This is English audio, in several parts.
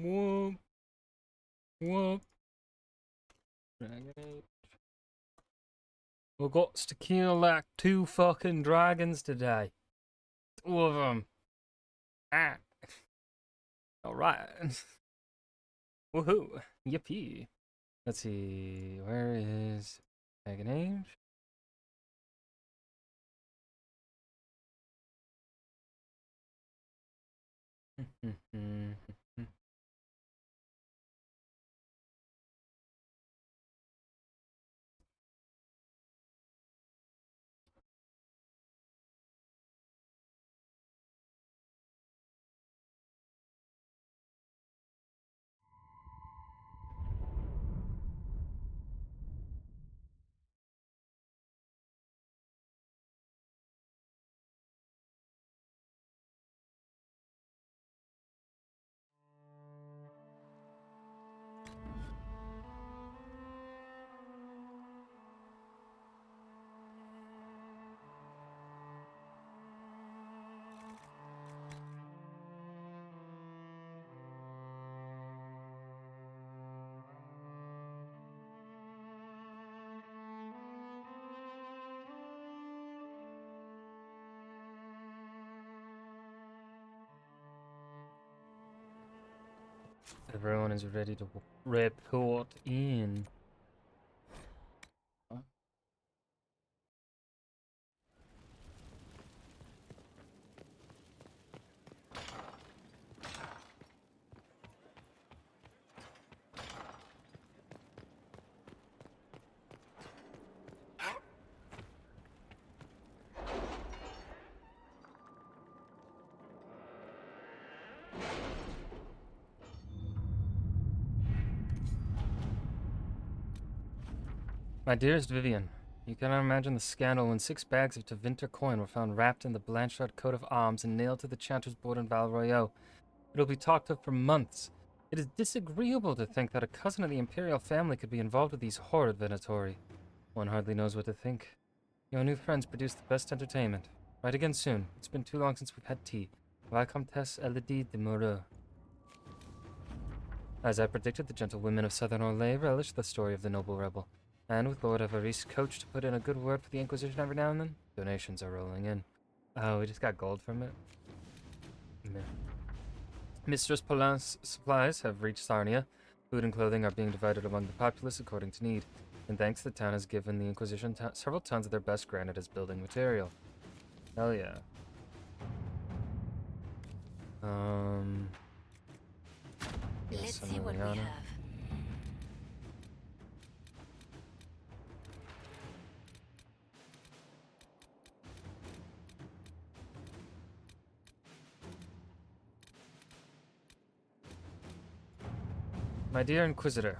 Whoop, whoop. Dragon Age. We got to kill like 2 fucking dragons today. 2 of them. Ah. Alright. Woohoo. Yippee. Let's see. Where is Dragon Age? Everyone is ready to report in. My dearest Vivian, you cannot imagine the scandal when 6 bags of Tevinter coin were found wrapped in the Blanchard coat of arms and nailed to the chanter's board in Val Royeaux. It'll be talked of for months. It is disagreeable to think that a cousin of the imperial family could be involved with these horrid Venatori. One hardly knows what to think. Your new friends produce the best entertainment. Write again soon. It's been too long since we've had tea. Vicomtesse Elodie de Moreau. As I predicted, the gentlewomen of Southern Orlais relish the story of the noble rebel. And with Lord Evariste Coach to put in a good word for the Inquisition every now and then, donations are rolling in. Oh, we just got gold from it. Meh. Mistress Paulin's supplies have reached Sarnia. Food and clothing are being divided among the populace according to need. And thanks, the town has given the Inquisition several tons of their best granite as building material. Hell yeah. Let's see what we have. My dear Inquisitor,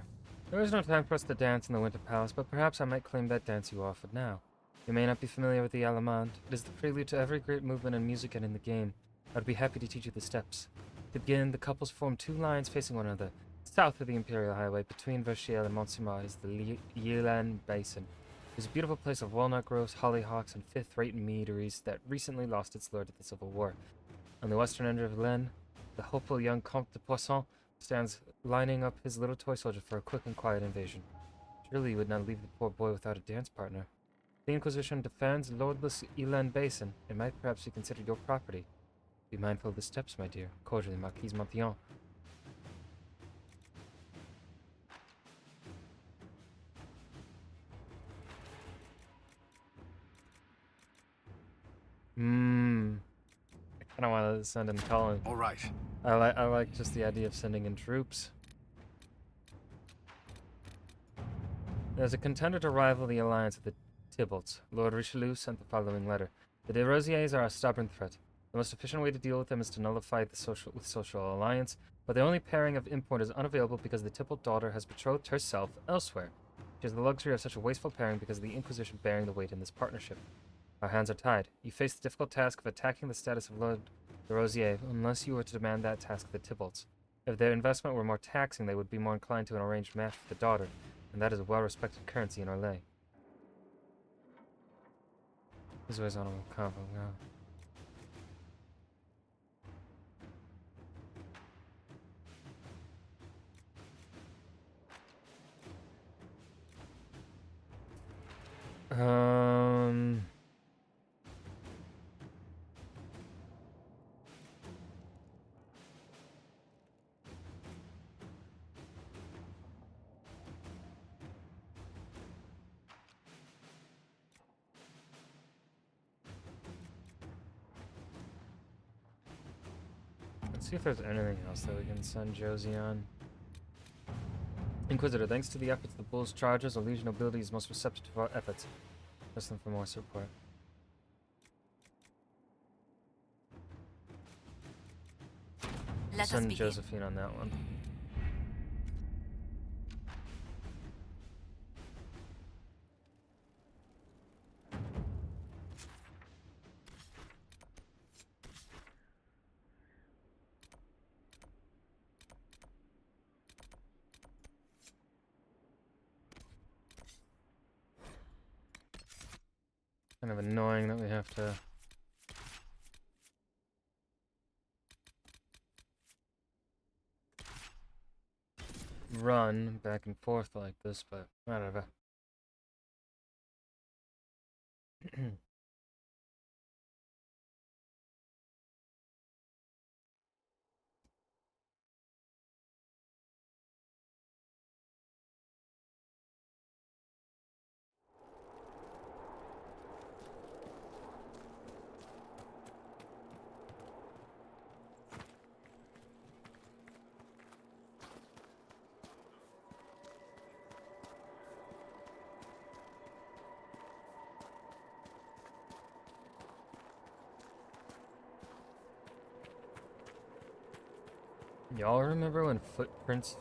there is no time for us to dance in the Winter Palace, but perhaps I might claim that dance you offered now. You may not be familiar with the Allemande. It is the prelude to every great movement in music and in the game. I'd be happy to teach you the steps. To begin, the couples form 2 lines facing one another. South of the Imperial Highway, between Verchiel and Montsimar, is the Yelan Basin. It is a beautiful place of walnut groves, hollyhocks, and fifth-rate meaderies that recently lost its lord to the Civil War. On the western end of Laine, the hopeful young Comte de Poisson stands lining up his little toy soldier for a quick and quiet invasion. Surely you would not leave the poor boy without a dance partner. The Inquisition defends lordless Yelan Basin. It might perhaps be considered your property. Be mindful of the steps, my dear. Cordially, Marquise Montillon. I kind of want to send in Colin. All right. I like just the idea of sending in troops. There's a contender to rival the alliance of the Tybalts. Lord Richelieu sent the following letter. The de Rosiers are a stubborn threat. The most efficient way to deal with them is to nullify the social alliance, but the only pairing of import is unavailable because the Tybalt daughter has betrothed herself elsewhere. She has the luxury of such a wasteful pairing because of the Inquisition bearing the weight in this partnership. Our hands are tied. You face the difficult task of attacking the status of Lord de Rosier unless you were to demand that task of the Tybalts. If their investment were more taxing, they would be more inclined to an arranged match for the daughter, and that is a well-respected currency in Orlais. This was on a combo, yeah. Um. Let's see if there's anything else that we can send Josie on. Inquisitor, thanks to the efforts of the Bull's charges, a Legion nobility is most receptive to our efforts. Press them for more support. Let us Send begin. Josephine on that one. Kind of annoying that we have to run back and forth like this, but whatever. Y'all remember when footprints,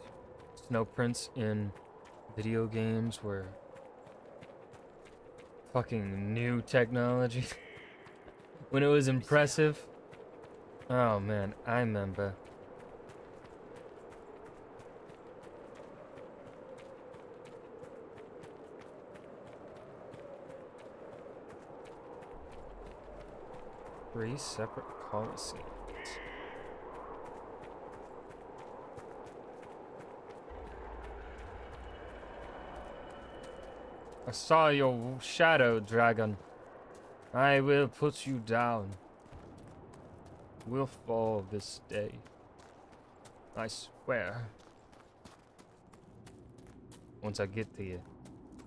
snow prints in video games were fucking new technology? When it was impressive? Oh man, I remember. Three separate policies. I saw your shadow, dragon. I will put you down. We'll fall this day. I swear. Once I get to you.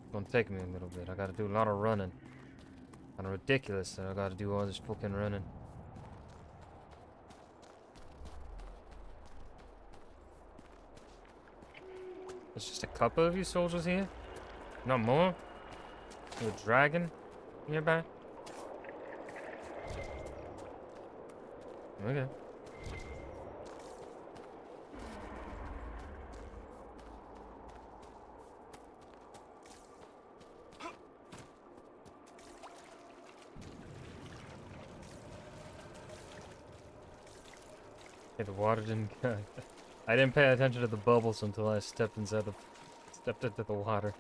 It's gonna take me a little bit. I gotta do a lot of running. Kinda ridiculous that I gotta do all this fucking running. There's just a couple of you soldiers here? Not more? With a dragon nearby? Okay. Okay, the water didn't go. I didn't pay attention to the bubbles until I stepped into the water.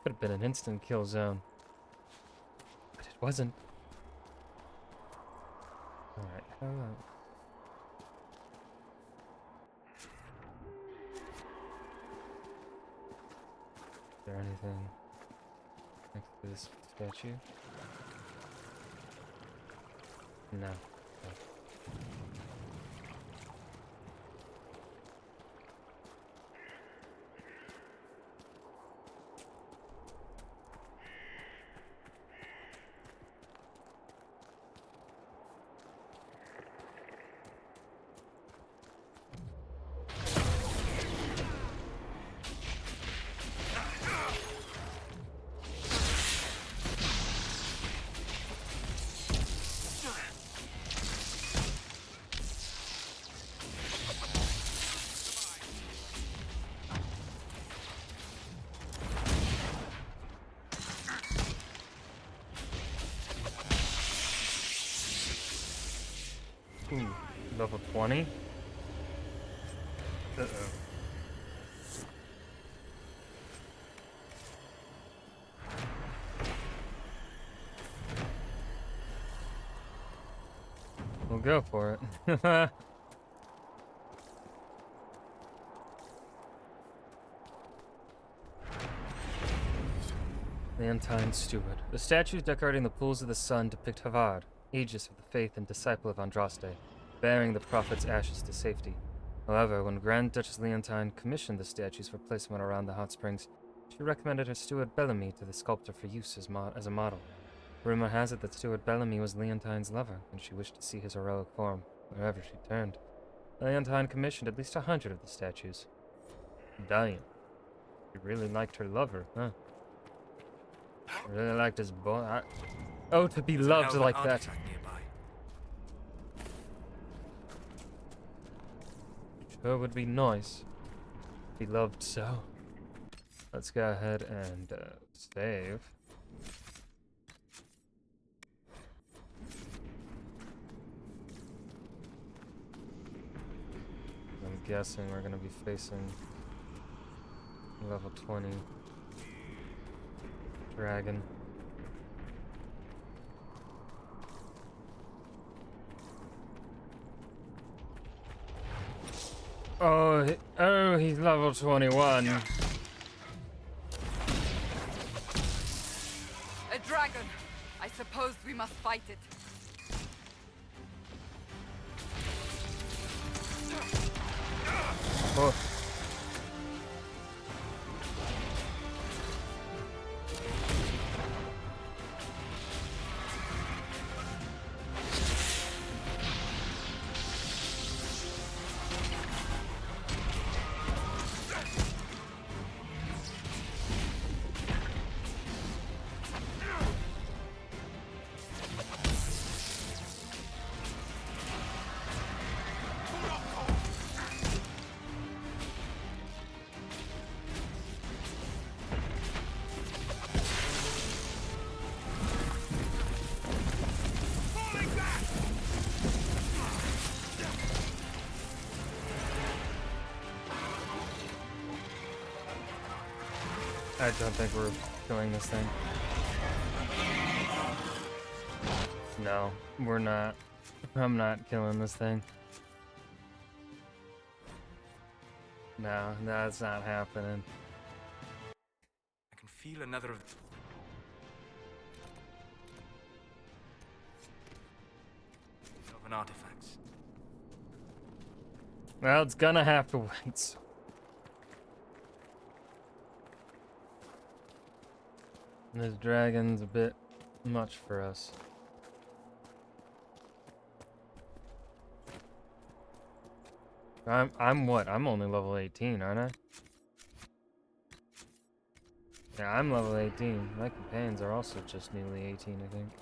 Could have been an instant kill zone. But it wasn't. Alright, how about... Is there anything next to this statue? No. Ooh, level 20? Uh-oh. We'll go for it. Leontine Steward. The statues decorating the pools of the sun depict Havard, aegis of the faith and disciple of Andraste, bearing the prophet's ashes to safety. However, when Grand Duchess Leontine commissioned the statues for placement around the hot springs, she recommended her steward Bellamy to the sculptor for use as a model. Rumor has it that Steward Bellamy was Leontine's lover, and she wished to see his heroic form wherever she turned. Leontine commissioned at least 100 of the statues. Damn. She really liked her lover, huh? She really liked his boy. Oh, to be loved like that. Sure would be nice. Be loved so. Let's go ahead and save. I'm guessing we're gonna be facing level 20 dragon. Oh, he's level 21. A dragon. I suppose we must fight it. Oh. I don't think we're killing this thing. No, we're not. I'm not killing this thing. No, that's not happening. I can feel another of an artifacts. Well, it's gonna have to wait. This dragon's a bit much for us. I'm what? I'm only level 18, aren't I? Yeah, I'm level 18. My companions are also just newly 18, I think.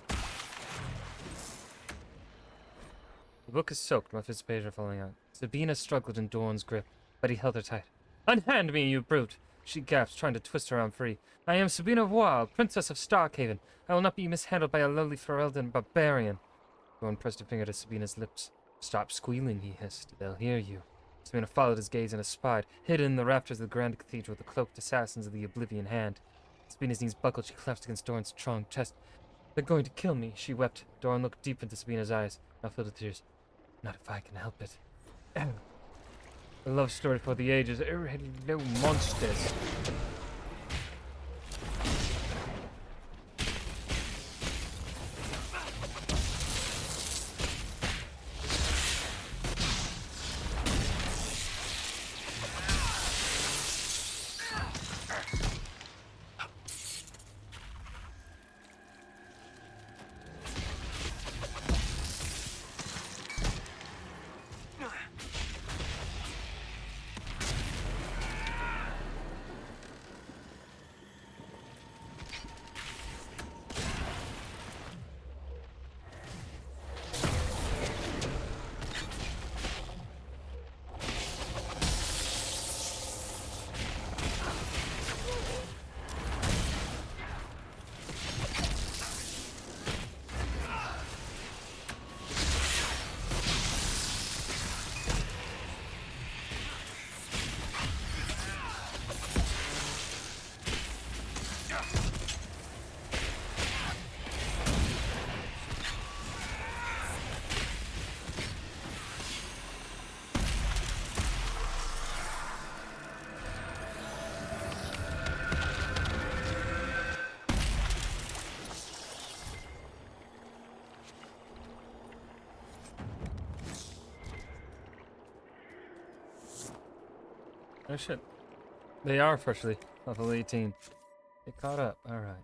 The book is soaked, my physical pages are falling out. Sabina struggled in Dorn's grip, but he held her tight. Unhand me, you brute! She gasped, trying to twist her arm free. I am Sabina Wild, Princess of Starkhaven. I will not be mishandled by a lowly Ferelden barbarian. Dorn pressed a finger to Sabina's lips. Stop squealing, he hissed. They'll hear you. Sabina followed his gaze and espied, hidden in the rafters of the Grand Cathedral, the cloaked assassins of the Oblivion Hand. Sabina's knees buckled, she collapsed against Dorn's strong chest. They're going to kill me, she wept. Dorn looked deep into Sabina's eyes, now filled with tears. Not if I can help it. A love story for the ages. Hello, monsters. Oh shit. They are officially level 18. They caught up. Alright.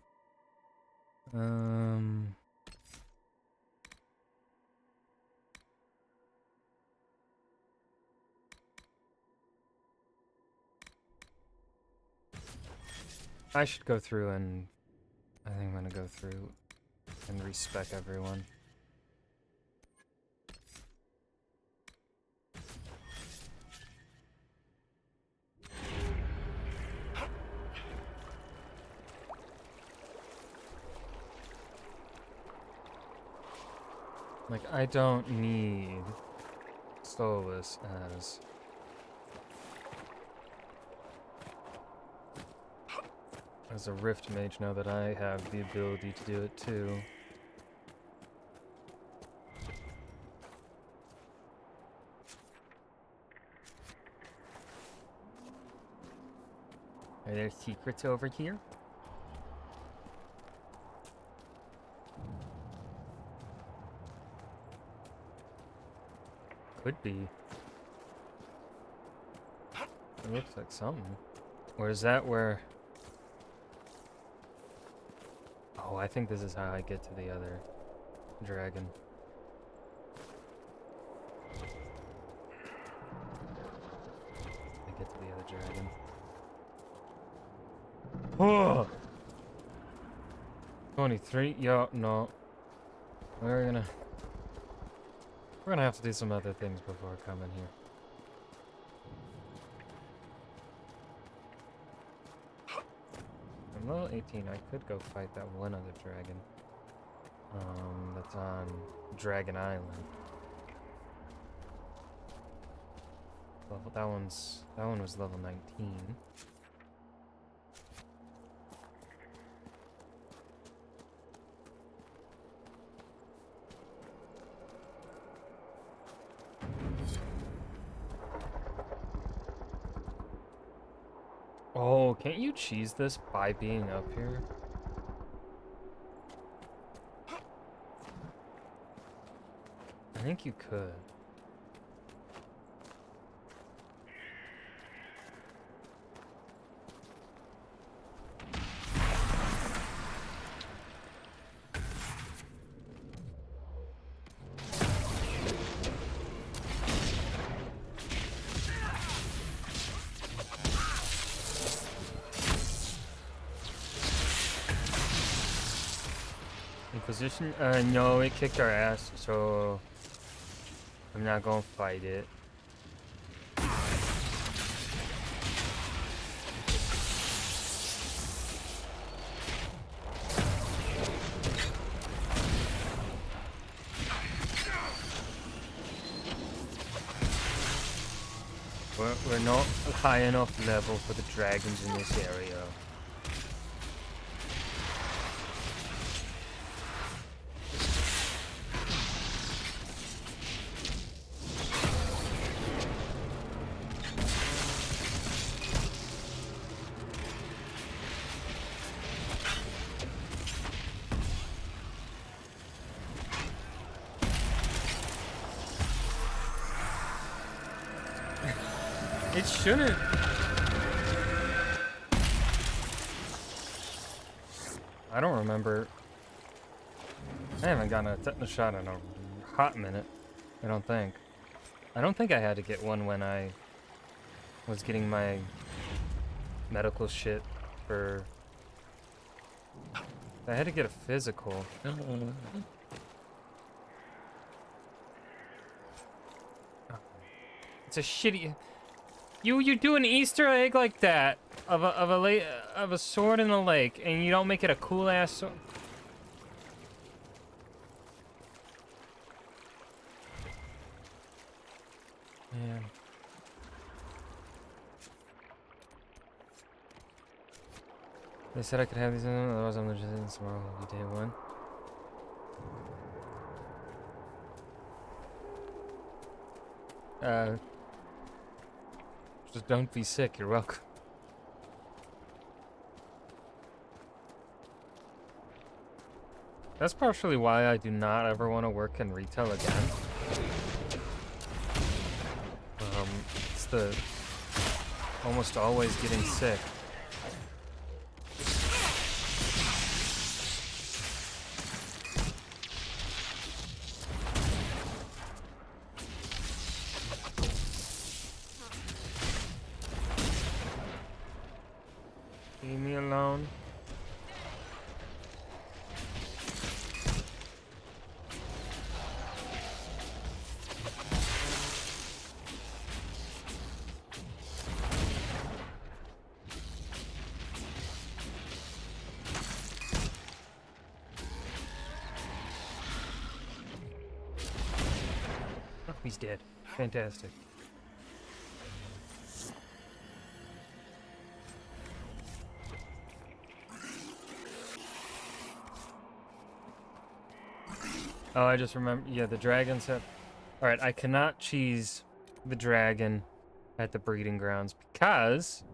I should go through and... I think I'm gonna go through and respec everyone. Like, I don't need Solus as a Rift Mage now that I have the ability to do it too. Are there secrets over here? Could be. It looks like something. Or is that where... Oh, I think this is how I get to the other dragon. I get to the other dragon. Oh! 23? Yo, no. We're gonna have to do some other things before coming here. I'm level 18. I could go fight that one other dragon. That's on Dragon Island. That one was level 19. Oh, can't you cheese this by being up here? I think you could. Inquisition? No, it kicked our ass, so I'm not gonna fight it. We're not high enough level for the dragons in this area. It shouldn't. I don't remember. I haven't gotten a tetanus shot in a hot minute. I don't think. I don't think I had to get one when I was getting my medical shit for... I had to get a physical. It's a shitty... You do an Easter egg like that of a sword in a lake, and you don't make it a cool ass sword. Man. They said I could have these, otherwise I'm legit in tomorrow will be day one. Just don't be sick, you're welcome. That's partially why I do not ever want to work in retail again. It's the almost always getting sick. Leave me alone. Oh, he's dead. Fantastic. Oh, I just remember. Yeah, the dragons have. Alright, I cannot cheese the dragon at the breeding grounds because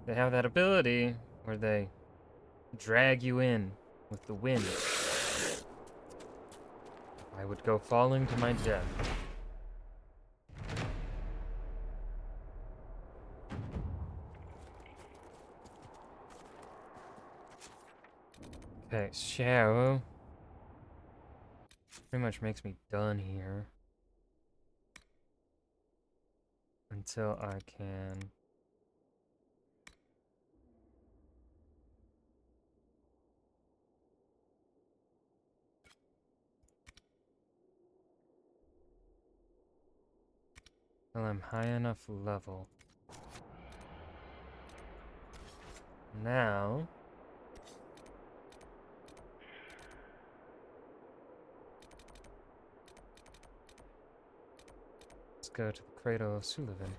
they have that ability where they drag you in with the wind. I would go falling to my death. Okay, so pretty much makes me done here until I can till I'm high enough level. Now let's go to the cradle of Sullivan.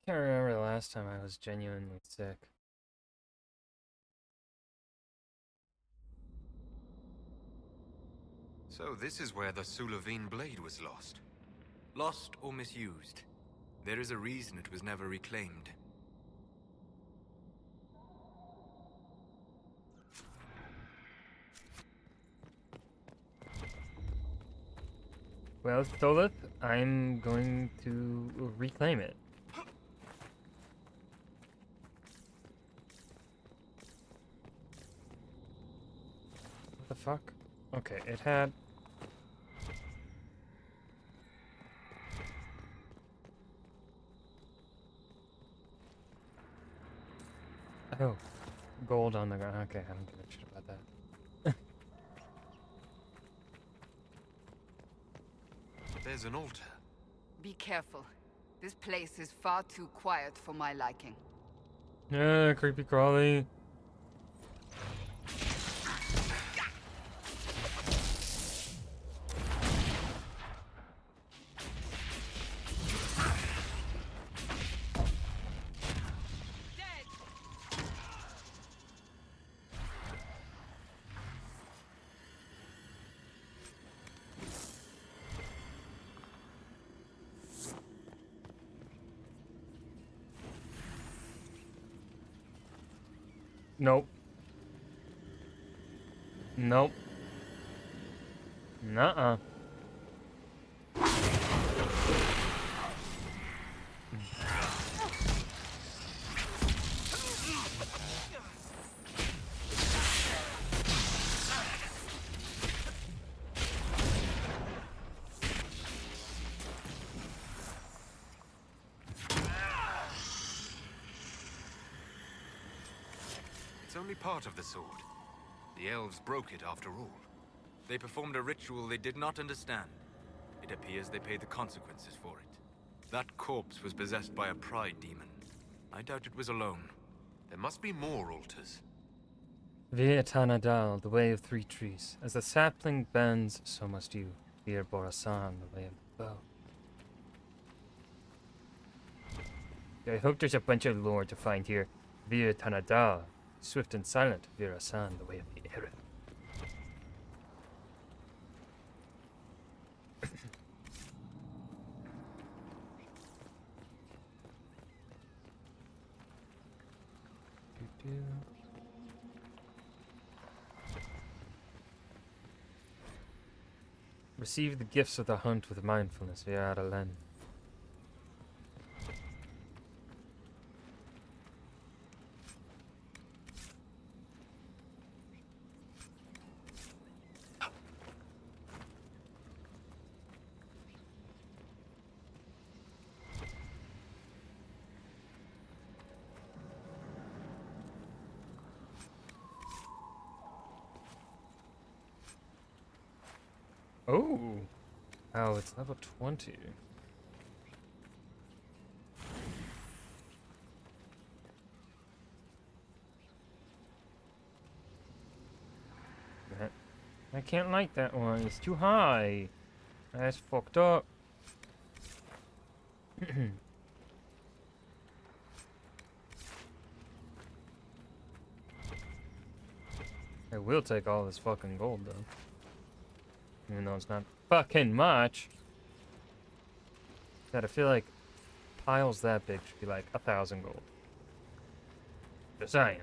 I can't remember the last time I was genuinely sick. So this is where the Sulavine blade was lost. Lost or misused. There is a reason it was never reclaimed. Well, Tholith, I'm going to reclaim it. What the fuck? Okay, it had... Oh, gold on the ground. Okay, I don't give a shit about that. There's an altar. Be careful. This place is far too quiet for my liking. Yeah, creepy crawly. Nope. Nope. Nuh-uh. It's only part of the sword. The elves broke it after all. They performed a ritual they did not understand. It appears they paid the consequences for it. That corpse was possessed by a pride demon. I doubt it was alone. There must be more altars. Via Tanadal, the way of three trees. As the sapling bends, so must you. Via Borasan, the way of the bow. I hope there's a bunch of lore to find here. Via Tanadal, swift and silent. Via Rasan, the way of the arrow. Receive the gifts of the hunt with mindfulness via Adalen. Oh! Oh, it's level 20. I can't like that one. It's too high. That's fucked up. I will take all this fucking gold, though. Even though it's not fucking much. God, I feel like piles that big should be like 1,000 gold. Just saying.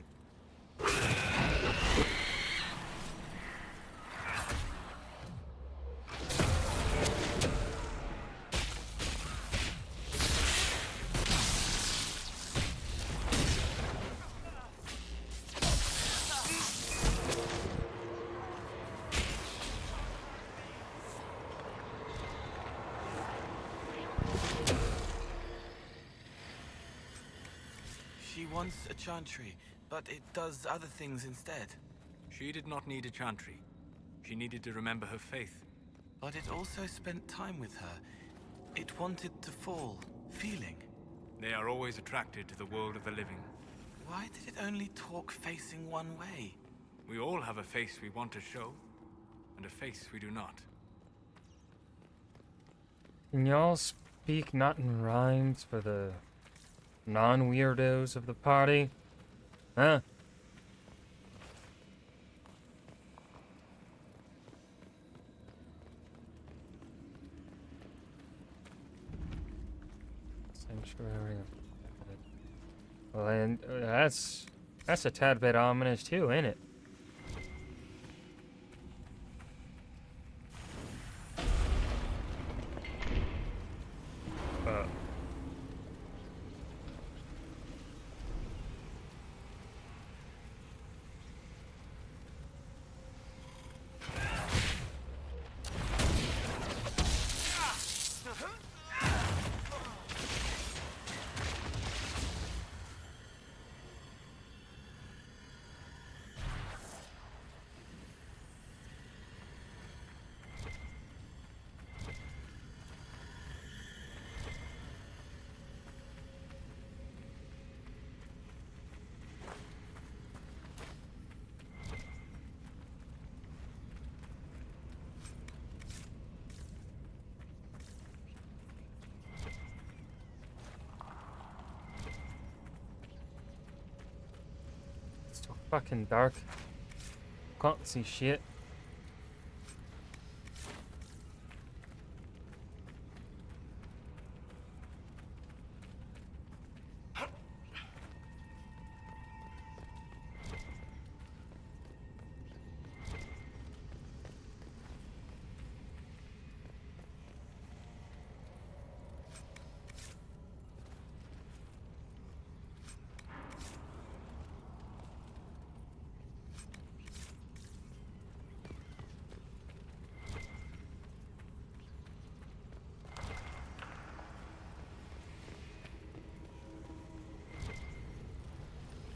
She wants a chantry, but it does other things instead. She did not need a chantry. She needed to remember her faith. But it also spent time with her. It wanted to fall, feeling. They are always attracted to the world of the living. Why did it only talk facing one way? We all have a face we want to show, and a face we do not. Can y'all speak not in rhymes for the non-weirdos of the party? Huh? Sanctuary of... Well, and that's a tad bit ominous too, ain't it? It's so fucking dark. Can't see shit.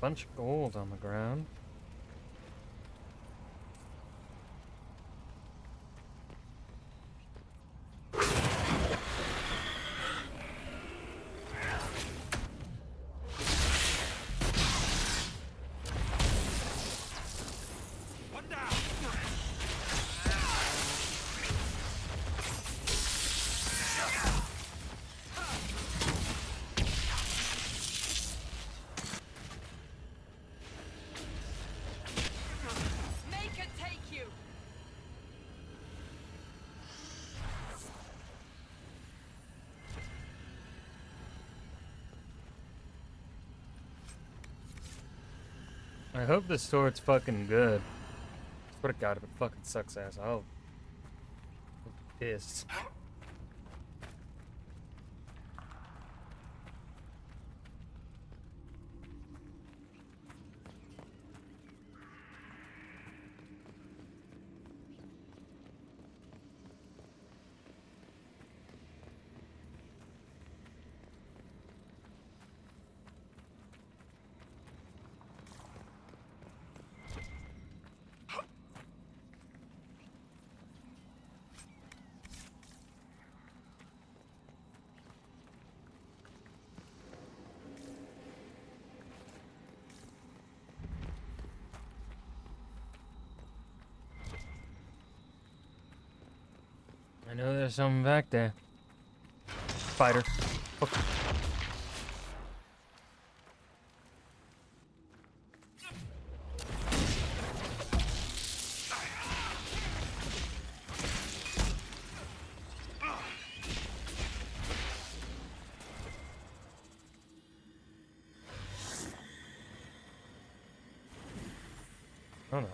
Bunch of gold on the ground. Make it take you! I hope the sword's fucking good. Swear to God, if it fucking sucks ass, I'll pissed. I know there's something back there. Spider. Fuck. Hold on.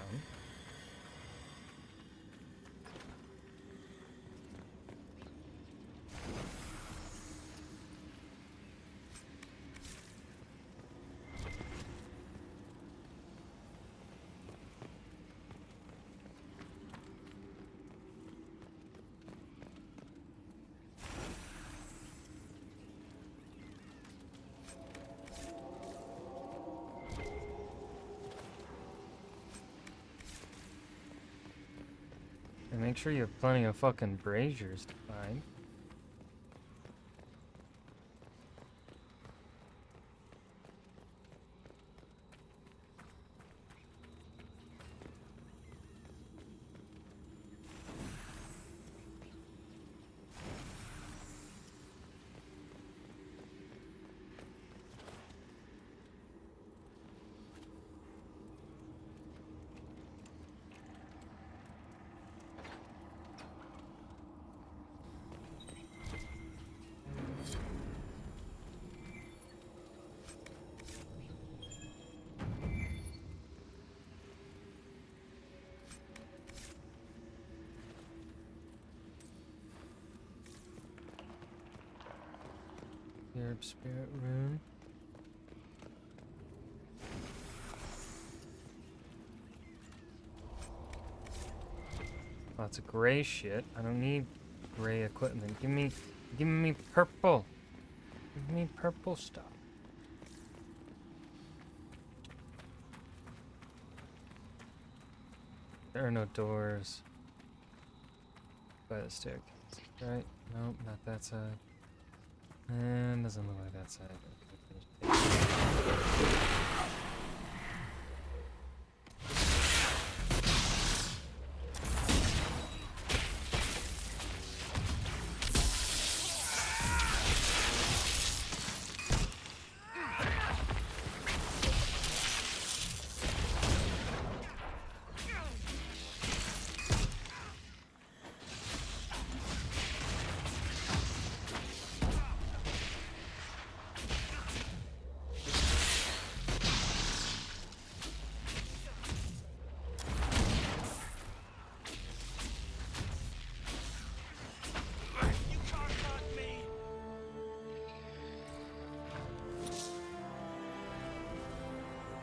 And make sure you have plenty of fucking braziers to find. Herb Spirit Rune. Lots of gray shit. I don't need gray equipment. Give me purple. Give me purple stuff. There are no doors by the staircase, right? Nope, not that side. And doesn't look like that side. Okay.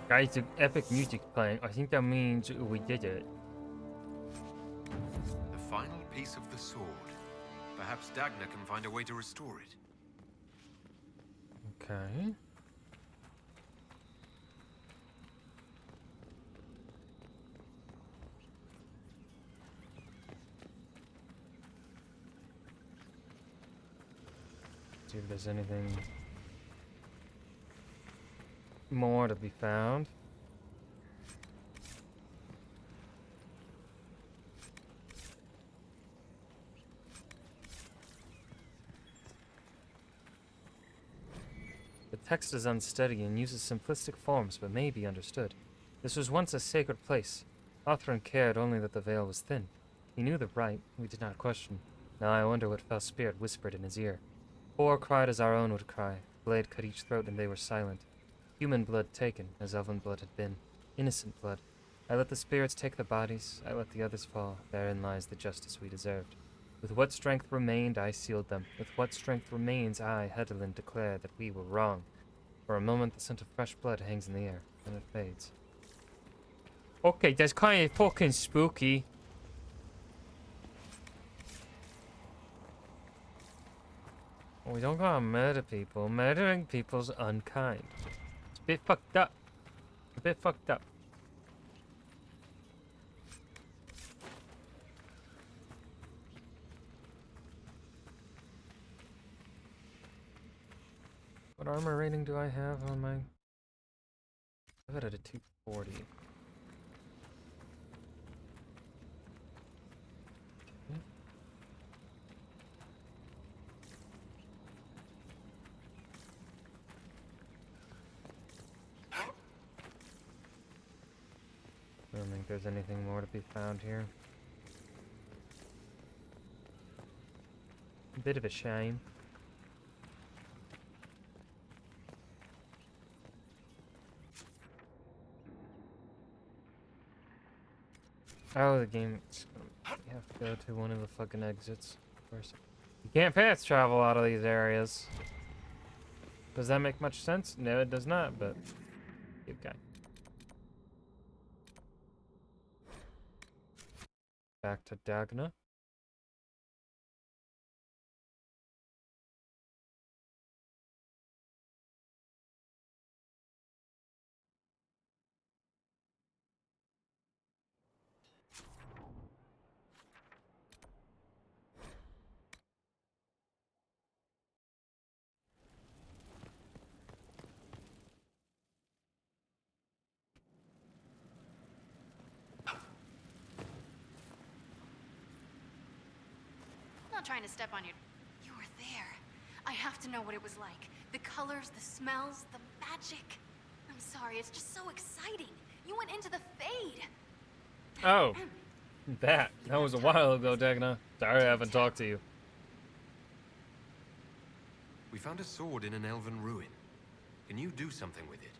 Guys, the epic music playing. I think that means we did it. The final piece of the sword. Perhaps Dagna can find a way to restore it. Okay. See if there's anything more to be found. The text is unsteady and uses simplistic forms, but may be understood. This was once a sacred place. Othran cared only that the veil was thin. He knew the right, we did not question. Now I wonder what fell spirit whispered in his ear. Poor cried as our own would cry. Blade cut each throat and they were silent. Human blood taken, as elven blood had been. Innocent blood. I let the spirits take the bodies, I let the others fall. Therein lies the justice we deserved. With what strength remained, I sealed them. With what strength remains, I, Hedlin, declare that we were wrong. For a moment, the scent of fresh blood hangs in the air, then it fades. Okay, that's kind of fucking spooky. Well, we don't gotta murder people. Murdering people's unkind. It's a bit fucked up. A bit fucked up. What armor rating do I have on my... I have it at a 240. I don't think there's anything more to be found here. A bit of a shame. Oh, the game. You have to go to one of the fucking exits. Of course. You can't fast travel out of these areas. Does that make much sense? No, it does not, but keep going. Back to Dagna. I'm not trying to step on you. You were there. I have to know what it was like. The colors, the smells, the magic. I'm sorry, it's just so exciting. You went into the Fade. Oh, that was a while ago, Dagna. Sorry I haven't talked to you. We found a sword in an elven ruin. Can you do something with it?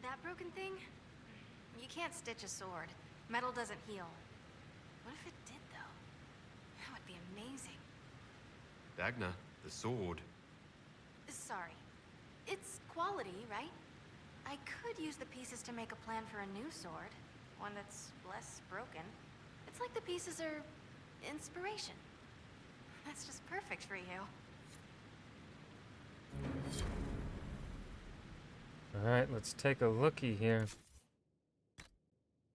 That broken thing? You can't stitch a sword. Metal doesn't heal. What if it did, though? That would be amazing. Dagna, the sword. Sorry. It's quality, right? I could use the pieces to make a plan for a new sword. One that's less broken. It's like the pieces are inspiration. That's just perfect for you. Alright, let's take a looky here.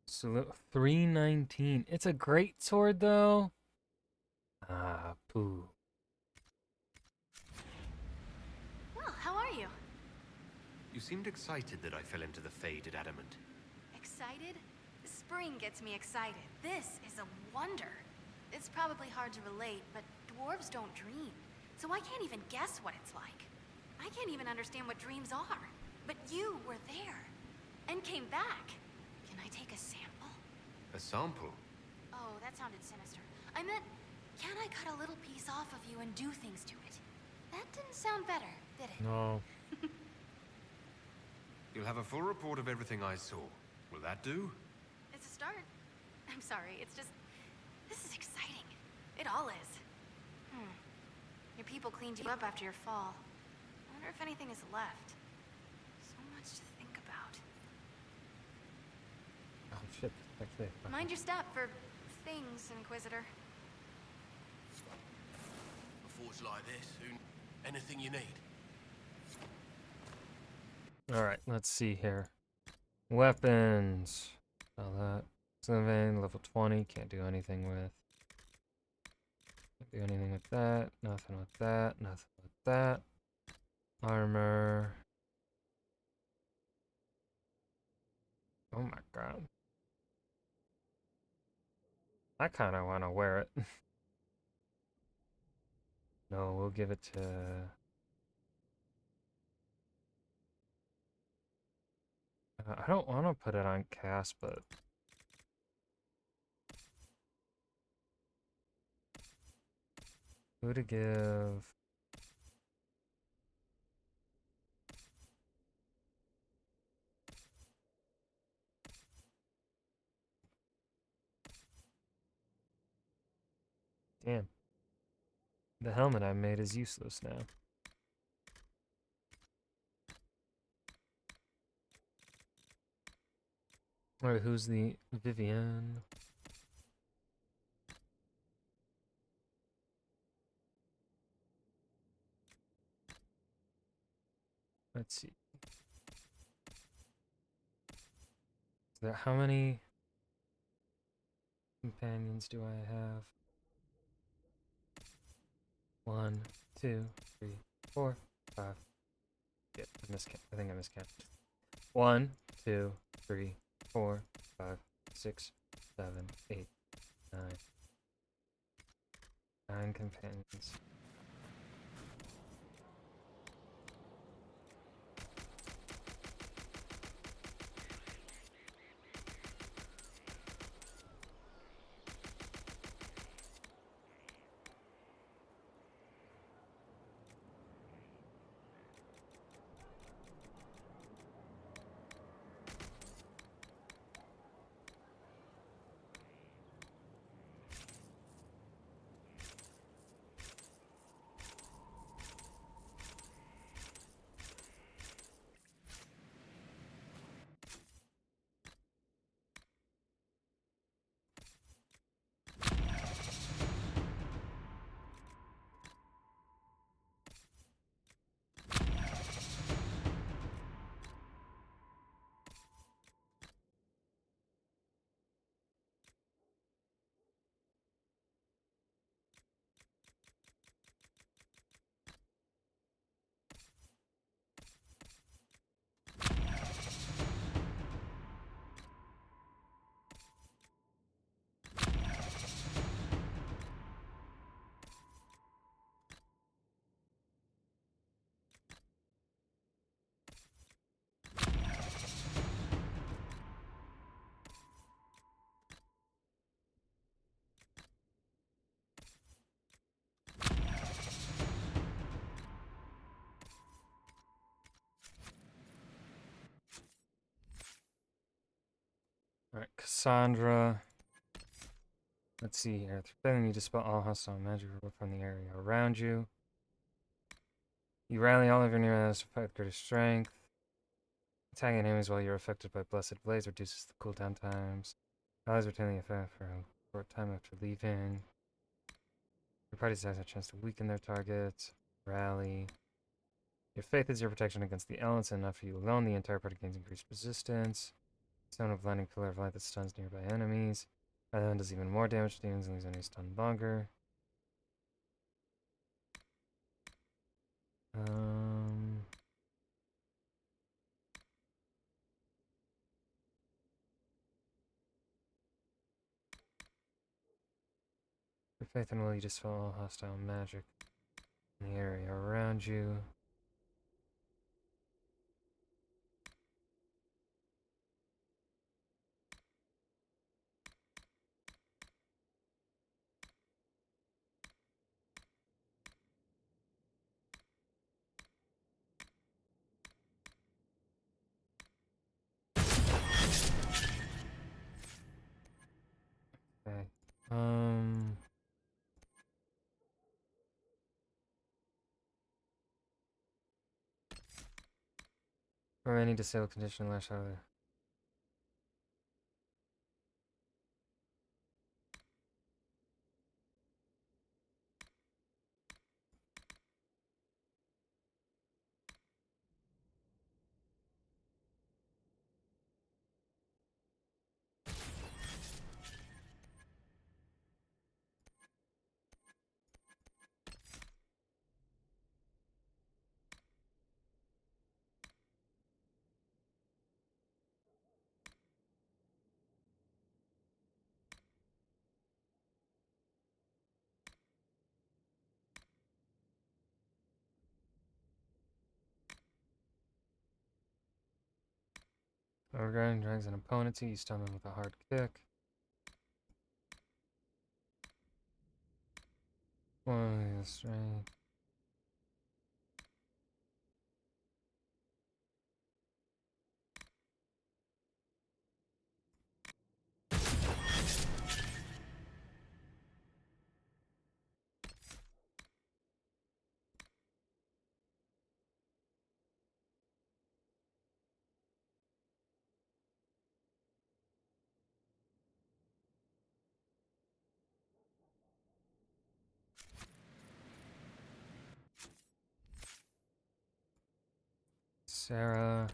Salute 319. It's a great sword, though. Ah, poo. Well, how are you? You seemed excited that I fell into the faded adamant. Excited? Spring gets me excited. This is a wonder. It's probably hard to relate, but dwarves don't dream. So I can't even guess what it's like. I can't even understand what dreams are. But you were there. And came back. Can I take a sample? A sample? Oh, that sounded sinister. I meant, can I cut a little piece off of you and do things to it? That didn't sound better, did it? No. You'll have a full report of everything I saw. Will that do? It's a start. I'm sorry, it's just... This is exciting. It all is. Your people cleaned you up after your fall. I wonder if anything is left. So much to think about. Oh shit. Actually, Mind your step for things, Inquisitor. A forge like this, anything you need. Alright, let's see here. Weapons. All that. Sylvain, level 20. Can't do anything with. Can't do anything with that. Nothing with that. Nothing with that. Armor. Oh my god. I kind of want to wear it. No, we'll give it to... I don't want to put it on Cass, but... Who to give? Damn. The helmet I made is useless now. Alright, who's the Vivian? Let's see. So how many companions do I have? 1, 2, 3, 4, 5. Yeah, I think I miscounted. 1, 2, 3, 4, 5, 6, 7, 8, 9. 9 companions. Alright, Cassandra. Let's see here. Then you dispel all hostile magic from the area around you. You rally all of your near allies to fight with greater strength. Attacking enemies while you're affected by Blessed Blaze reduces the cooldown times. Allies retain the effect for a short time after leaving. Your party has a chance to weaken their targets. Rally. Your faith is your protection against the elements, and not for you alone. The entire party gains increased resistance. Stone of Blinding Pillar of Light that stuns nearby enemies. Rather than does even more damage to demons and leaves enemies stunned longer. Your faith and will, you dispel all hostile magic in the area around you. Okay. For any disabled condition, lash out. Overground drags an opponent to you, stun them with a hard kick. One strength. Sarah.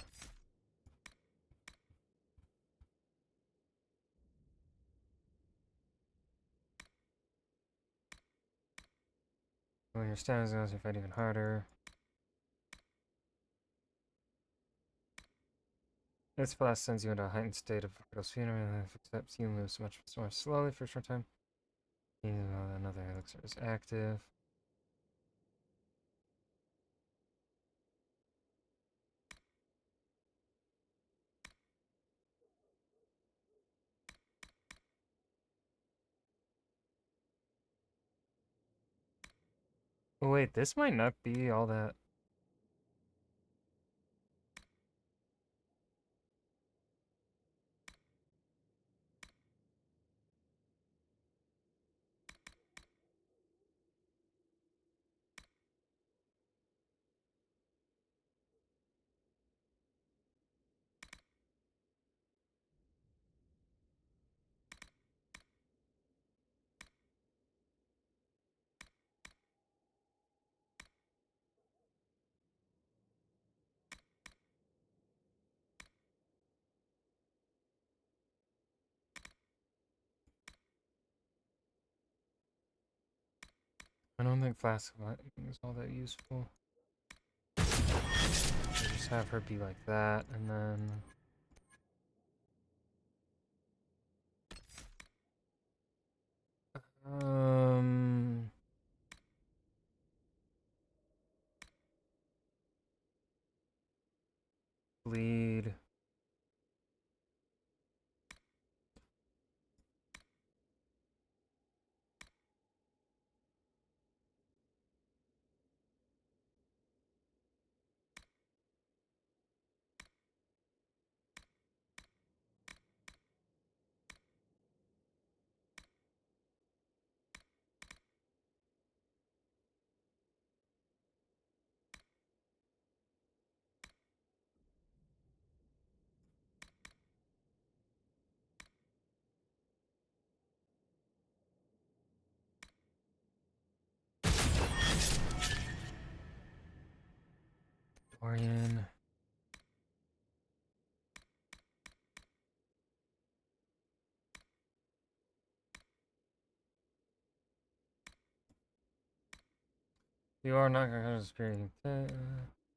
When your stamina goes, you fight even harder. This blast sends you into a heightened state of vital speed, except you move much more slowly for a short time. Another elixir is active. Oh wait, this might not be all that. I don't think flask lightning is all that useful. Just have her be like that, and then bleed. Dorian. You are not going to have spirit.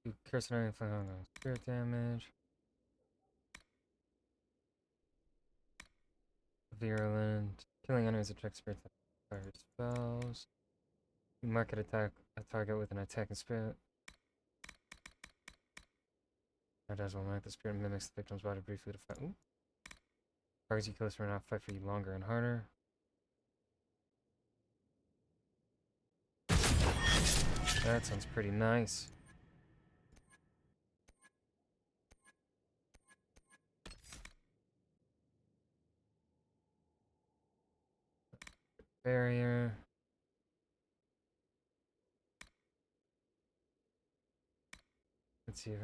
You curse and inflict spirit damage. Virulent. Killing enemies attracts spirit that fire spells. You mark an attack a target with an attack and spirit. As well, mark the spirit mimics the victim's body briefly to fight. Ooh. Targets you kill will now fight for you longer and harder. That sounds pretty nice. Barrier. Let's see if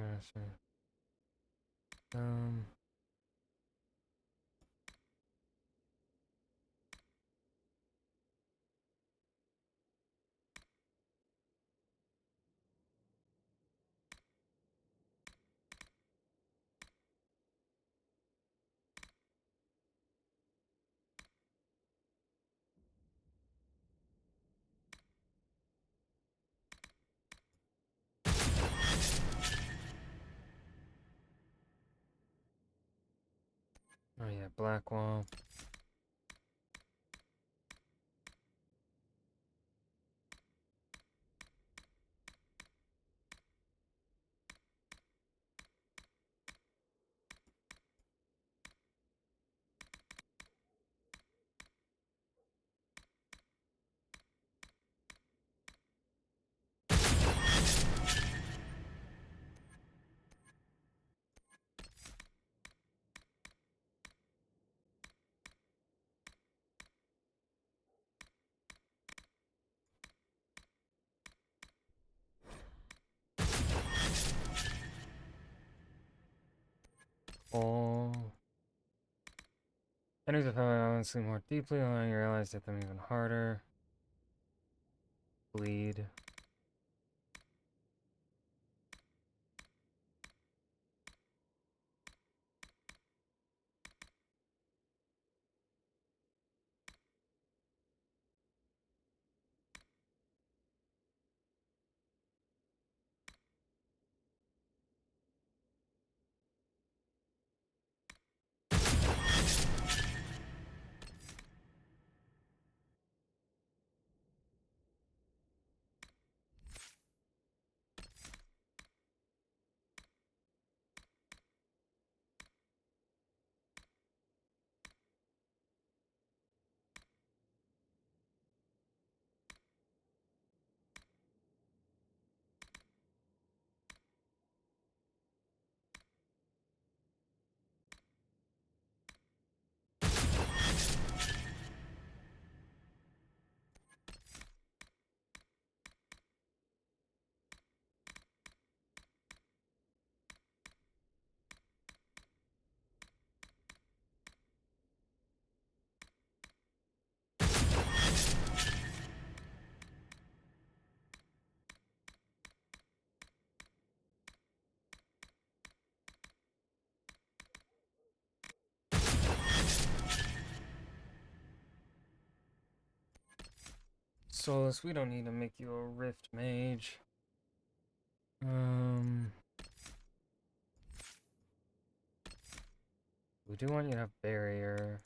oh yeah, black wall. Oh. Enemies of power honestly more deeply, allowing your allies to hit them even harder. Bleed. Solus, we don't need to make you a Rift Mage. We do want you to have Barrier.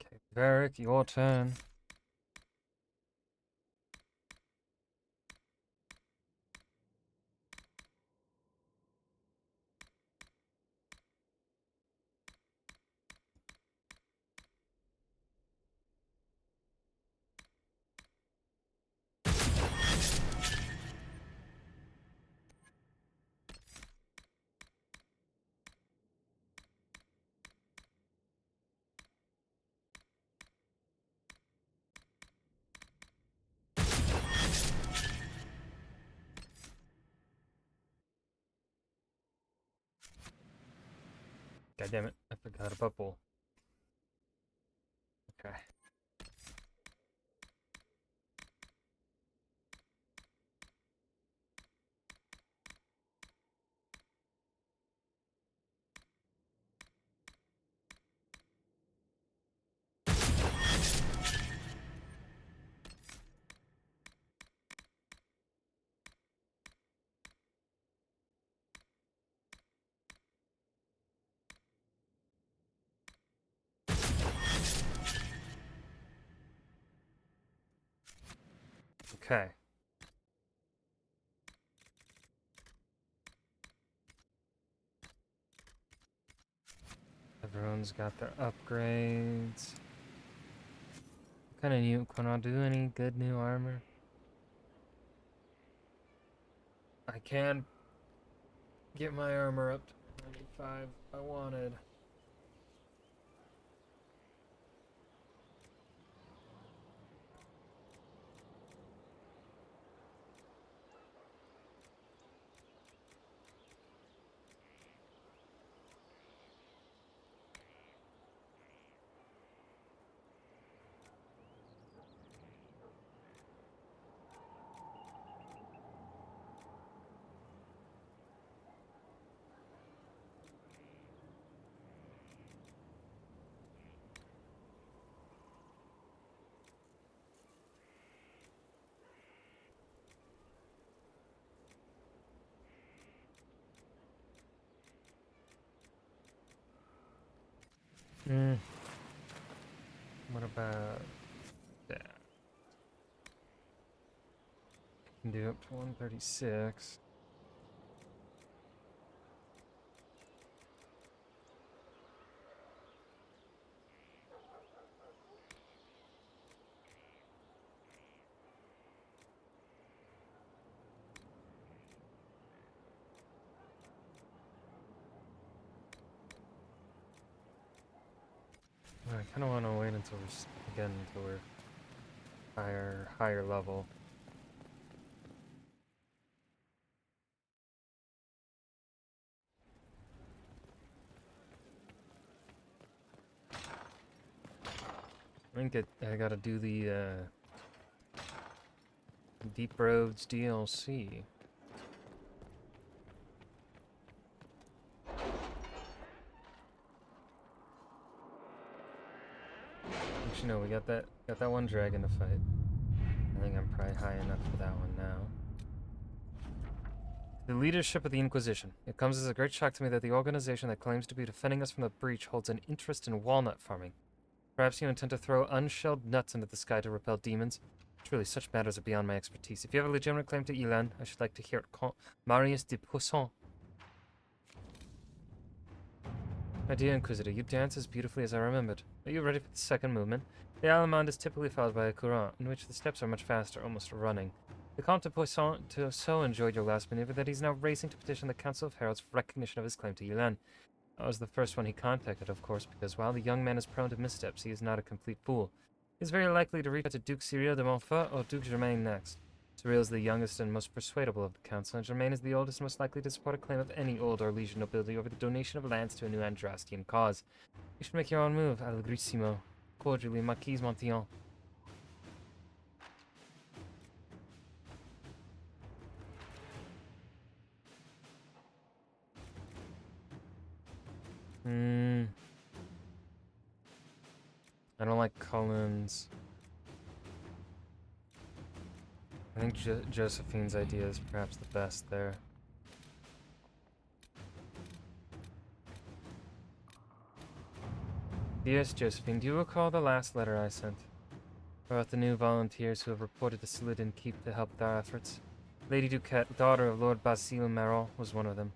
Okay, Varric, your turn. God damn it, I forgot about Bull. Okay. Okay. Everyone's got their upgrades. What kind of new? Can I do any good new armor? I can get my armor up to 95 if I wanted. What about that? Can do up to 136. I kind of want to wait until we're higher level. I think I gotta do the Deep Roads DLC. Actually, no, we got that one dragon to fight. I think I'm probably high enough for that one now. The leadership of the Inquisition. It comes as a great shock to me that the organization that claims to be defending us from the breach holds an interest in walnut farming. Perhaps you intend to throw unshelled nuts into the sky to repel demons? Truly, such matters are beyond my expertise. If you have a legitimate claim to Elan, I should like to hear it. Marius de Poisson. My dear Inquisitor, you dance as beautifully as I remembered. Are you ready for the second movement? The Allemande is typically followed by a courant, in which the steps are much faster, almost running. The Comte de Poisson so enjoyed your last maneuver that he's now racing to petition the Council of Heralds for recognition of his claim to Elan. I was the first one he contacted, of course, because while the young man is prone to missteps, he is not a complete fool. He is very likely to reach out to Duke Cyril de Montfort or Duke Germain next. Cyril is the youngest and most persuadable of the council, and Germain is the oldest and most likely to support a claim of any old or liege nobility over the donation of lands to a new Andrastian cause. You should make your own move, Allegrissimo. Cordially, Marquise Montillon. I don't like Cullen's. I think Josephine's idea is perhaps the best there. Dearest Josephine, do you recall the last letter I sent? About the new volunteers who have reported to Silidin Keep to help with our efforts? Lady Duquette, daughter of Lord Basile Maron, was one of them.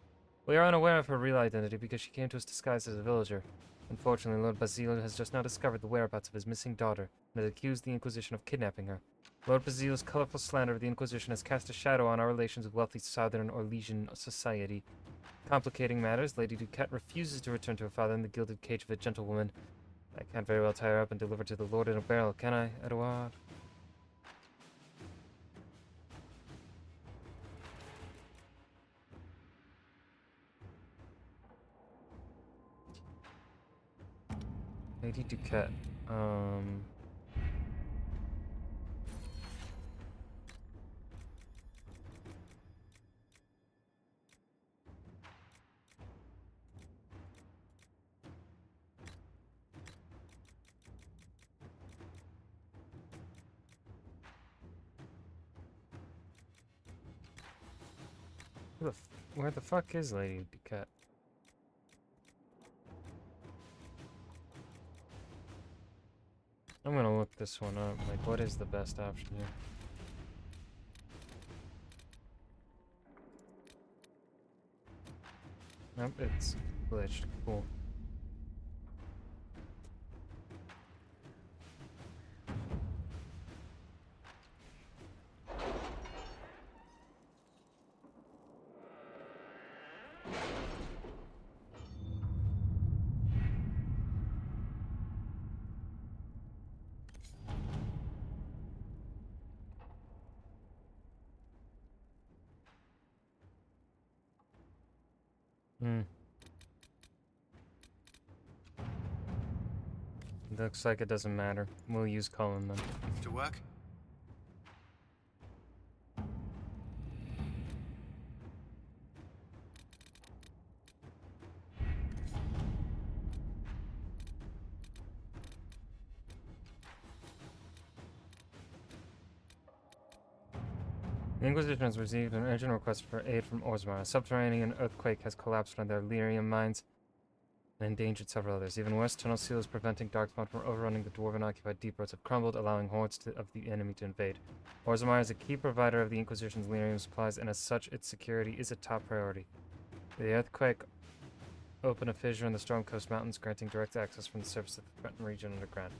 We are unaware of her real identity because she came to us disguised as a villager. Unfortunately, Lord Basile has just now discovered the whereabouts of his missing daughter and has accused the Inquisition of kidnapping her. Lord Basile's colorful slander of the Inquisition has cast a shadow on our relations with wealthy Southern Orlesian society. Complicating matters, Lady Duquette refuses to return to her father in the gilded cage of a gentlewoman. I can't very well tie her up and deliver to the Lord in a barrel, can I, Edouard? Lady Duquette, where the fuck is Lady Duquette? I'm gonna look this one up. Like, what is the best option here? Nope, it's glitched. Cool. Looks like it doesn't matter. We'll use Cullen then. To work? The Inquisition has received an urgent request for aid from Orzammar. A subterranean earthquake has collapsed on their lyrium mines and endangered several others. Even worse, tunnel seals preventing Darkspawn from overrunning the dwarven-occupied deep roads have crumbled, allowing hordes of the enemy to invade. Orzammar is a key provider of the Inquisition's lyrium supplies, and as such, its security is a top priority. The earthquake opened a fissure in the Storm Coast Mountains, granting direct access from the surface of the threatened region underground.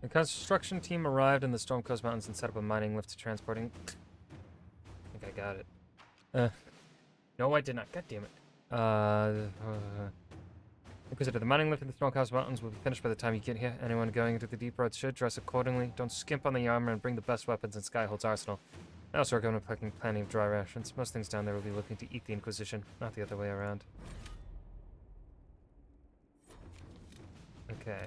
The construction team arrived in the Storm Coast Mountains and set up a mining lift to transporting. I think I got it. No, I did not. God damn it. Inquisitor, the mining lift in the Storm Coast Mountains will be finished by the time you get here. Anyone going into the deep roads should dress accordingly. Don't skimp on the armor and bring the best weapons in Skyhold's arsenal. I also recommend packing plenty of dry rations. Most things down there will be looking to eat the Inquisition, not the other way around. Okay.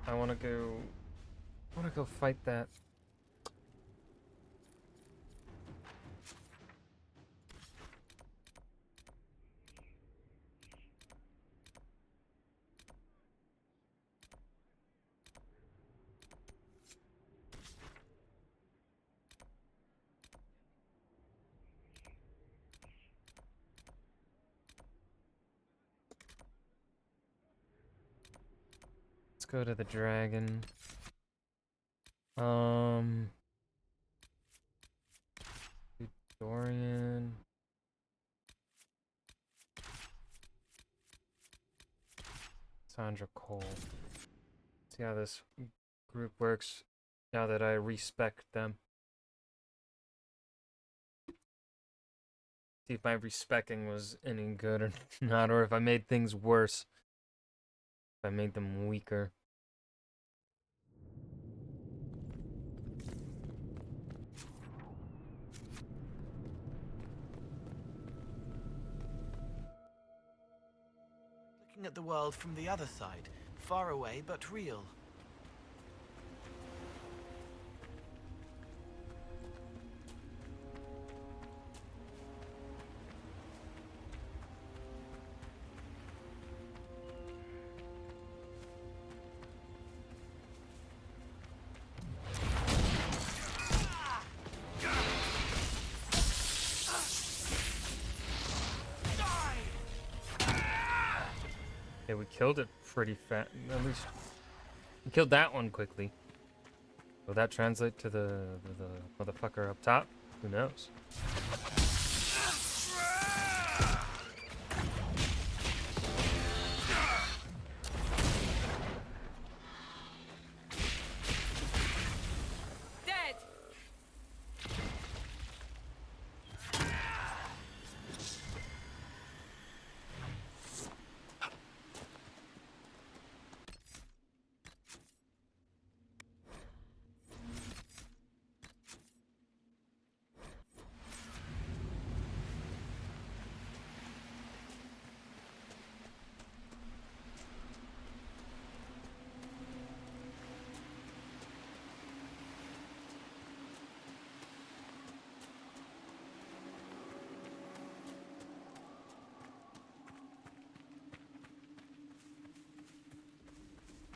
I wanna go fight that. go to the dragon. Dorian. Sandra Cole. See how this group works now that I respect them. See if my respecting was any good or not, or if I made things worse. If I made them weaker. Looking at the world from the other side, far away but real. Yeah, we killed it pretty fast. At least we killed that one quickly. Will that translate to the motherfucker up top? Who knows? Dead!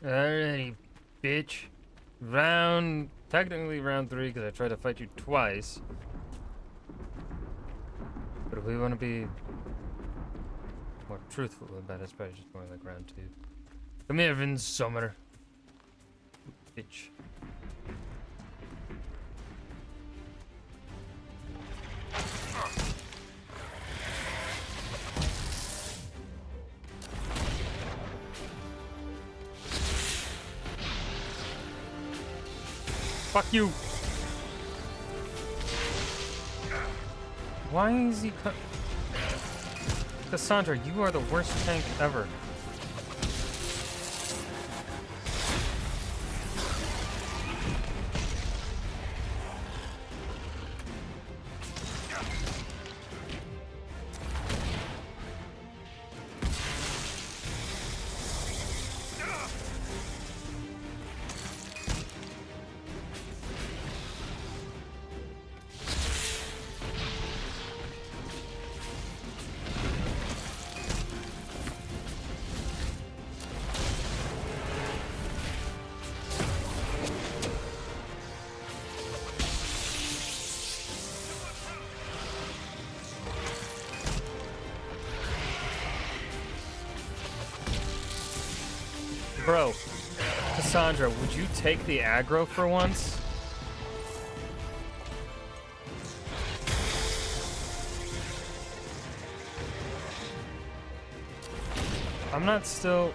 Alrighty, bitch. Technically round 3 because I tried to fight you twice. But if we want to be more truthful about it, it's probably just more like round 2. Come here, Vin Summoner. Bitch. Fuck you! Why is he Cassandra, you are the worst tank ever. Bro, Cassandra, would you take the aggro for once? I'm not still...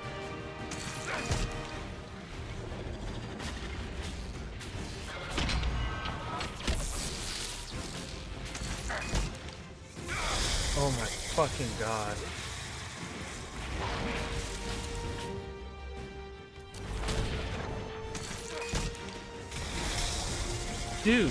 Oh my fucking god. Dude.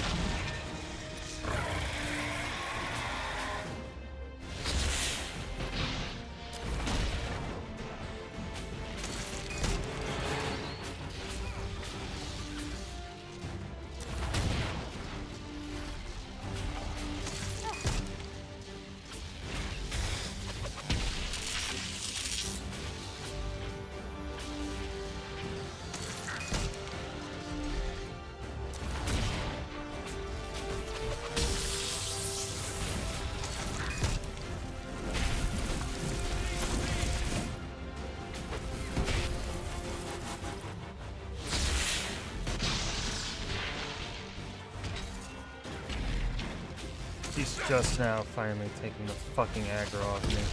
He's just now finally taking the fucking aggro off me.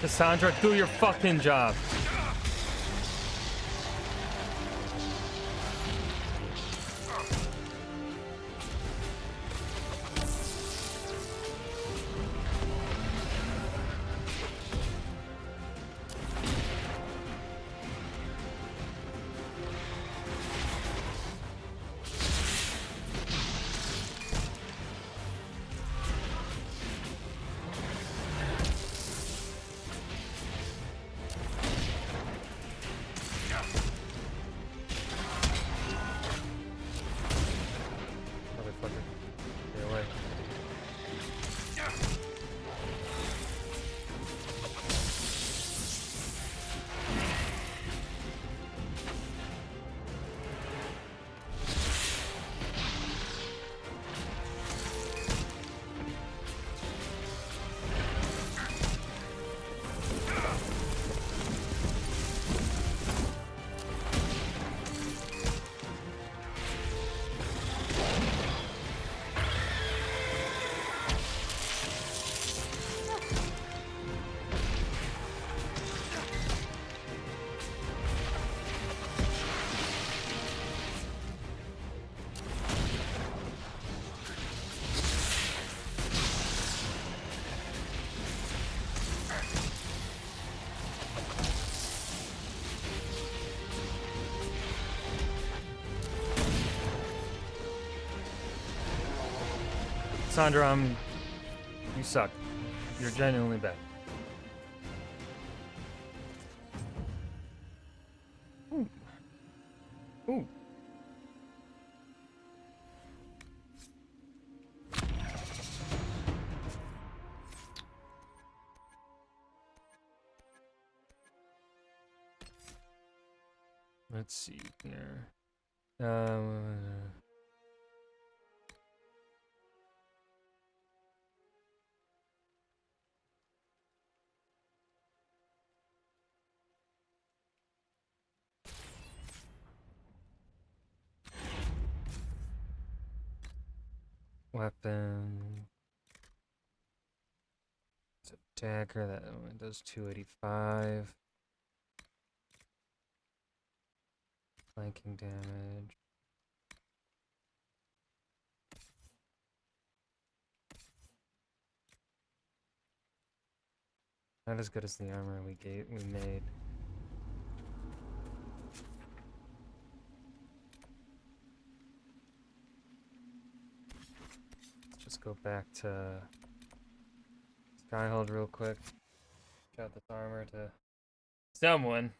Cassandra, do your fucking job. Motherfucker. Stay away. Sandra, you suck. You're genuinely bad. Ooh. Ooh. Let's see here. Weapon. It's a dagger that only does 285. Flanking damage. Not as good as the armor we made. Let's just go back to Skyhold real quick. Shout this armor to someone.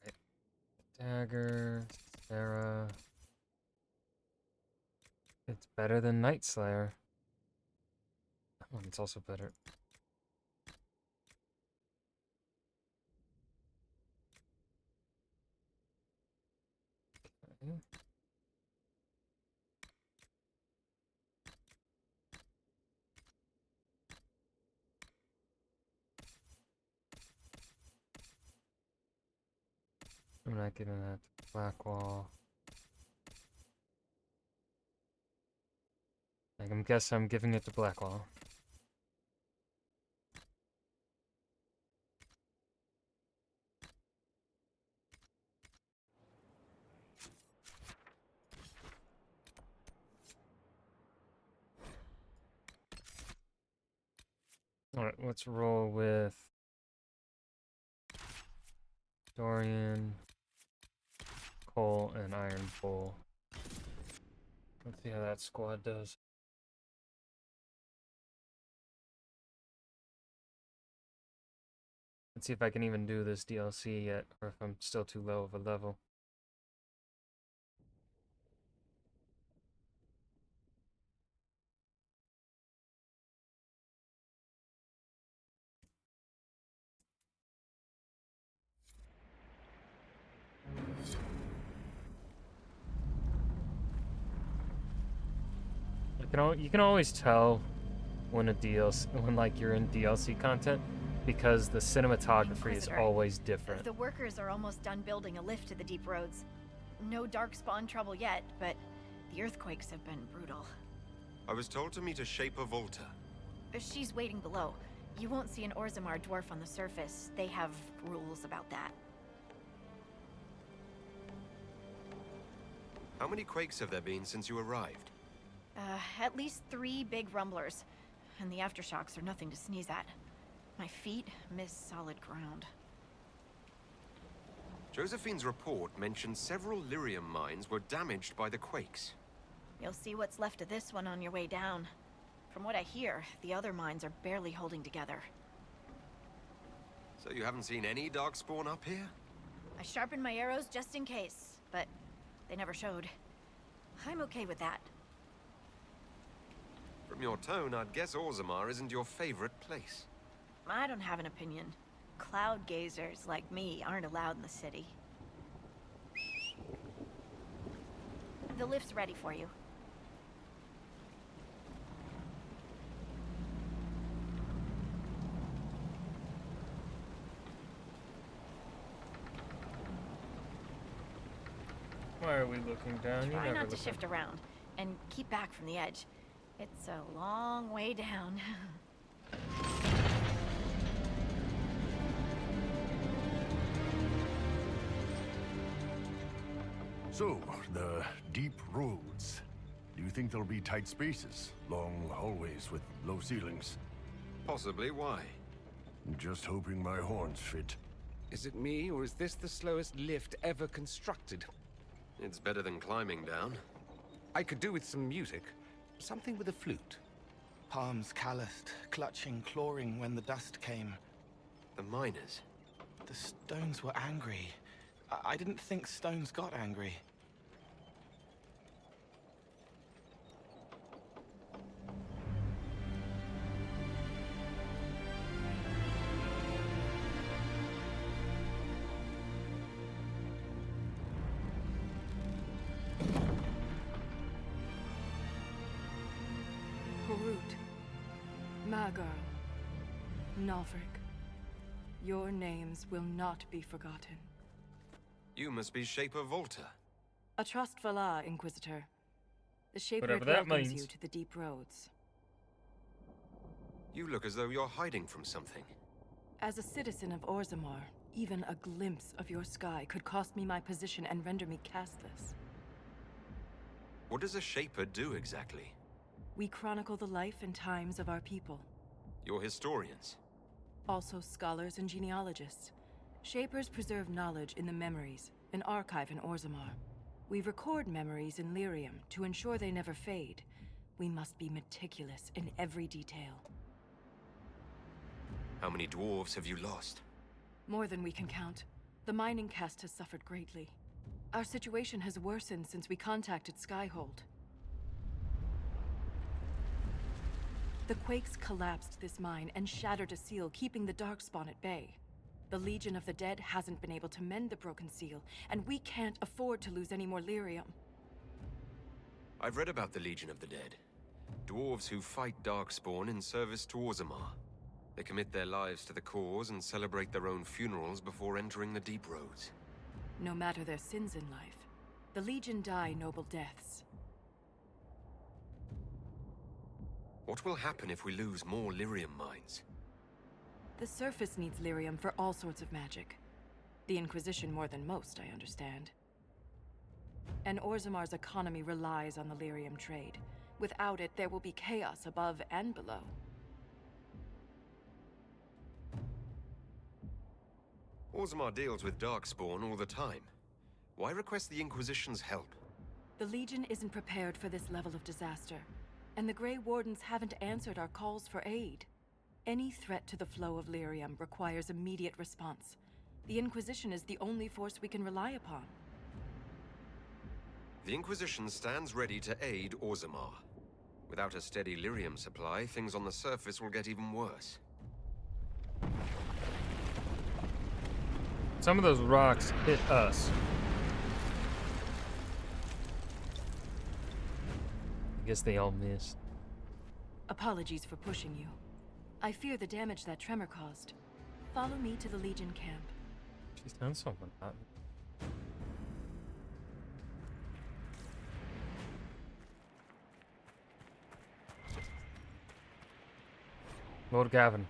Right. Dagger, Sarah. It's better than Night Slayer. That one's also better. Okay. I'm not giving that to Blackwall. I guess I'm giving it to Blackwall. Alright, let's roll with Dorian, Cole, and Iron Bull. Let's see how that squad does. Let's see if I can even do this DLC yet, or if I'm still too low of a level. You can always tell when like you're in DLC content, because the cinematography is Inquisitor, always different. The workers are almost done building a lift to the deep roads. No darkspawn trouble yet, but the earthquakes have been brutal. I was told to meet a Shaper Volta. She's waiting below. You won't see an Orzammar dwarf on the surface. They have rules about that. How many quakes have there been since you arrived? At least 3 big rumblers. And the aftershocks are nothing to sneeze at. My feet miss solid ground. Josephine's report mentioned several lyrium mines were damaged by the quakes. You'll see what's left of this one on your way down. From what I hear, the other mines are barely holding together. So you haven't seen any darkspawn up here? I sharpened my arrows just in case, but they never showed. I'm okay with that. From your tone, I'd guess Orzammar isn't your favorite place. I don't have an opinion. Cloud gazers like me aren't allowed in the city. The lift's ready for you. Why are we looking down? Try You never not to look shift around, and keep back from the edge. It's a long way down. So, the deep roads. Do you think there'll be tight spaces? Long hallways with low ceilings? Possibly. Why? Just hoping my horns fit. Is it me, or is this the slowest lift ever constructed? It's better than climbing down. I could do with some music. Something with a flute. Palms calloused, clutching, clawing when the dust came. The miners. The stones were angry. I didn't think stones got angry. Harut, Magar, Navrik, your names will not be forgotten. You must be Shaper Volta. A trust Valar, Inquisitor. The Shaper Whatever that welcomes means. you to the deep roads. You look as though you're hiding from something. As a citizen of Orzammar, even a glimpse of your sky could cost me my position and render me castless. What does a Shaper do exactly? We chronicle the life and times of our people. You're historians. Also scholars and genealogists. Shapers preserve knowledge in the memories, an archive in Orzammar. We record memories in Lyrium to ensure they never fade. We must be meticulous in every detail. How many dwarves have you lost? More than we can count. The mining caste has suffered greatly. Our situation has worsened since we contacted Skyhold. The quakes collapsed this mine and shattered a seal, keeping the Darkspawn at bay. The Legion of the Dead hasn't been able to mend the broken seal, and we can't afford to lose any more lyrium. I've read about the Legion of the Dead. Dwarves who fight Darkspawn in service to Orzammar. They commit their lives to the cause and celebrate their own funerals before entering the Deep Roads. No matter their sins in life, the Legion die noble deaths. What will happen if we lose more lyrium mines? The surface needs lyrium for all sorts of magic. The Inquisition more than most, I understand. And Orzammar's economy relies on the lyrium trade. Without it, there will be chaos above and below. Orzammar deals with Darkspawn all the time. Why request the Inquisition's help? The Legion isn't prepared for this level of disaster, and the Grey Wardens haven't answered our calls for aid. Any threat to the flow of lyrium requires immediate response. The Inquisition is the only force we can rely upon. The Inquisition stands ready to aid Orzammar. Without a steady lyrium supply, things on the surface will get even worse. Some of those rocks hit us. I guess they all missed. Apologies for pushing you. I fear the damage that tremor caused. Follow me to the Legion camp. She's done something. Lord Gavin,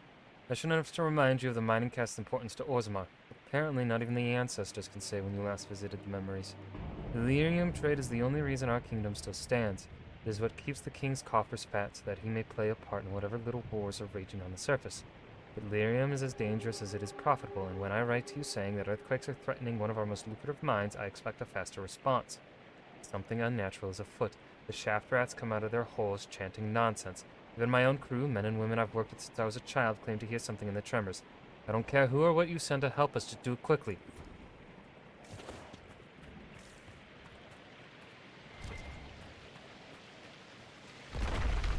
I shouldn't have to remind you of the mining cast's importance to Orzammar. Apparently, not even the ancestors can say when you last visited the memories. The lyrium trade is the only reason our kingdom still stands. It is what keeps the king's coffers fat so that he may play a part in whatever little wars are raging on the surface. But lyrium is as dangerous as it is profitable, and when I write to you saying that earthquakes are threatening one of our most lucrative mines, I expect a faster response. Something unnatural is afoot. The shaft rats come out of their holes chanting nonsense. Even my own crew, men and women I've worked with since I was a child, claim to hear something in the tremors. I don't care who or what you send to help us, just do it quickly.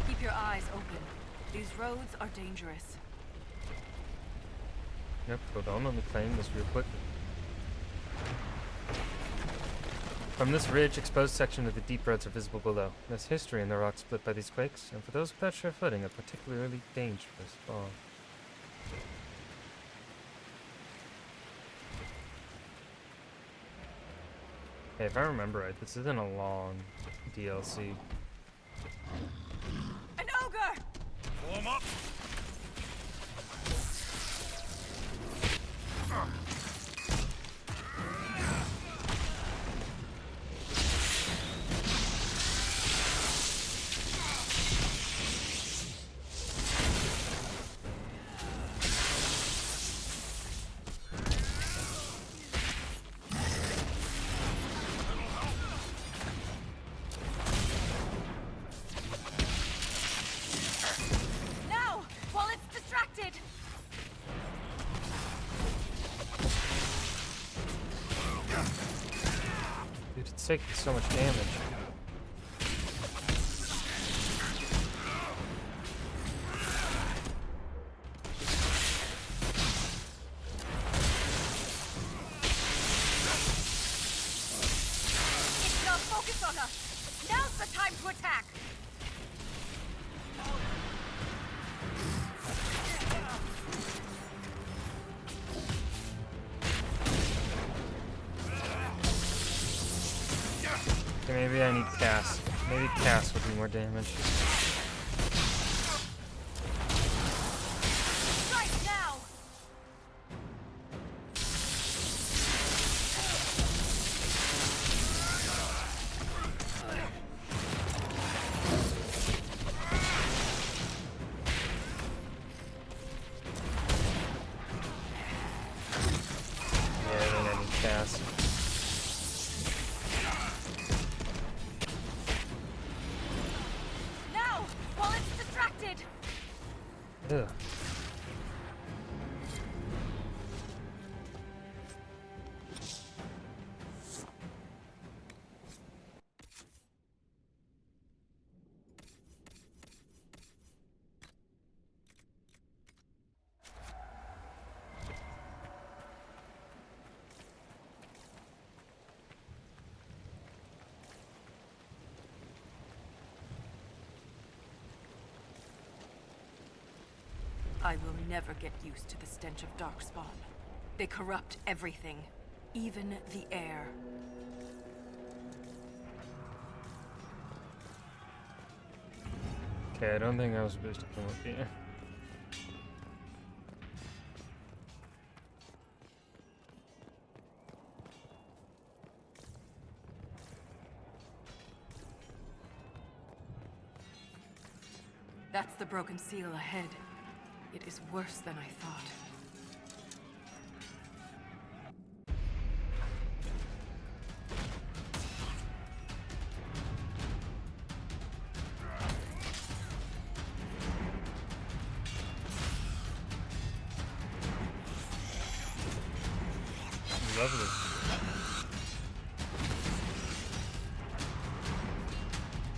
Keep your eyes open. These roads are dangerous. Yep, hold on, let me claim this real quick. From this ridge, exposed section of the deep roads are visible below. There's history in the rocks split by these quakes, and for those without sure footing, a particularly dangerous fall. Hey, if I remember right, this isn't a long DLC. An ogre! Form up! Now! While it's distracted! Dude, it's taking so much damage. It's not focused on us! Now's the time to attack! Okay, maybe I need Cass. Maybe Cass would do more damage. Strike now! Yeah, I think I need Cass. Now! While it's distracted! Ugh. I will never get used to the stench of Darkspawn. They corrupt everything, even the air. Okay, I don't think I was supposed to come up here. That's the broken seal ahead. It is worse than I thought. Lovely.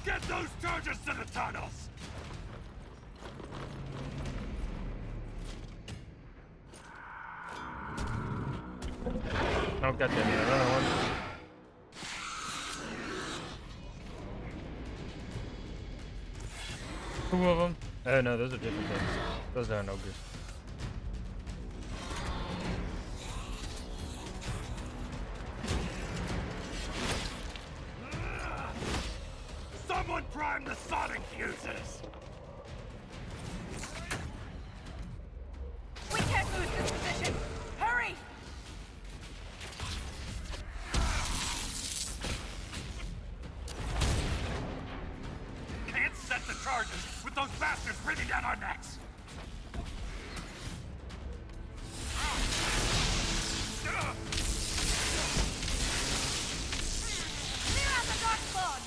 Get those charges to the tunnels! Oh, goddamn it, another one. Two of them? Oh no, those are different things. Those aren't ogres. Someone prime the sonic fuses! We can't lose this position! Hurry! Can't set the charges with those bastards breathing down our necks! Clear out the Darkspawn!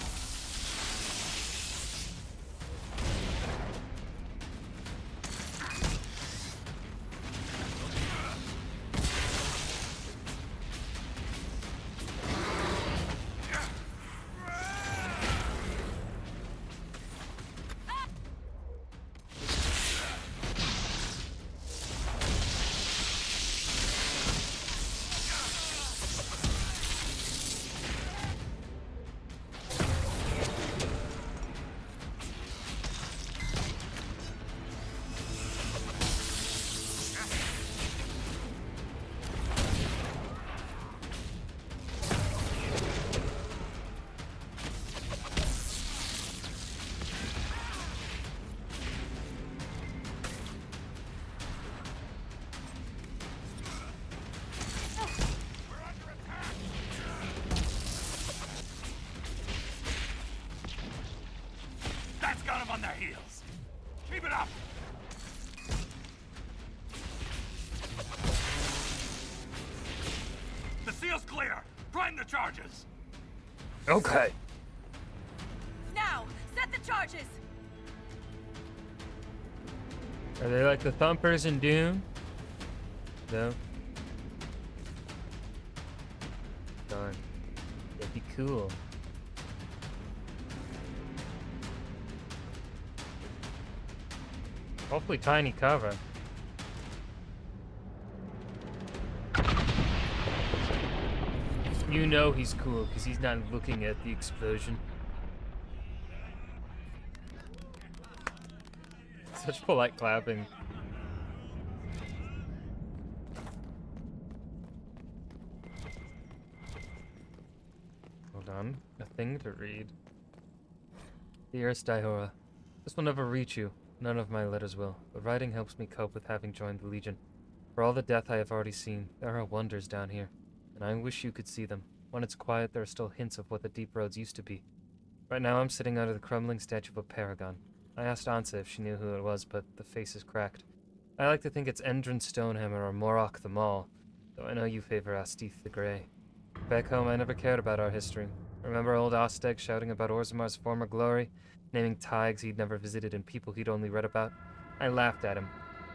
That's got them on their heels! Keep it up! The seal's clear! Prime the charges! Okay. Now, set the charges! Are they like the thumpers in Doom? No. Darn. That'd be cool. Hopefully tiny cover. You know he's cool because he's not looking at the explosion. Such polite clapping. Hold on. A thing to read. Dearest Dihora, this will never reach you. None of my letters will, but writing helps me cope with having joined the Legion. For all the death I have already seen, there are wonders down here, and I wish you could see them. When it's quiet, there are still hints of what the deep roads used to be. Right now I'm sitting under the crumbling statue of a paragon. I asked Ansa if she knew who it was, but the face is cracked. I like to think it's Endron Stonehammer or Morok the Maul, though I know you favor Astith the Grey. Back home, I never cared about our history. Remember old Osteg shouting about Orzamar's former glory, naming Tigers he'd never visited and people he'd only read about? I laughed at him.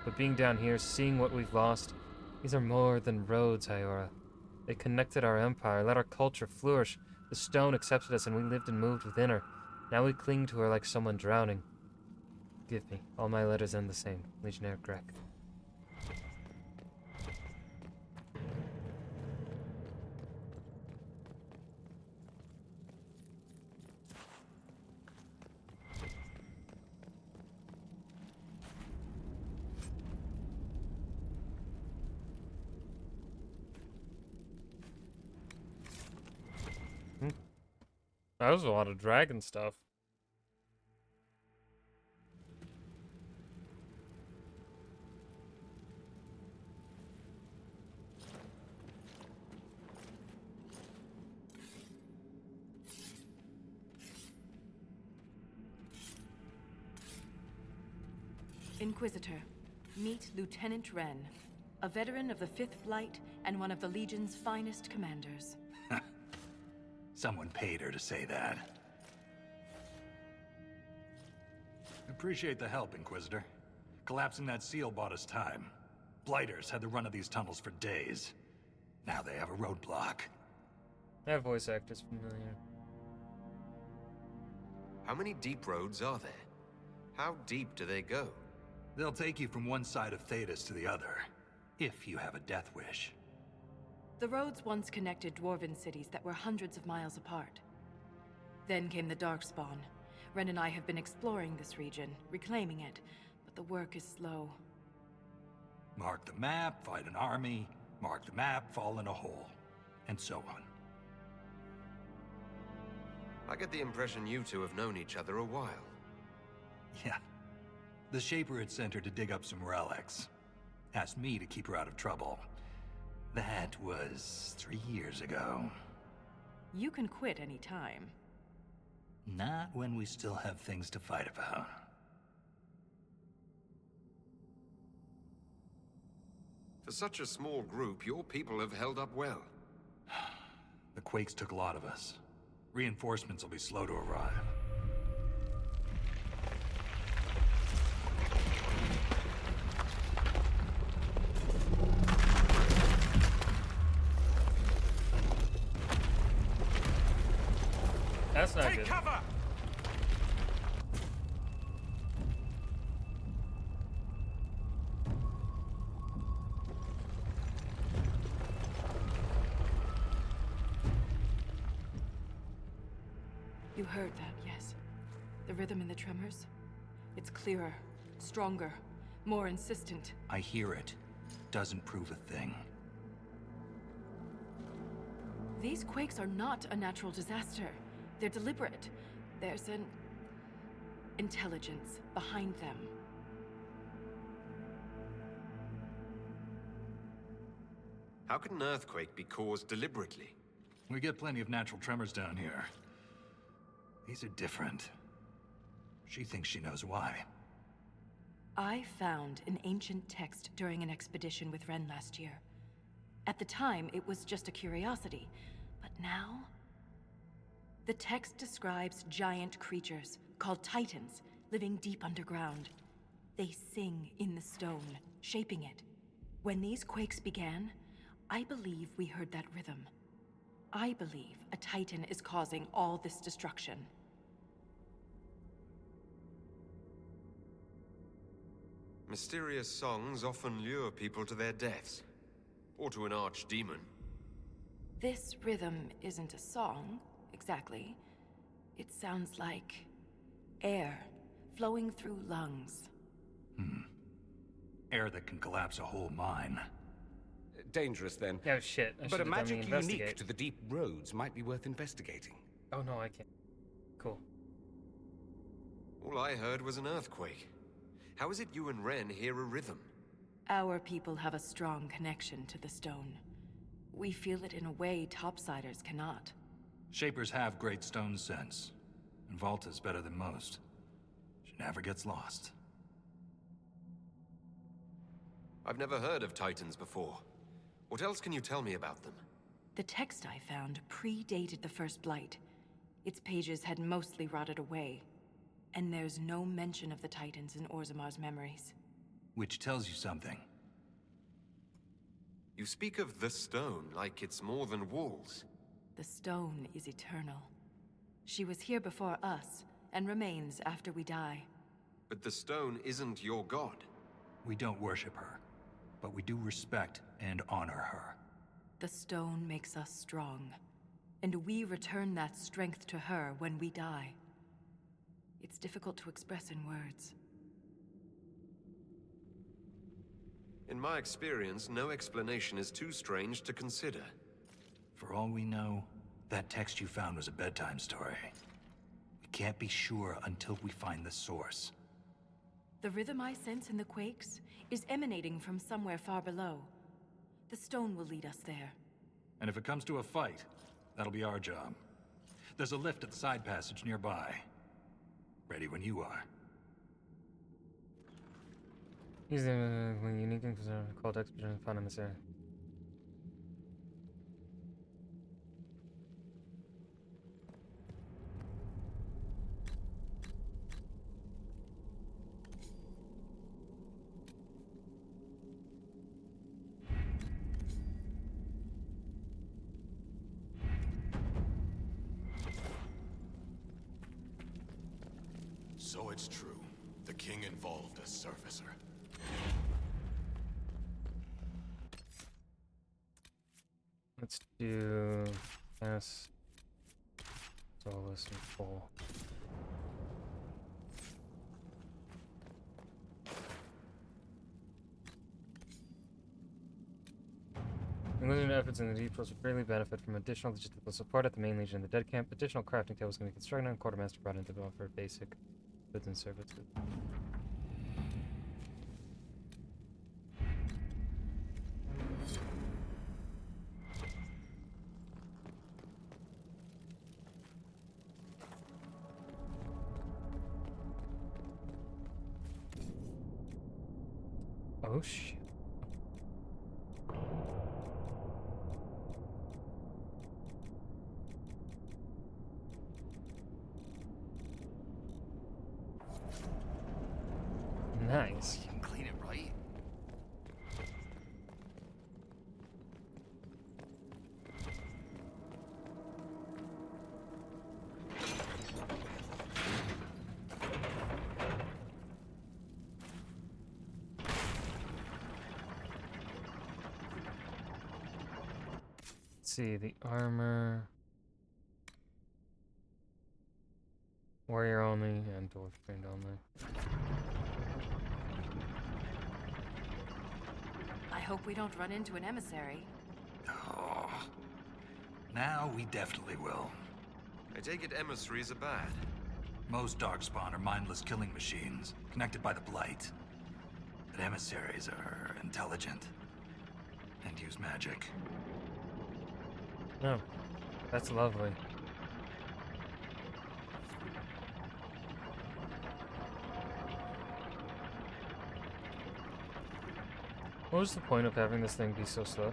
But being down here, seeing what we've lost, these are more than roads, Iora. They connected our empire, let our culture flourish. The stone accepted us and we lived and moved within her. Now we cling to her like someone drowning. Give me. All my letters end the same. Legionnaire Grek. That was a lot of dragon stuff. Inquisitor, meet Lieutenant Wren, a veteran of the 5th Flight and one of the Legion's finest commanders. Someone paid her to say that. Appreciate the help, Inquisitor. Collapsing that seal bought us time. Blighters had the run of these tunnels for days. Now they have a roadblock. That voice actor's familiar. How many deep roads are there? How deep do they go? They'll take you from one side of Thetis to the other, if you have a death wish. The roads once connected dwarven cities that were hundreds of miles apart. Then came the Darkspawn. Ren and I have been exploring this region, reclaiming it, but the work is slow. Mark the map, fight an army. Mark the map, fall in a hole. And so on. I get the impression you two have known each other a while. Yeah. The Shaper had sent her to dig up some relics. Asked me to keep her out of trouble. That was 3 years ago. You can quit any time. Not when we still have things to fight about. For such a small group, your people have held up well. The Quakes took a lot of us. Reinforcements will be slow to arrive. That's not good. Take cover! You heard that, yes? The rhythm in the tremors? It's clearer, stronger, more insistent. I hear it. Doesn't prove a thing. These quakes are not a natural disaster. They're deliberate. There's an intelligence behind them. How could an earthquake be caused deliberately? We get plenty of natural tremors down here. These are different. She thinks she knows why. I found an ancient text during an expedition with Ren last year. At the time, it was just a curiosity, but now... The text describes giant creatures, called Titans, living deep underground. They sing in the stone, shaping it. When these quakes began, I believe we heard that rhythm. I believe a Titan is causing all this destruction. Mysterious songs often lure people to their deaths. Or to an archdemon. This rhythm isn't a song, exactly. It sounds like air flowing through lungs. Air that can collapse a whole mine. Dangerous, then. Oh shit. I But a should've done the magic unique investigate. to the deep roads might be worth investigating. Oh no, I can't. Cool. All I heard was an earthquake. How is it you and Ren hear a rhythm? Our people have a strong connection to the stone. We feel it in a way topsiders cannot. Shapers have great stone sense. And Volta's better than most. She never gets lost. I've never heard of Titans before. What else can you tell me about them? The text I found predated the First Blight. Its pages had mostly rotted away. And there's no mention of the Titans in Orzamar's memories. Which tells you something. You speak of the stone like it's more than walls. The stone is eternal. She was here before us, and remains after we die. But the stone isn't your god. We don't worship her, but we do respect and honor her. The stone makes us strong, and we return that strength to her when we die. It's difficult to express in words. In my experience, no explanation is too strange to consider. For all we know, That text you found was a bedtime story. We can't be sure until we find the source. The rhythm I sense in the quakes is emanating from somewhere far below. The stone will lead us there. And if it comes to a fight, that'll be our job. There's a lift at the side passage nearby. Ready when you are. He's the unique Inquisitor called Expedition found in this area. So it's true. The king involved a surfacer. Let's do S, Solus, and Full. Including efforts in the deep will greatly benefit from additional logistical support at the main legion in the dead camp. Additional crafting tables can be constructed and quartermaster brought in to offer basic goods and services. Oh shit. Nice. You can clean it, right? Let's see, the armor. Warrior only and dwarf trained only. I hope we don't run into an emissary. Oh. Now we definitely will. I take it emissaries are bad. Most Darkspawn are mindless killing machines, connected by the Blight. But emissaries are intelligent. And use magic. Oh, that's lovely. What was the point of having this thing be so slow?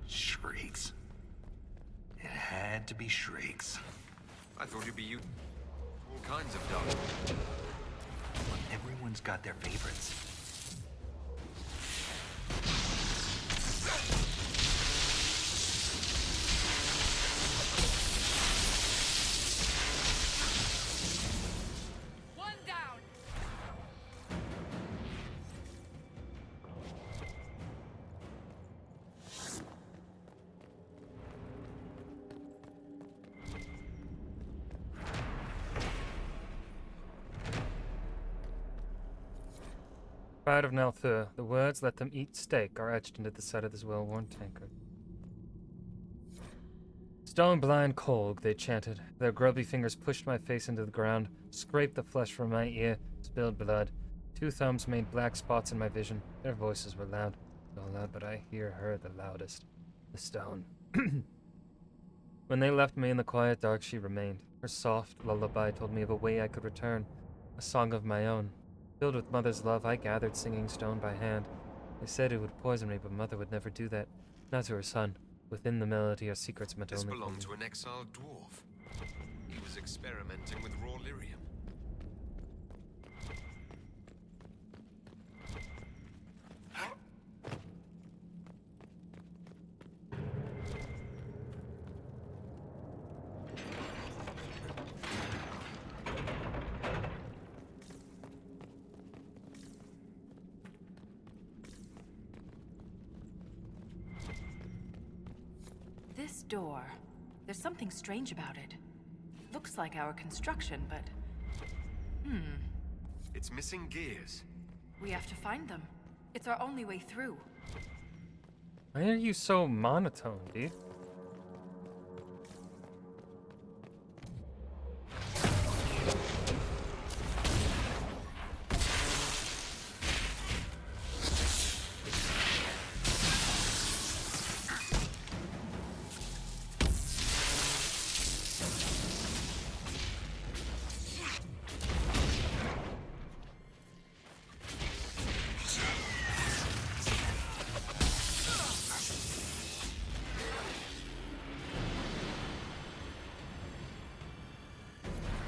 Shrieks. It had to be shrieks. I thought you'd be you. All kinds of dog. Everyone's got their favorites. Pride of Nelthur, the words "let them eat steak" are etched into the side of this well-worn tankard. Stone blind Kolg, they chanted. Their grubby fingers pushed my face into the ground, scraped the flesh from my ear, spilled blood. Two thumbs made black spots in my vision. Their voices were loud. So loud, but I hear her the loudest. The stone. When they left me in the quiet dark, she remained. Her soft lullaby told me of a way I could return. A song of my own. Filled with Mother's love, I gathered singing stone by hand. They said it would poison me, but Mother would never do that. Not to her son. Within the melody are secrets meant This only belonged for to me. an exiled dwarf. He was experimenting with raw lyrium. This door, there's something strange about it. looks like our construction, but... It's missing gears. We have to find them. It's our only way through. Why are you so monotone, dude?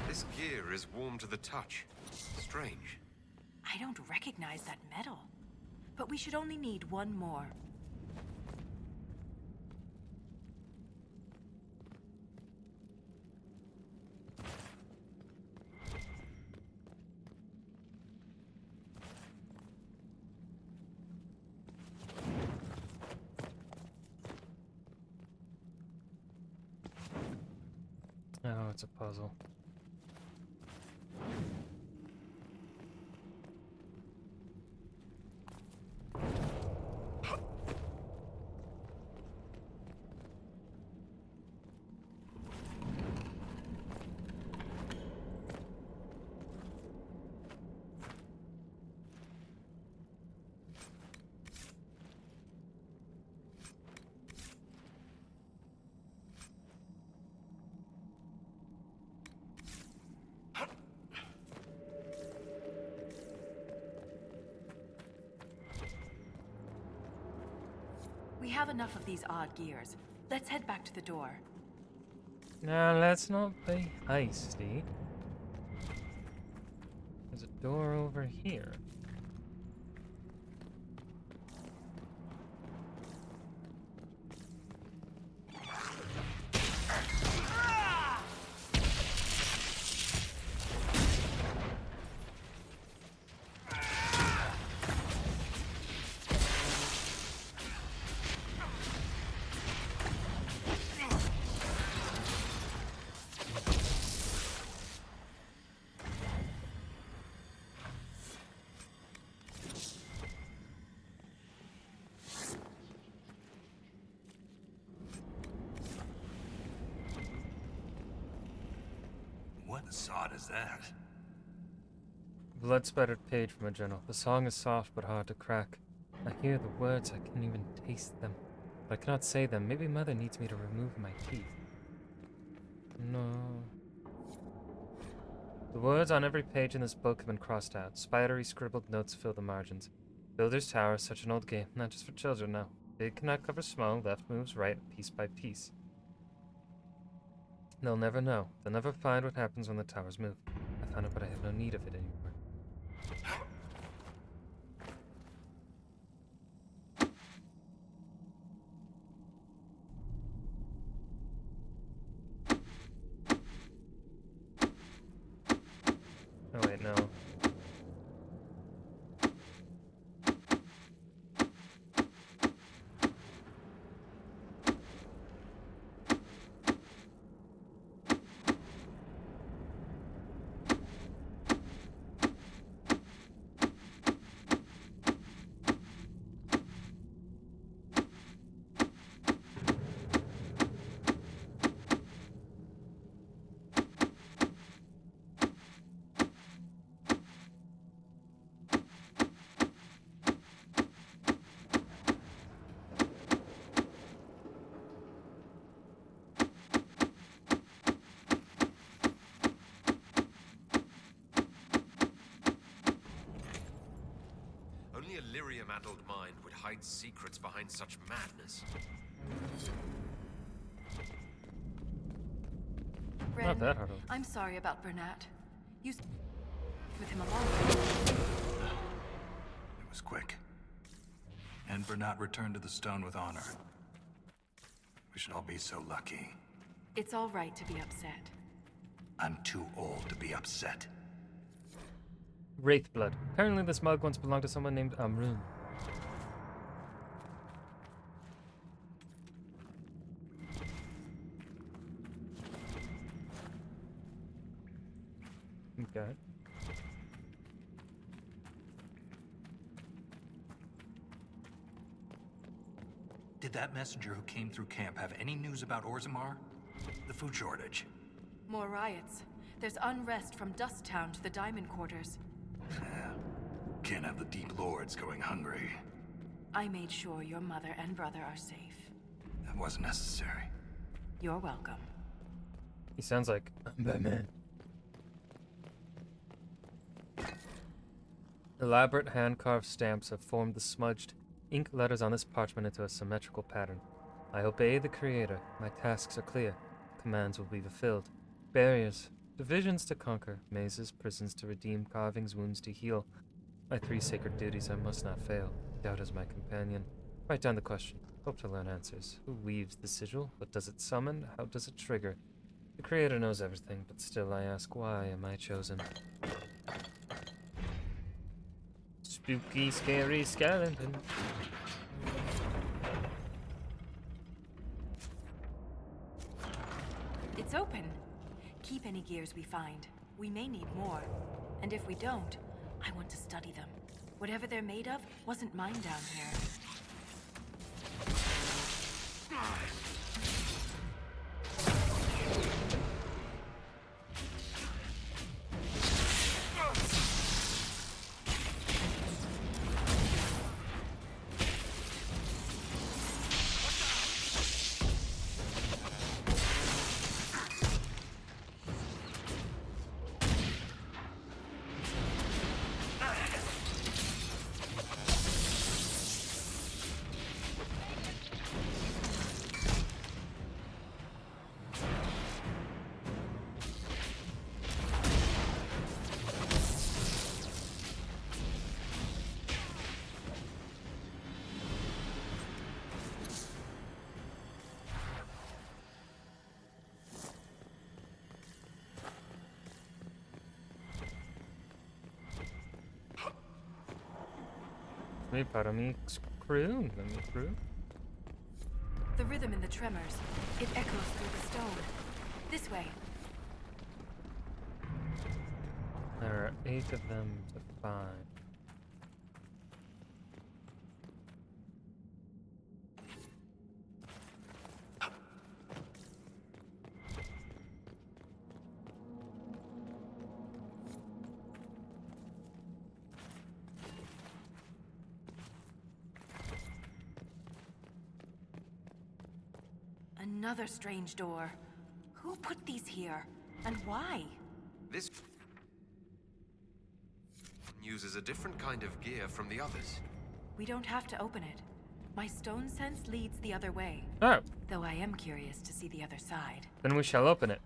This gear is warm to the touch. Strange. I don't recognize that metal. But we should only need one more. Oh, it's a puzzle. We have enough of these odd gears. Let's head back to the door. Now, let's not be hasty. There's a door over here. What sod is that? Blood-spattered page from a journal. The song is soft but hard to crack. I hear the words, I can't even taste them. But I cannot say them. Maybe Mother needs me to remove my teeth. No. The words on every page in this book have been crossed out. Spidery scribbled notes fill the margins. Builder's Tower is such an old game, not just for children now. Big cannot cover small, left moves right, piece by piece. They'll never know. They'll never find what happens when the towers move. I found it, but I have no need of it anymore. Oh wait, no. Only a lyrium-addled mind would hide secrets behind such madness. Ren, Not that hard. I'm sorry about Bernat. You with him a long time. It was quick. And Bernat returned to the stone with honor. We should all be so lucky. It's all right to be upset. I'm too old to be upset. Wraith blood. Apparently this mug once belonged to someone named Amrun. Okay. Did that messenger who came through camp have any news about Orzammar? The food shortage? More riots. There's unrest from Dust Town to the Diamond Quarters. Can't have the Deep Lords going hungry. I made sure your mother and brother are safe. That wasn't necessary. You're welcome. He sounds like Batman. Elaborate hand-carved stamps have formed the smudged ink letters on this parchment into a symmetrical pattern. I obey the Creator. My tasks are clear. Commands will be fulfilled. Barriers, divisions to conquer, mazes, prisons to redeem, carvings, wounds to heal. My 3 sacred duties I must not fail. Doubt is my companion. Write down the question. Hope to learn answers. Who weaves the sigil? What does it summon? How does it trigger? The Creator knows everything, but still I ask, why am I chosen? Spooky, scary skeleton. It's open. Keep any gears we find. We may need more. And if we don't, I want to study them. Whatever they're made of wasn't mine down here. Me para mi crew, The rhythm in the tremors. It echoes through the stone. This way. There are 8 of them to find. Another strange door. Who put these here? And why? This uses a different kind of gear from the others. We don't have to open it. My stone sense leads the other way. Oh. Though I am curious to see the other side. Then we shall open it.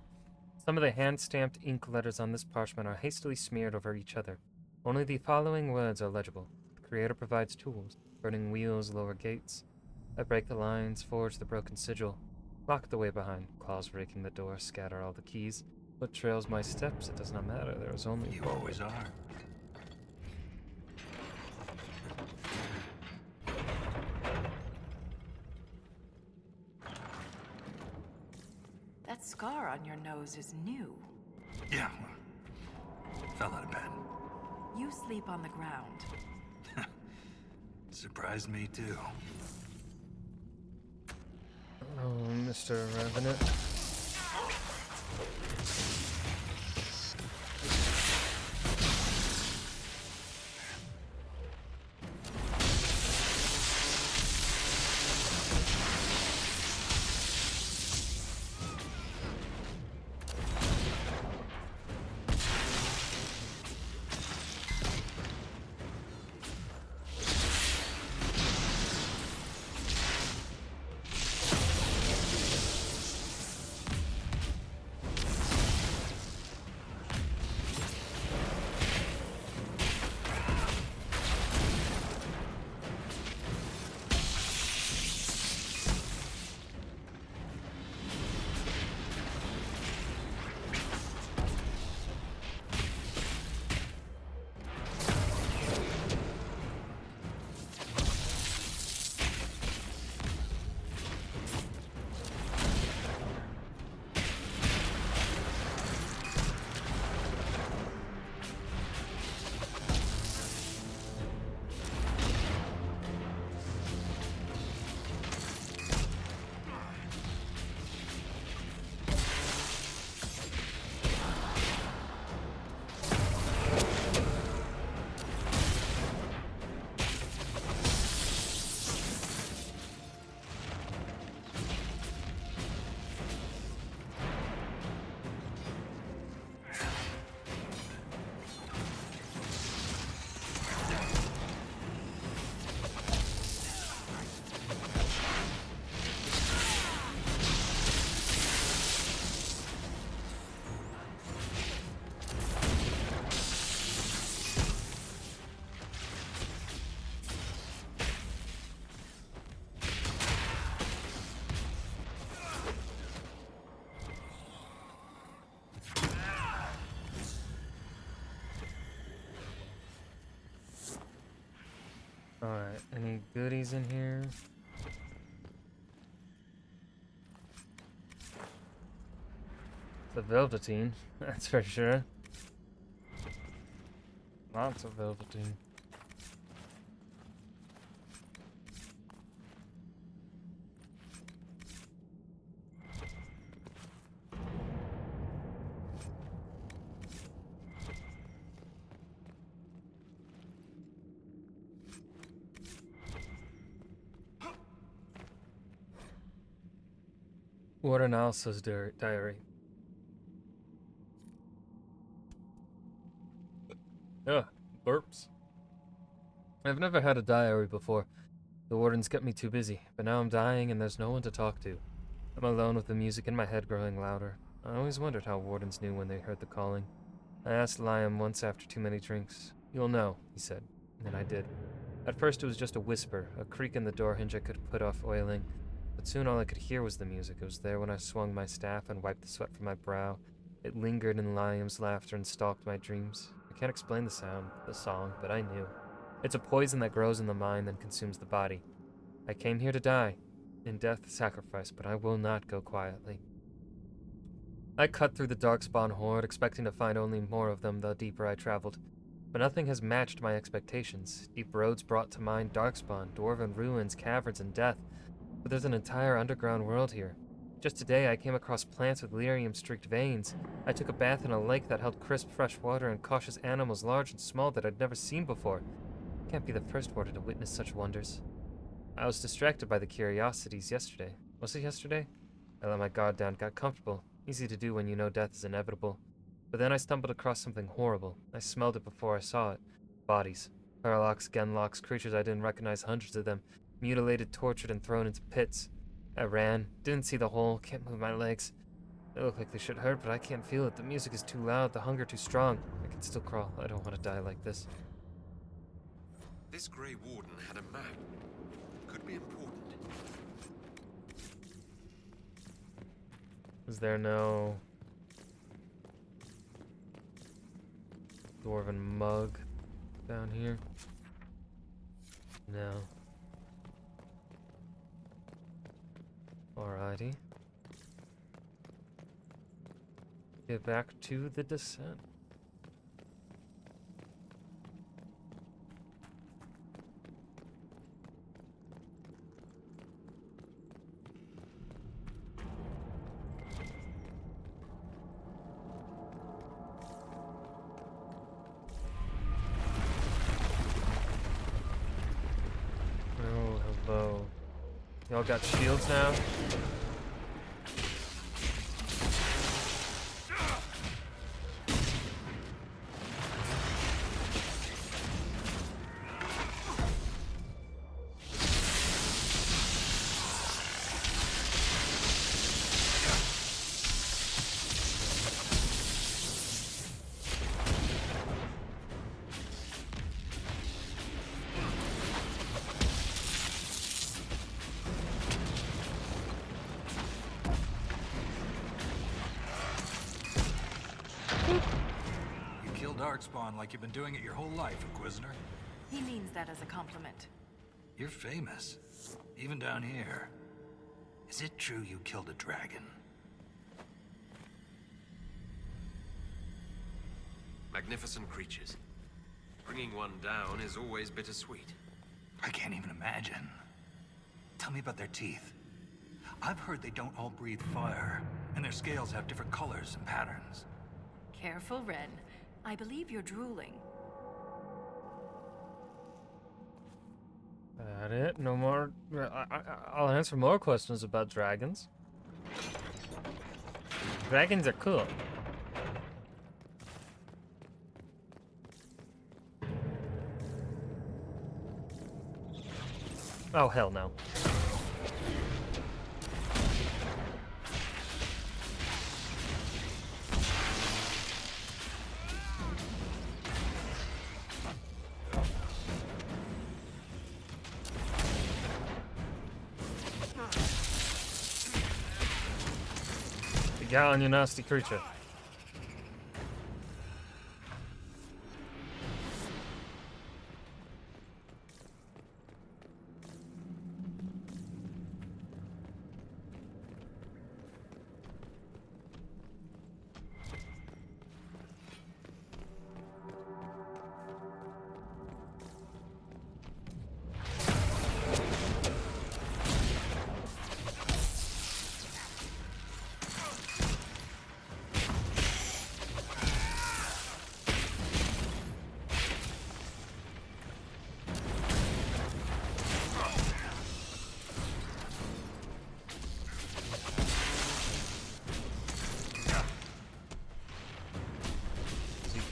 Some of the hand-stamped ink letters on this parchment are hastily smeared over each other. Only the following words are legible. The Creator provides tools. Burning wheels lower gates. I break the lines, forge the broken sigil. Lock the way behind. Claws raking the door, scatter all the keys. What trails my steps? It does not matter. There is only... You always are. That scar on your nose is new. Yeah, fell out of bed. You sleep on the ground. Surprised me too. Oh, Mr. Revenant. Alright, any goodies in here? The Velveteen, that's for sure. Lots of Velveteen. Warden Alsa's diary. Ugh, burps. I've never had a diary before. The wardens kept me too busy, but now I'm dying and there's no one to talk to. I'm alone with the music in my head growing louder. I always wondered how wardens knew when they heard the calling. I asked Liam once after too many drinks. You'll know, he said, and I did. At first it was just a whisper, a creak in the door hinge I could put off oiling. But soon all I could hear was the music. It was there when I swung my staff and wiped the sweat from my brow. It lingered in Liam's laughter and stalked my dreams. I can't explain the sound, the song, but I knew. It's a poison that grows in the mind and consumes the body. I came here to die, in death sacrifice, but I will not go quietly. I cut through the Darkspawn horde, expecting to find only more of them the deeper I traveled. But nothing has matched my expectations. Deep roads brought to mind Darkspawn, dwarven ruins, caverns, and death. But there's an entire underground world here. Just today, I came across plants with lyrium-streaked veins. I took a bath in a lake that held crisp, fresh water and cautious animals large and small that I'd never seen before. I can't be the first warden to witness such wonders. I was distracted by the curiosities yesterday. Was it yesterday? I let my guard down, got comfortable. Easy to do when you know death is inevitable. But then I stumbled across something horrible. I smelled it before I saw it. Bodies. Harlocks, Genlocks, creatures I didn't recognize, hundreds of them. Mutilated, tortured, and thrown into pits. I ran. Didn't see the hole. Can't move my legs. They look like they should hurt, but I can't feel it. The music is too loud. The hunger too strong. I can still crawl. I don't want to die like this. This Grey Warden had a map. Could be important. Is there no dwarven mug down here? No. Alrighty. Get back to the descent. Oh, hello. Y'all got shields now? Darkspawn like you've been doing it your whole life, Inquisitor. He means that as a compliment. You're famous, even down here. Is it true you killed a dragon? Magnificent creatures. Bringing one down is always bittersweet. I can't even imagine. Tell me about their teeth. I've heard they don't all breathe fire, and their scales have different colors and patterns. Careful, Ren. I believe you're drooling. That it? No more? I'll answer more questions about dragons. Dragons are cool. Oh, hell no. Get on, you nasty creature.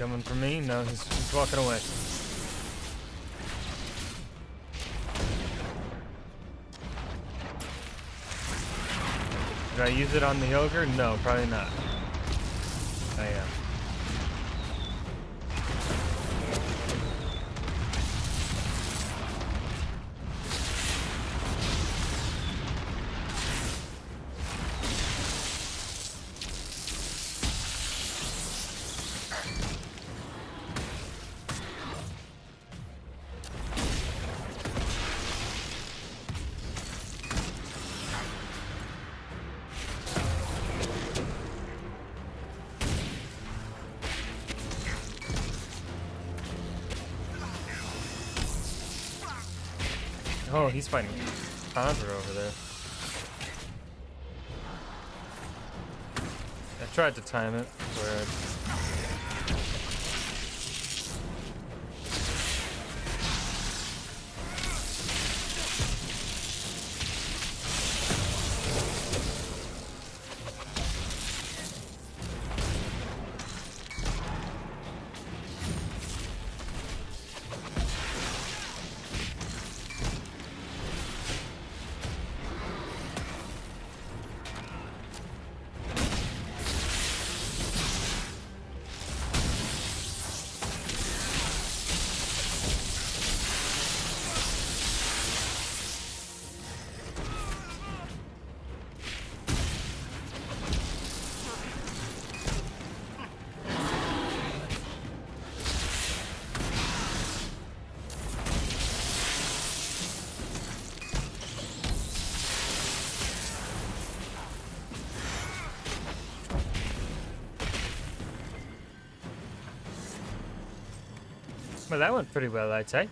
Coming for me? No, he's walking away. Did I use it on the ogre? No, probably not. I am. Oh, he's fighting Contra over there. I tried to time it where well, that went pretty well, I'd say.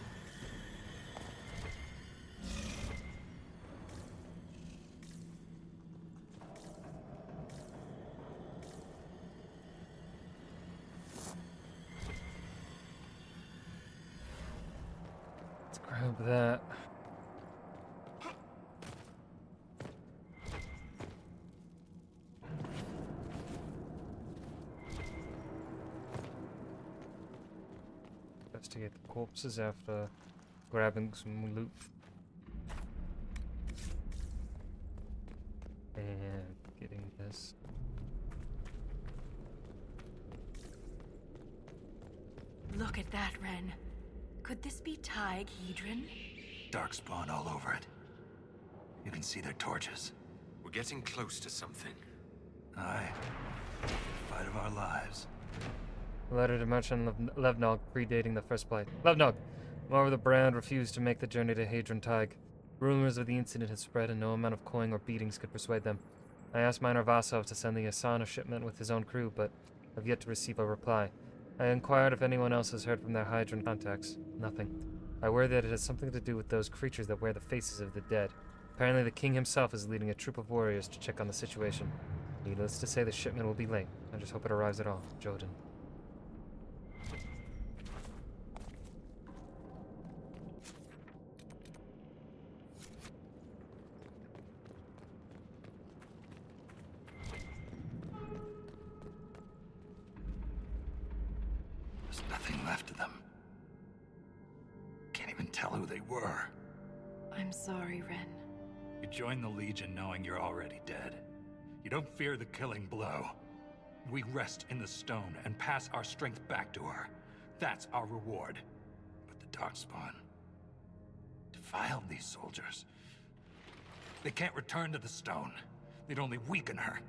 Let's grab that. Investigate the corpses after grabbing some loot. And getting this. Look at that, Ren. Could this be Tig Hedron? Darkspawn all over it. You can see their torches. We're getting close to something. Aye. Fight of our lives. Letter to Merchant Levnog, predating the first blight. Levnog! Moreover, the brand refused to make the journey to Hadron Tig. Rumors of the incident had spread, and no amount of coin or beatings could persuade them. I asked Minor Vasov to send the Asana shipment with his own crew, but have yet to receive a reply. I inquired if anyone else has heard from their Hydron contacts. Nothing. I worry that it has something to do with those creatures that wear the faces of the dead. Apparently the king himself is leading a troop of warriors to check on the situation. Needless to say, the shipment will be late. I just hope it arrives at all. Joden. There's nothing left of them. Can't even tell who they were. I'm sorry, Ren. You join the Legion knowing you're already dead. You don't fear the killing blow. We rest in the stone and pass our strength back to her. That's our reward. But the Darkspawn defiled these soldiers. They can't return to the stone. They'd only weaken her.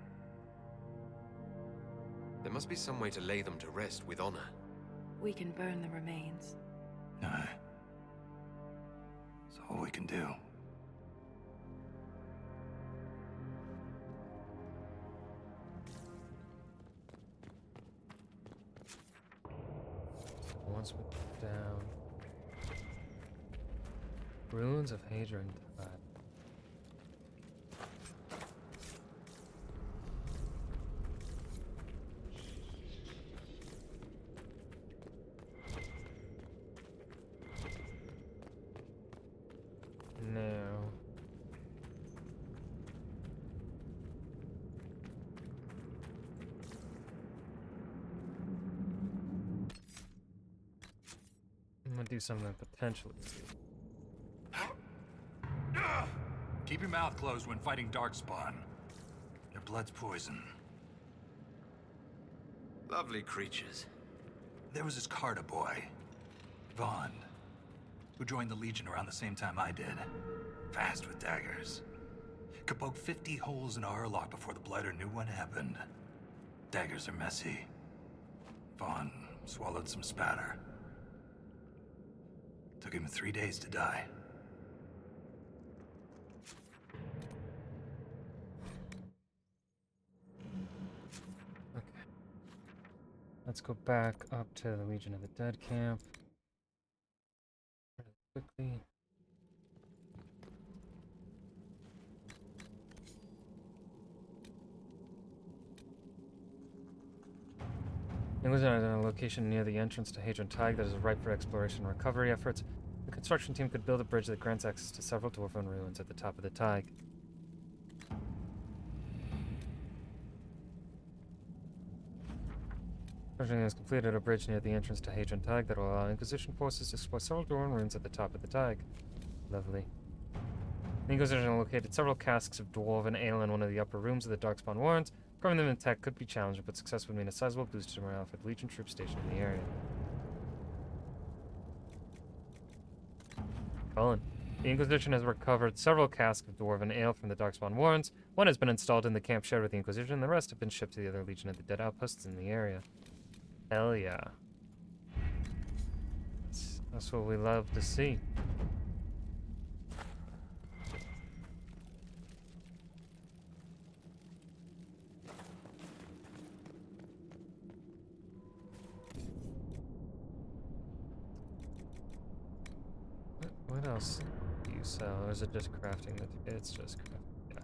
There must be some way to lay them to rest with honor. We can burn the remains. Aye. That's all we can do. Once we put down ruins of Hadron Tig. Now do something potentially. Keep your mouth closed when fighting Darkspawn. Their blood's poison. Lovely creatures. There was this Carter boy, Vaughn, who joined the Legion around the same time I did. Fast with daggers. Could poke 50 holes in a Hurlock before the Blighter knew what happened. Daggers are messy. Vaughn swallowed some spatter. Took him 3 days to die. Okay. Let's go back up to the Legion of the Dead camp. Really quickly. Inquisition is in a location near the entrance to Hadron Tig that is ripe for exploration and recovery efforts. The construction team could build a bridge that grants access to several dwarven ruins at the top of the Tig. Construction has completed a bridge near the entrance to Hadron Tig that will allow Inquisition forces to explore several dwarven ruins at the top of the Tig. Lovely. The Inquisition located several casks of dwarven ale in one of the upper rooms of the Darkspawn Warrens. Recovering them intact could be challenging, but success would mean a sizable boost to morale for the Legion troops stationed in the area. Colin. The Inquisition has recovered several casks of dwarven ale from the Darkspawn Warrens. One has been installed in the camp shared with the Inquisition, the rest have been shipped to the other Legion of the Dead outposts in the area. Hell yeah. That's what we love to see. What else do you sell? Or is it just crafting? It's just crafting. Yeah.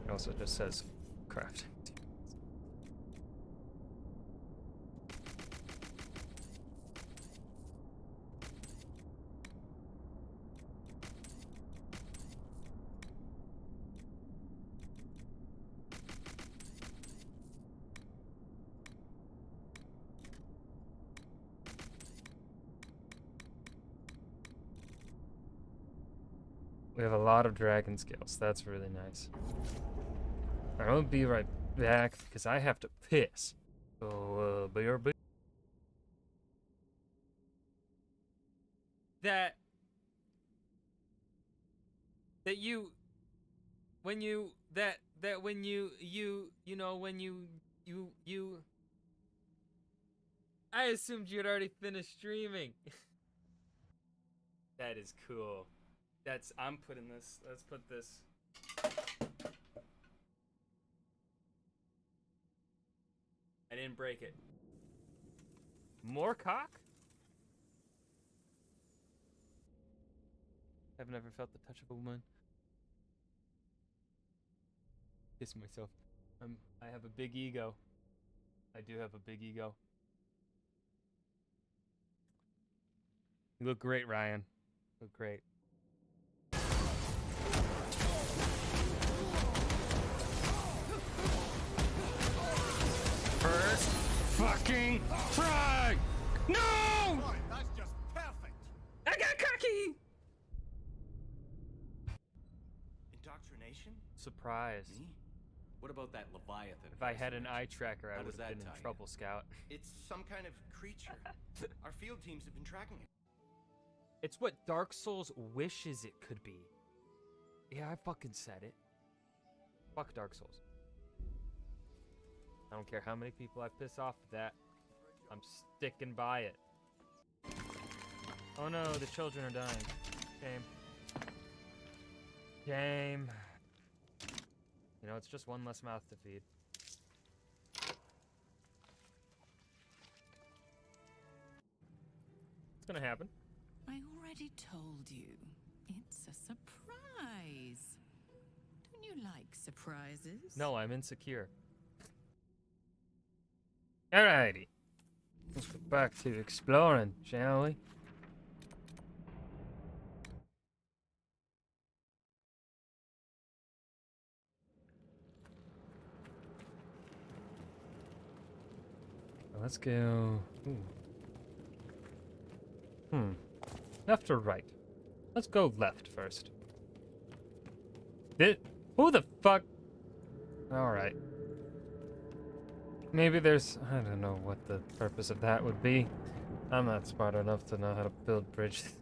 It also just says crafting. We have a lot of dragon scales. That's really nice. I'm gonna be right back because I have to piss. So, BRB. That you, when you, when you know, when you, I assumed you'd already finished streaming. That is cool. I'm putting this, let's put this. I didn't break it. More cock? I've never felt the touch of a woman. Kiss myself. I have a big ego. I do have a big ego. You look great, Ryan. You look great. First fucking try! No! Boy, that's just perfect! I got cocky! Indoctrination? Surprise. Me? What about that Leviathan? If I had an eye tracker, I How would does have that been tie in in? trouble, Scout. It's some kind of creature. Our field teams have been tracking it. It's what Dark Souls wishes it could be. Yeah, I fucking said it. Fuck Dark Souls. I don't care how many people I piss off with that. I'm sticking by it. Oh no, the children are dying. Shame. Shame. You know, it's just one less mouth to feed. It's gonna happen. I already told you. It's a surprise. Don't you like surprises? No, I'm insecure. Alrighty. Let's go back to exploring, shall we? Let's go. Ooh. Left or right? Let's go left first. Who the fuck? Alright. Maybe there's... I don't know what the purpose of that would be. I'm not smart enough to know how to build bridges.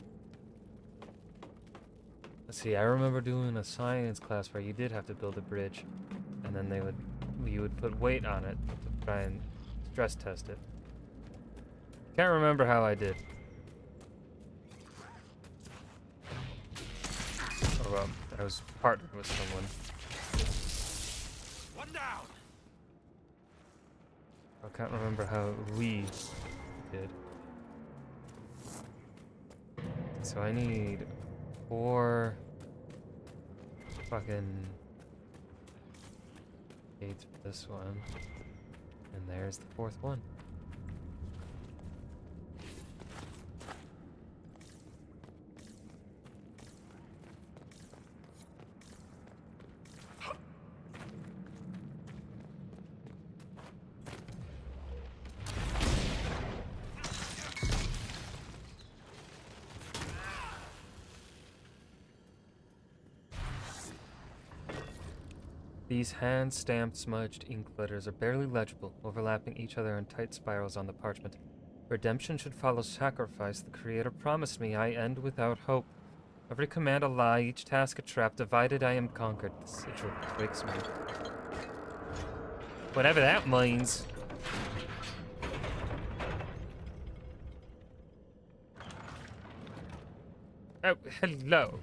Let's see, I remember doing a science class where you did have to build a bridge. And then you would put weight on it to try and stress test it. Can't remember how I did. Oh well, I was partnered with someone. One down. I can't remember how we did. So I need 4 fucking gates for this one. And there's the 4th one. These hand-stamped, smudged ink letters are barely legible, overlapping each other in tight spirals on the parchment. Redemption should follow sacrifice. The Creator promised me I end without hope. Every command a lie, each task a trap. Divided I am conquered. The sigil breaks me. Whatever that means. Oh, hello.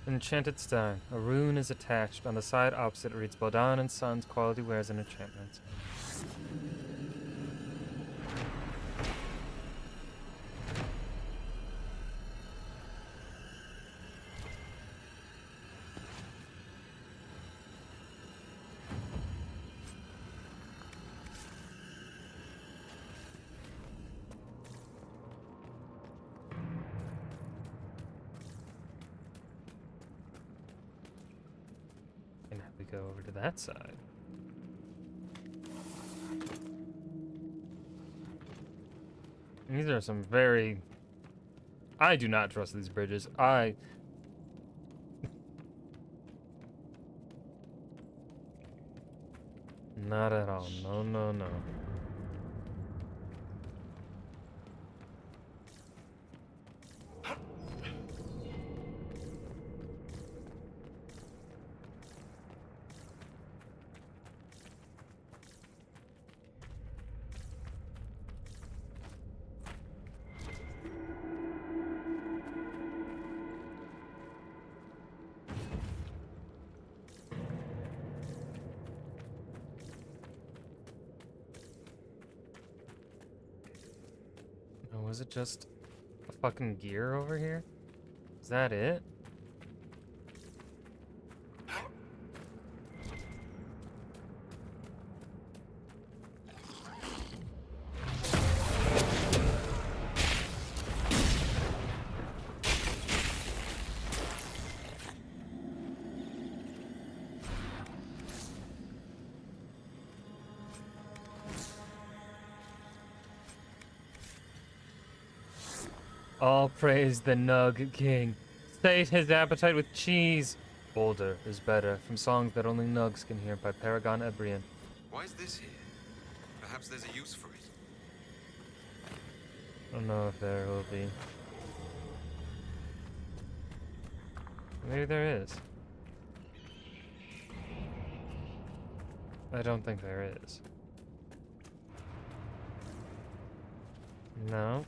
Enchanted Stein. A rune is attached. On the side opposite it reads Bodan and Sons, quality wares and enchantments. Go over to that side. These are some very... I do not trust these bridges. Not at all. No, no, no. Was it just a fucking gear over here? Is that it? All praise the Nug King. Sate his appetite with cheese. Older is better. From songs that only Nugs can hear by Paragon Ebrian. Why is this here? Perhaps there's a use for it. I don't know if there will be. Maybe there is. I don't think there is. No.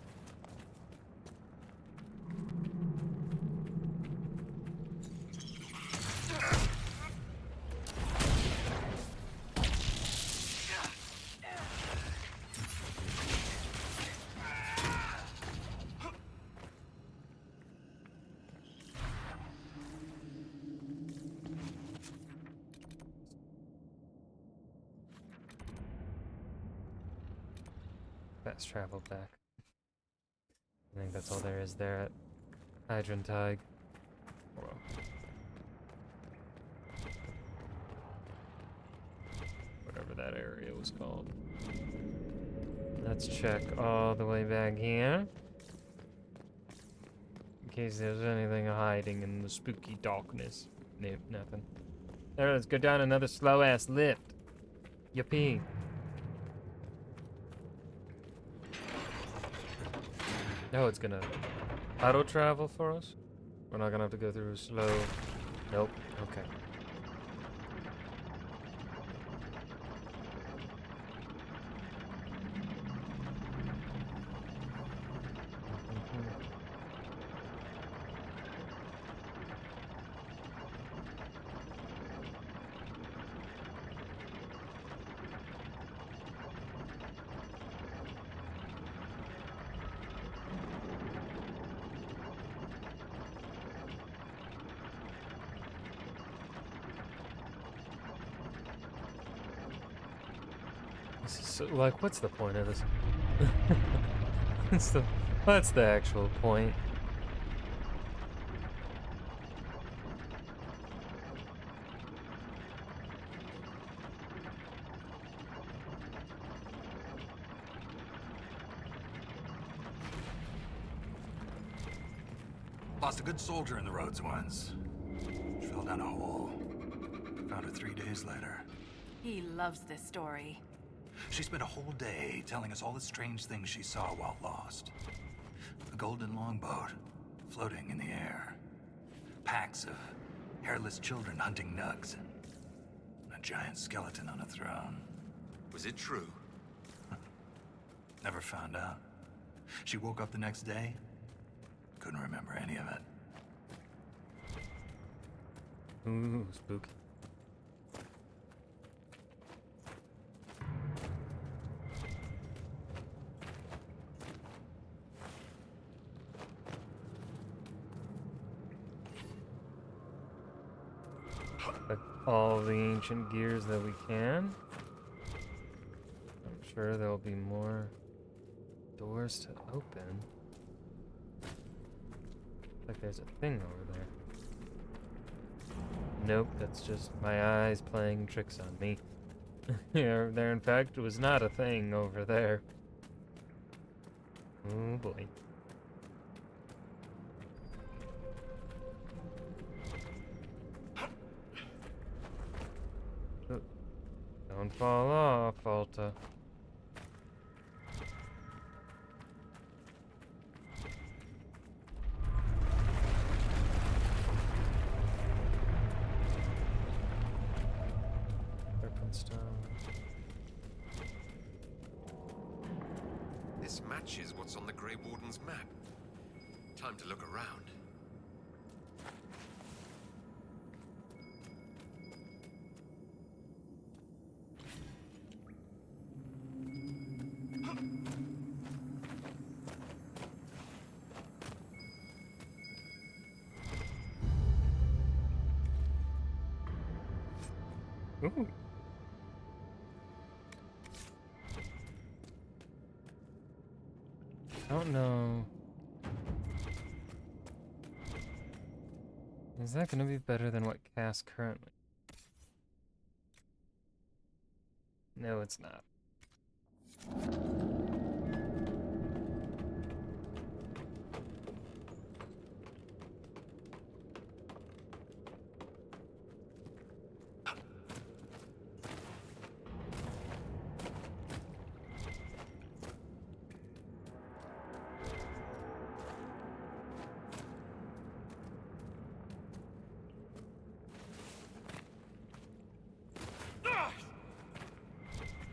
Fast travel back. I think that's all there is there at Hydrantig. Oh, well. Whatever that area was called. Let's check all the way back here. In case there's anything hiding in the spooky darkness. Nope, nothing. There, let's go down another slow-ass lift. Yippee. No, it's gonna auto travel for us. We're not gonna have to go through slow. Nope. Okay. This is so, like, what's the point of this? What's the actual point? Lost a good soldier in the roads once. She fell down a hole. Found her 3 days later. He loves this story. She spent a whole day telling us all the strange things she saw while lost. A golden longboat floating in the air. Packs of hairless children hunting nugs. And a giant skeleton on a throne. Was it true? Never found out. She woke up the next day. Couldn't remember any of it. Ooh, spooky. Collect all the ancient gears that we can. I'm sure there'll be more doors to open. Like there's a thing over there. Nope, that's just my eyes playing tricks on me. Yeah, there in fact was not a thing over there. Oh boy. Don't fall off, Alta. This matches what's on the Grey Warden's map. Time to look around. Ooh. I don't know. Is that gonna be better than what Cass currently? No, it's not.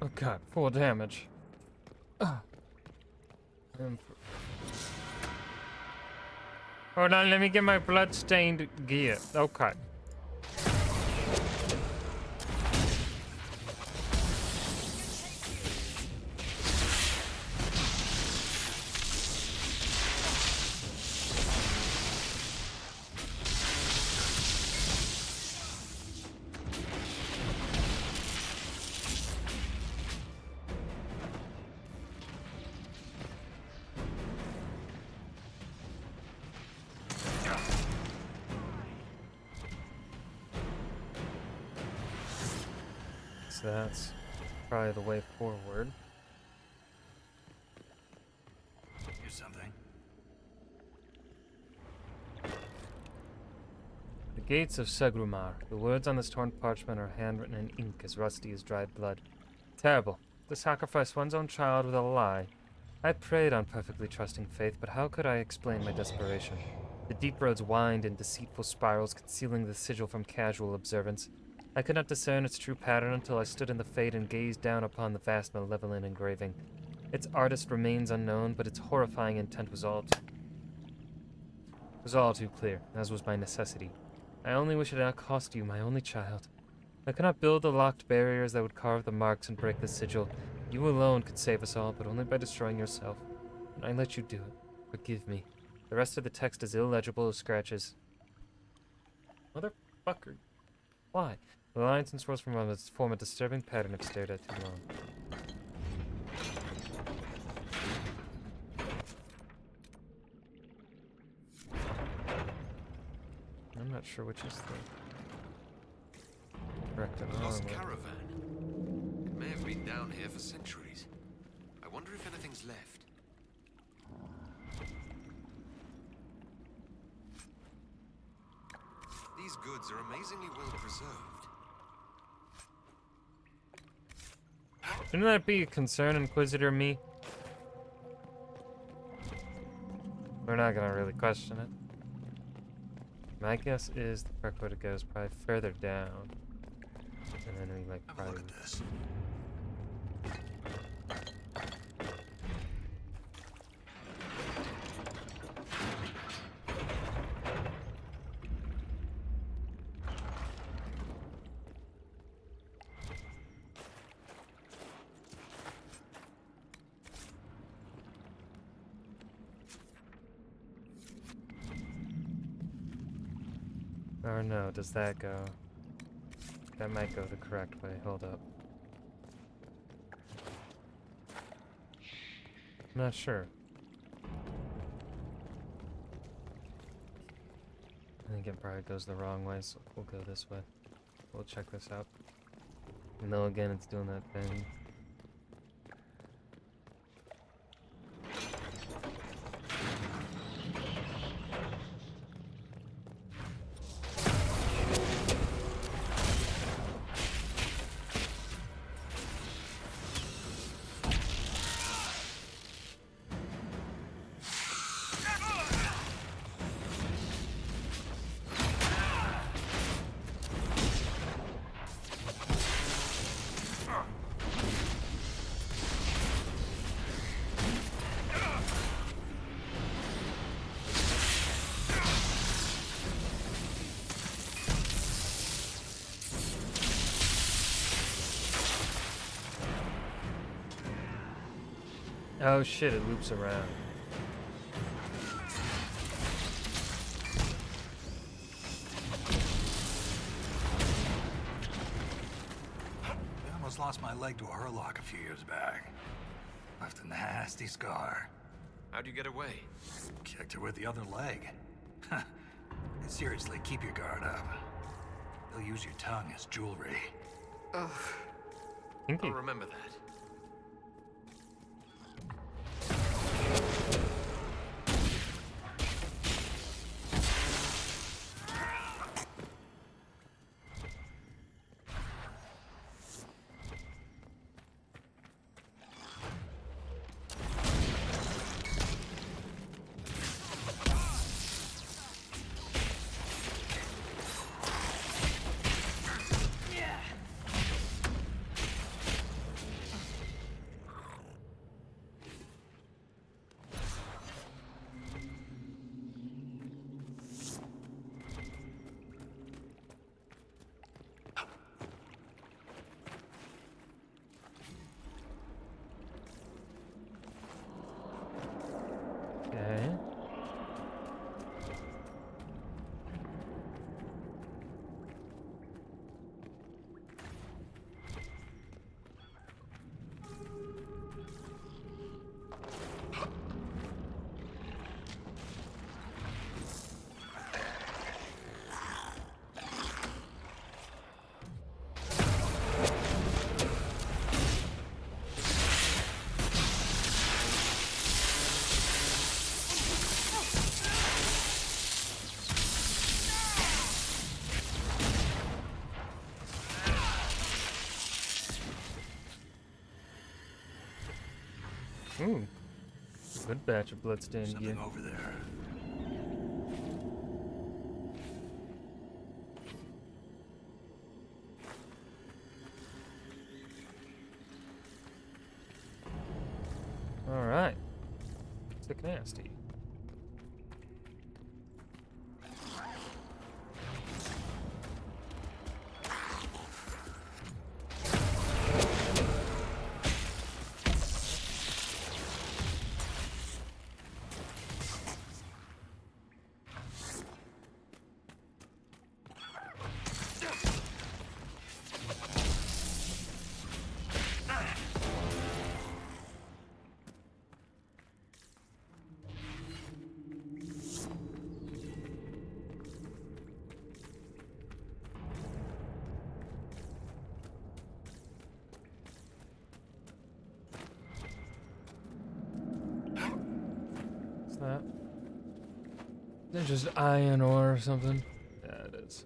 Oh god, full damage. Hold on, let me get my blood-stained gear. Okay. So that's probably the way forward. Here's something. The gates of Segrumar. The words on this torn parchment are handwritten in ink as rusty as dried blood. Terrible. To sacrifice one's own child with a lie. I prayed on perfectly trusting faith, but how could I explain my desperation? The deep roads wind in deceitful spirals, concealing the sigil from casual observance. I could not discern its true pattern until I stood in the fade and gazed down upon the vast malevolent engraving. Its artist remains unknown, but its horrifying intent was all too clear, as was my necessity. I only wish it had not cost you, my only child. I could not build the locked barriers that would carve the marks and break the sigil. You alone could save us all, but only by destroying yourself. And I let you do it. Forgive me. The rest of the text is illegible as scratches. Motherfucker. Why? The lines and swirls form a disturbing pattern if stared at too long. I'm not sure which is the correct and wrong Lost one. caravan. It may have been down here for centuries. I wonder if anything's left. These goods are amazingly well preserved. Shouldn't that be a concern, Inquisitor me? We're not gonna really question it. My guess is the correct way to go is probably further down. And then we like probably... Look at this. Or no, does that go? That might go the correct way. Hold up. I'm not sure. I think it probably goes the wrong way, so we'll go this way. We'll check this out. And though again, it's doing that thing. Oh shit, it loops around. I almost lost my leg to a hurlock a few years back. Left a nasty scar. How'd you get away? Kicked her with the other leg. Seriously, keep your guard up. They'll use your tongue as jewelry. Ugh. Thank you. I'll remember that. Ooh. Good batch of bloodstained gear. Something over there. Alright. Sick nasty. That? Is it just iron ore or something? Yeah, it is.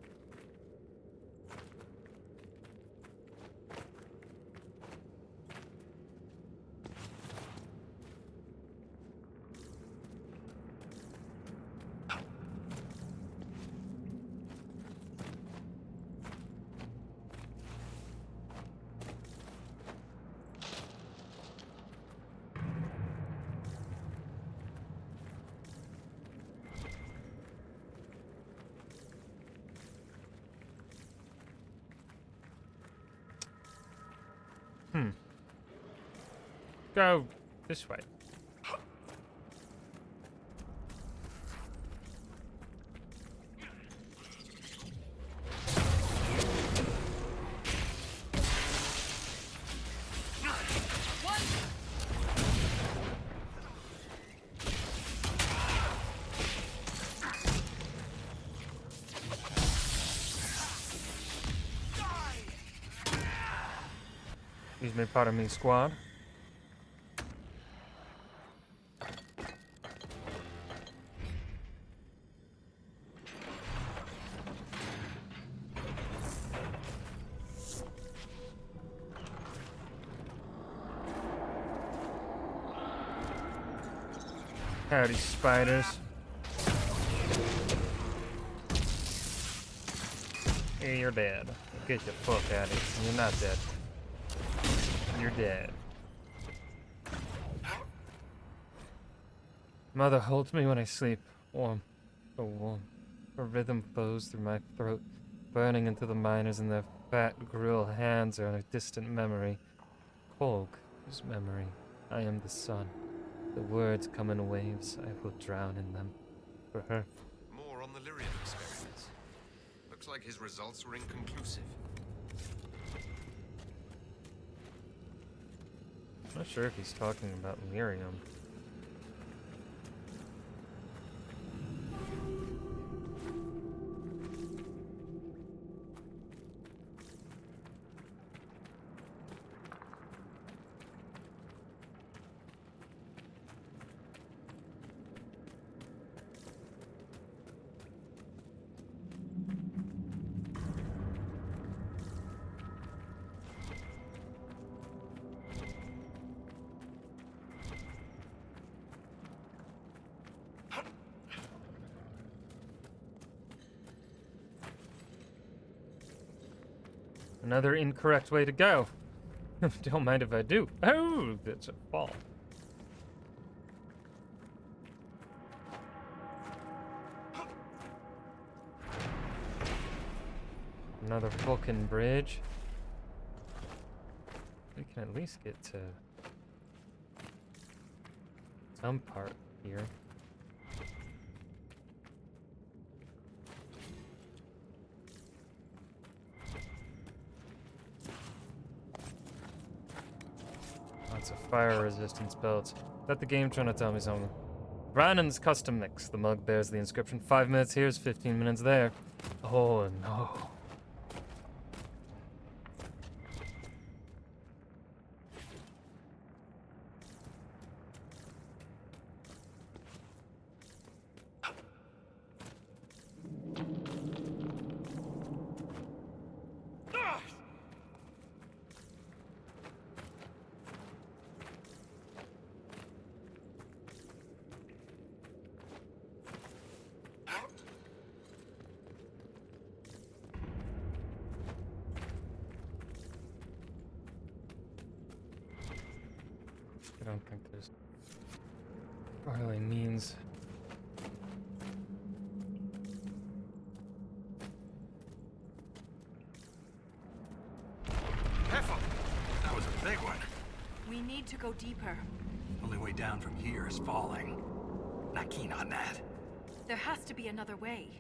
Go this way. Excuse me, pardon me, squad. Howdy, spiders. Hey, you're dead. Get the fuck out of here. You're not dead. You're dead. Mother holds me when I sleep. Warm. So warm. Her rhythm flows through my throat, burning into the miners in their fat grill hands are a distant memory. Kolg is memory. I am the sun. The words come in waves. I will drown in them. For her. More on the Lyrium experiments. Looks like his results were inconclusive. I'm not sure if he's talking about lyrium. Another incorrect way to go. Don't mind if I do. Oh, that's a fall. Another Vulcan bridge. We can at least get to some part here. Lots of fire resistance belts. Is that the game trying to tell me something? Brandon's custom mix. The mug bears the inscription 5 minutes here is 15 minutes there. Oh no. I don't think there's really means. Careful! That was a big one. We need to go deeper. Only way down from here is falling. Not keen on that. There has to be another way.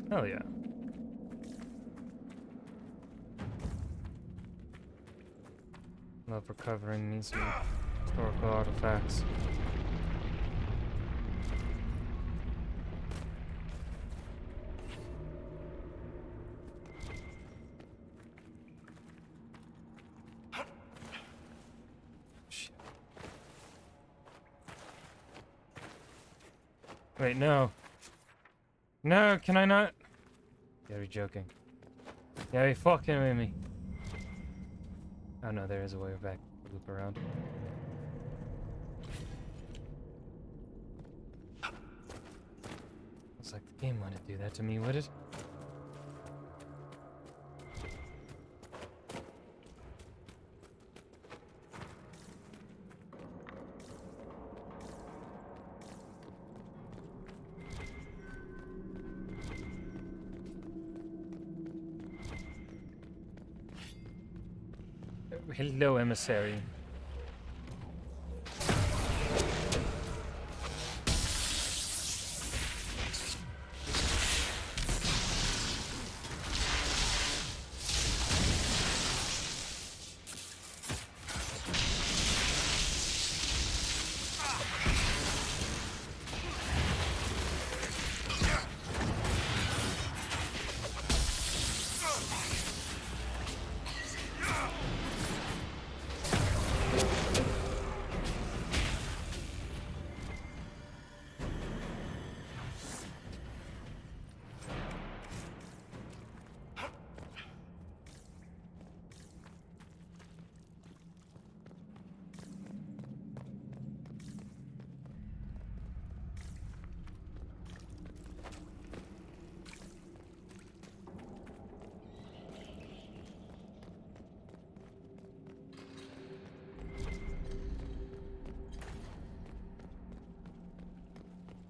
Hell yeah. Love recovering these historical artifacts. Shit. Wait, no. No, can I not? You gotta be joking. You gotta be fucking with me. Oh no, there is a way back. Loop around. Looks like the game wanted to do that to me, would it? Hello, emissary.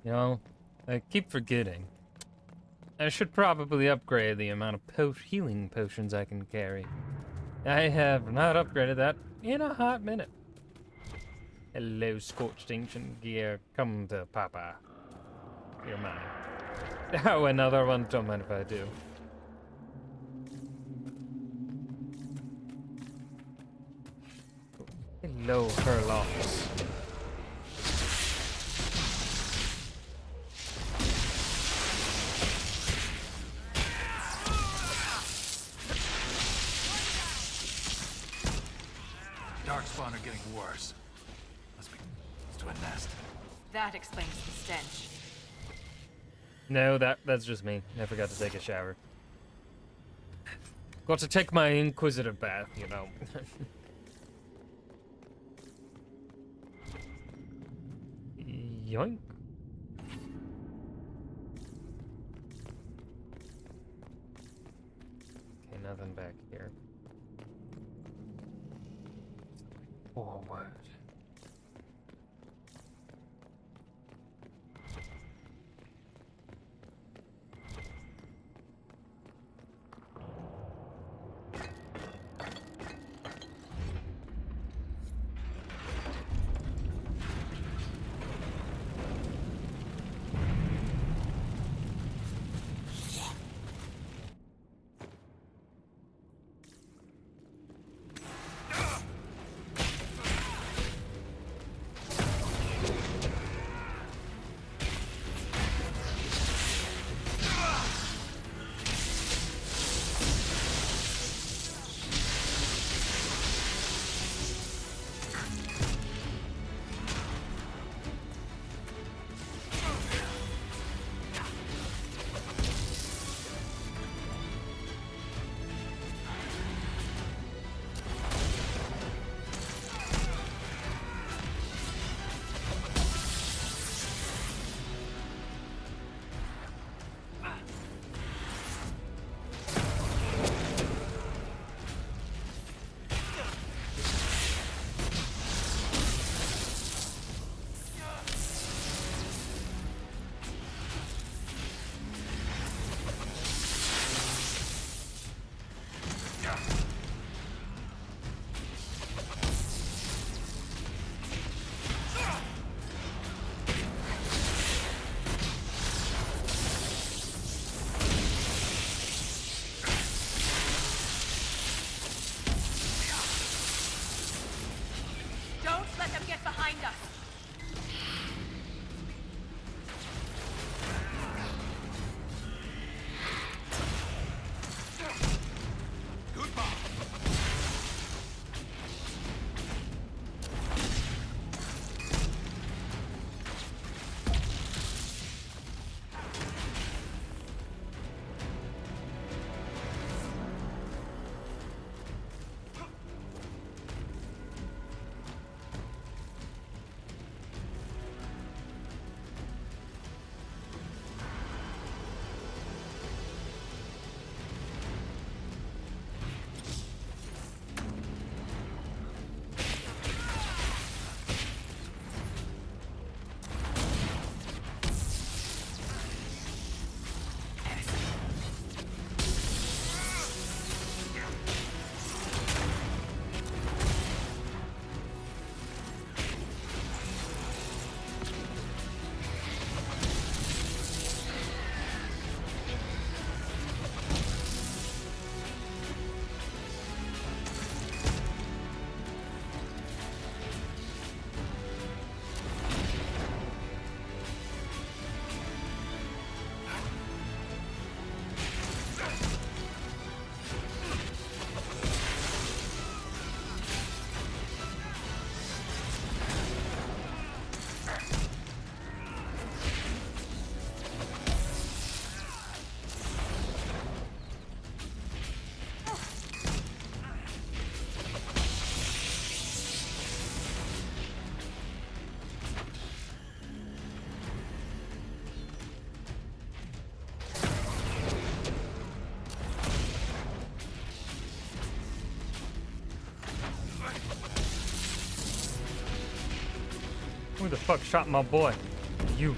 You know, I keep forgetting. I should probably upgrade the amount of healing potions I can carry. I have not upgraded that in a hot minute. Hello, scorched ancient gear. Come to Papa. You're mine. Oh, another one. Don't mind if I do. Hello, Herlocks. Darkspawn are getting worse. Must be close to a nest. That explains the stench. No, that's just me. I forgot to take a shower. Got to take my Inquisitor bath, you know. Yoink. Okay, nothing back here. Forward. Who the fuck shot my boy? You.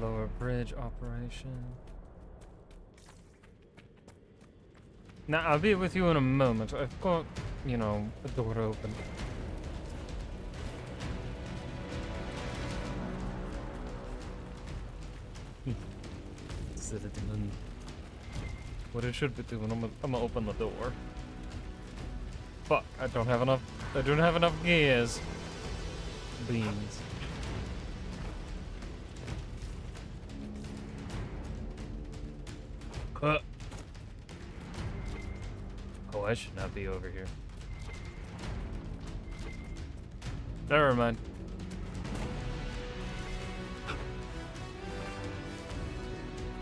Lower bridge operation. Now, I'll be with you in a moment. I've got, you know, a door open. Instead of doing what it should be doing, I'm gonna open the door. Fuck, I don't have enough gears. Beans. Oh, I should not be over here. Never mind.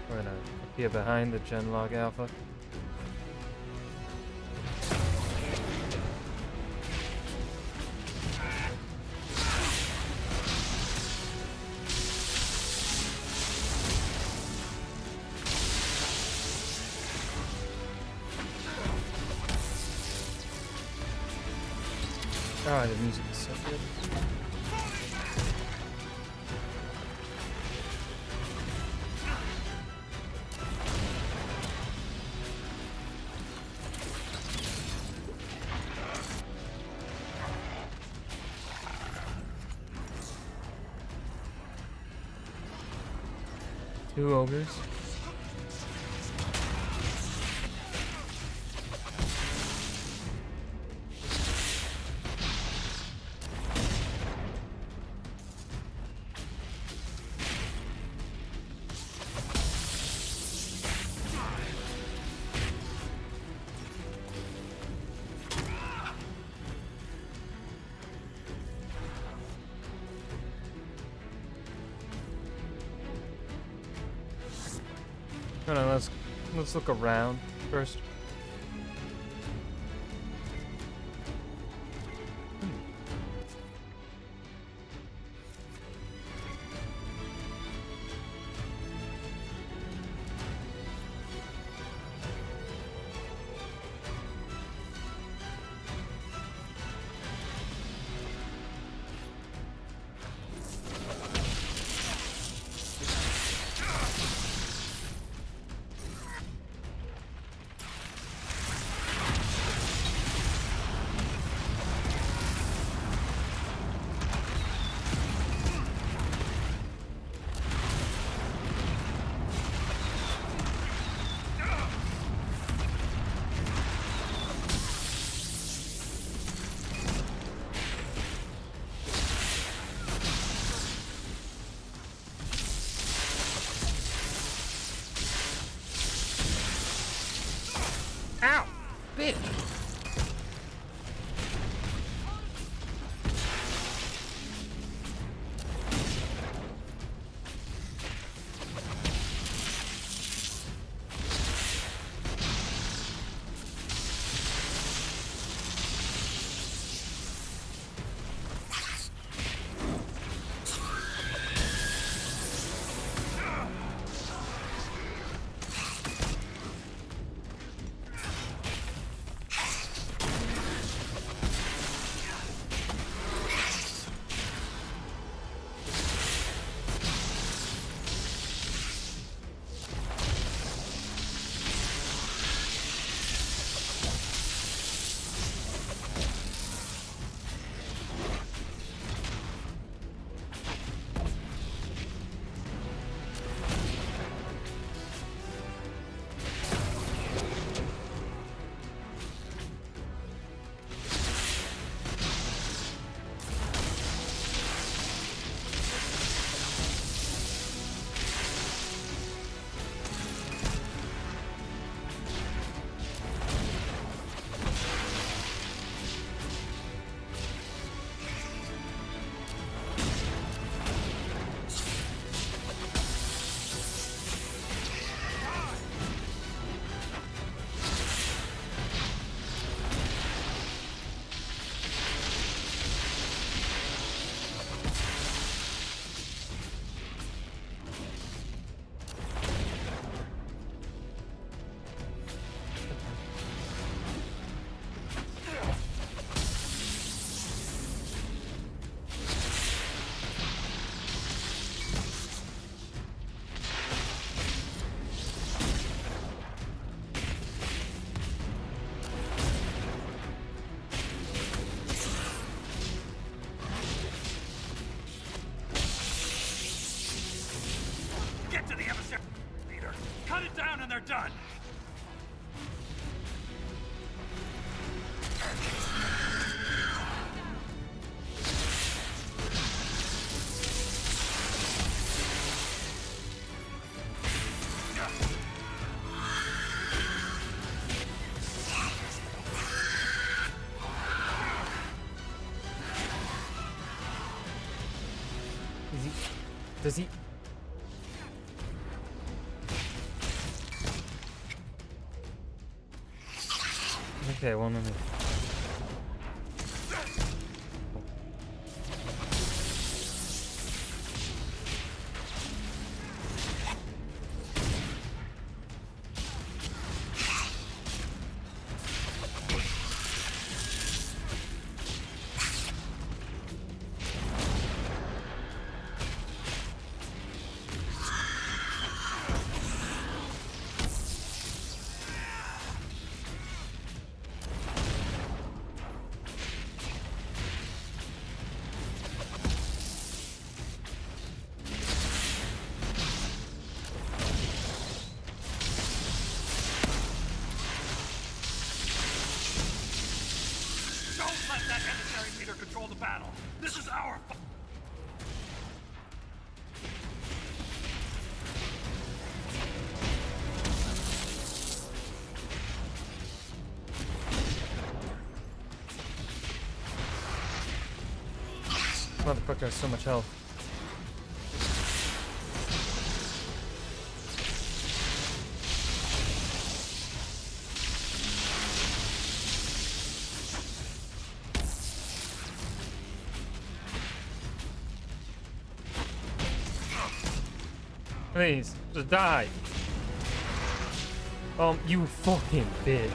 We're gonna appear behind the Genlog Alpha. Oh, the music is so good. Two ogres. Hold on, let's look around first. Ow! Bitch! they're done. Does he? Okay, 1 minute. Control the battle. This is our Motherfucker has so much health. Please, just die. You fucking bitch.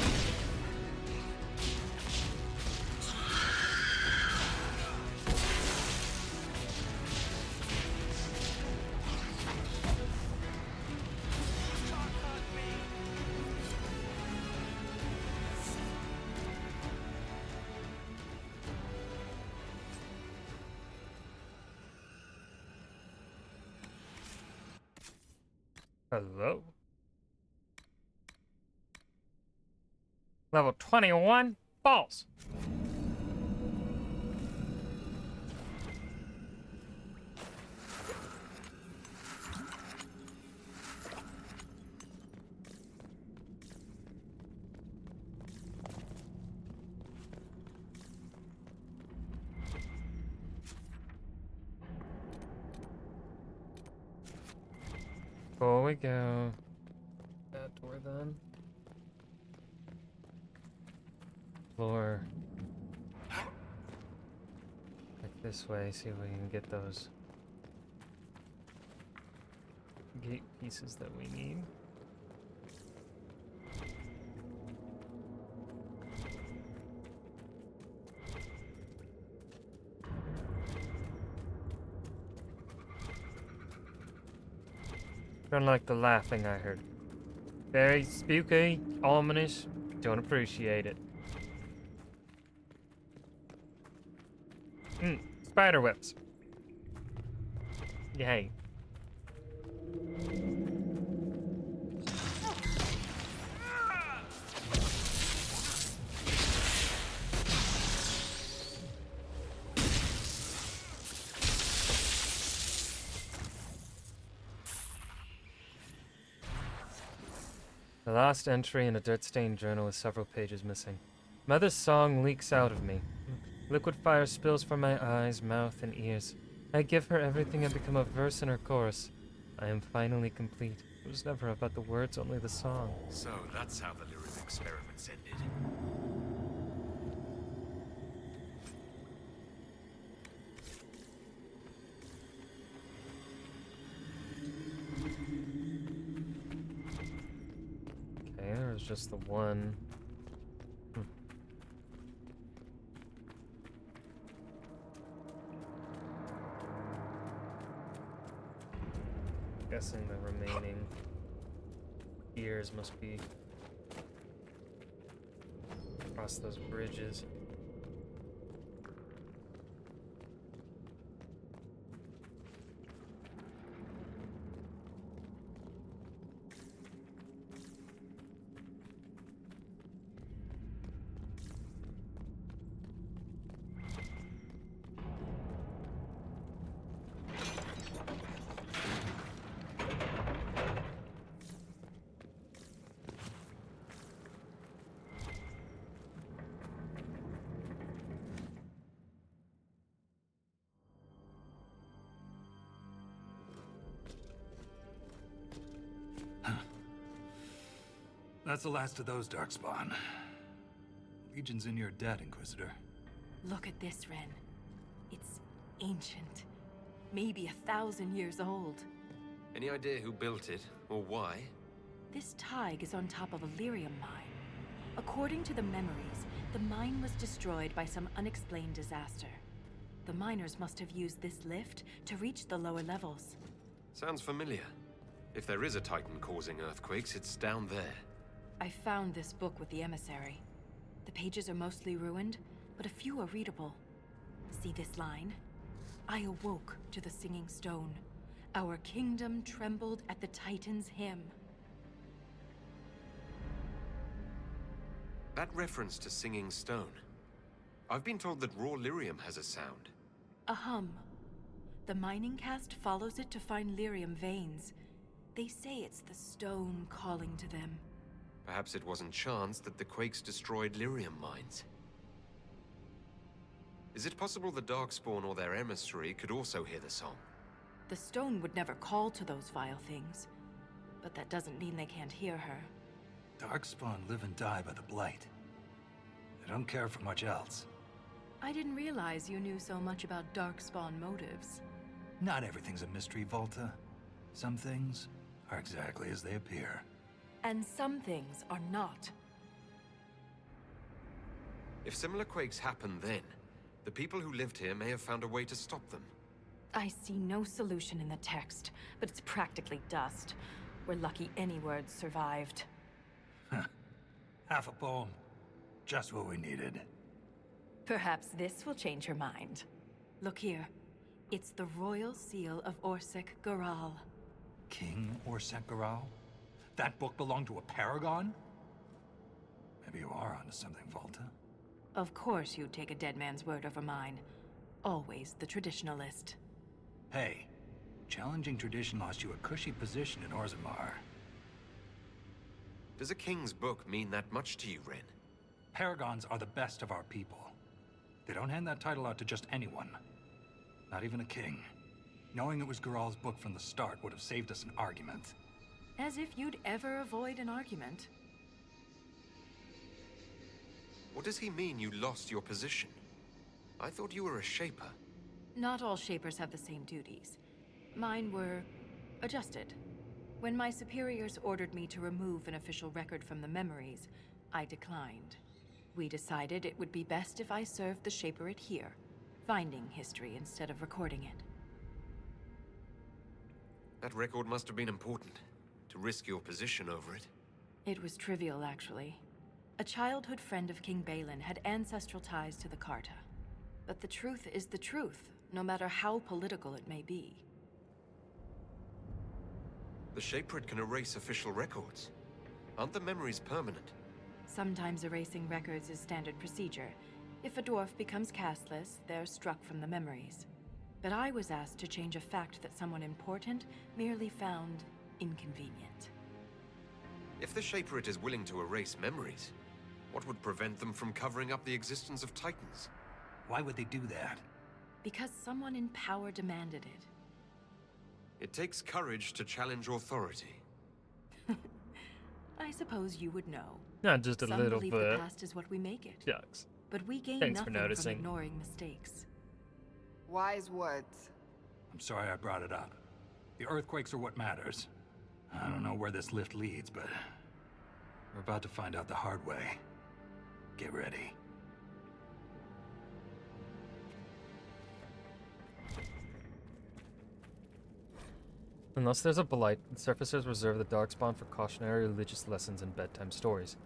Hello? Level 21? Balls! Before we go, that door then. Floor. Like this way, see if we can get those gate pieces that we need. Don't like the laughing I heard. Very spooky, ominous. Don't appreciate it. Spider webs. Yay. The last entry in a dirt-stained journal with several pages missing. Mother's song leaks out of me. Liquid fire spills from my eyes, mouth, and ears. I give her everything and become a verse in her chorus. I am finally complete. It was never about the words, only the song. So that's how the lyric experiments ended. Okay, there was just the one. Guessing the remaining gears must be across those bridges. That's the last of those, Darkspawn. Legion's in your debt, Inquisitor. Look at this, Ren. It's ancient. Maybe 1,000 years old. Any idea who built it, or why? This Tig is on top of a lyrium mine. According to the memories, the mine was destroyed by some unexplained disaster. The miners must have used this lift to reach the lower levels. Sounds familiar. If there is a Titan causing earthquakes, it's down there. I found this book with the emissary. The pages are mostly ruined, but a few are readable. See this line? I awoke to the singing stone. Our kingdom trembled at the Titan's hymn. That reference to singing stone. I've been told that raw lyrium has a sound. A hum. The mining cast follows it to find lyrium veins. They say it's the stone calling to them. Perhaps it wasn't chance that the quakes destroyed lyrium mines. Is it possible the Darkspawn or their emissary could also hear the song? The stone would never call to those vile things. But that doesn't mean they can't hear her. Darkspawn live and die by the Blight. They don't care for much else. I didn't realize you knew so much about Darkspawn motives. Not everything's a mystery, Volta. Some things are exactly as they appear. And some things are not. If similar quakes happen then, the people who lived here may have found a way to stop them. I see no solution in the text, but it's practically dust. We're lucky any words survived. Half a poem. Just what we needed. Perhaps this will change her mind. Look here. It's the royal seal of Orsec Garal. King Orsec Garal? That book belonged to a paragon? Maybe you are onto something, Volta. Of course you'd take a dead man's word over mine. Always the traditionalist. Hey, challenging tradition lost you a cushy position in Orzammar. Does a king's book mean that much to you, Ren? Paragons are the best of our people. They don't hand that title out to just anyone. Not even a king. Knowing it was Garal's book from the start would have saved us an argument. As if you'd ever avoid an argument. What does he mean you lost your position? I thought you were a Shaper. Not all Shapers have the same duties. Mine were adjusted. When my superiors ordered me to remove an official record from the memories, I declined. We decided it would be best if I served the Shaperate here, finding history instead of recording it. That record must have been important, to risk your position over it. It was trivial, actually. A childhood friend of King Balin had ancestral ties to the Carta. But the truth is the truth, no matter how political it may be. The Shaperate can erase official records. Aren't the memories permanent? Sometimes erasing records is standard procedure. If a dwarf becomes castless, they're struck from the memories. But I was asked to change a fact that someone important merely found inconvenient. If the Shaperate is willing to erase memories, what would prevent them from covering up the existence of Titans? Why would they do that? Because someone in power demanded it. It takes courage to challenge authority. I suppose you would know. Not just a Some little believe bit. the past is what we make it. Yucks. But we gain Thanks for nothing from noticing. ignoring mistakes. Wise words. I'm sorry I brought it up. The earthquakes are what matters. I don't know where this lift leads, but we're about to find out the hard way. Get ready. Unless there's a blight, the surfacers reserve the Darkspawn for cautionary religious lessons and bedtime stories.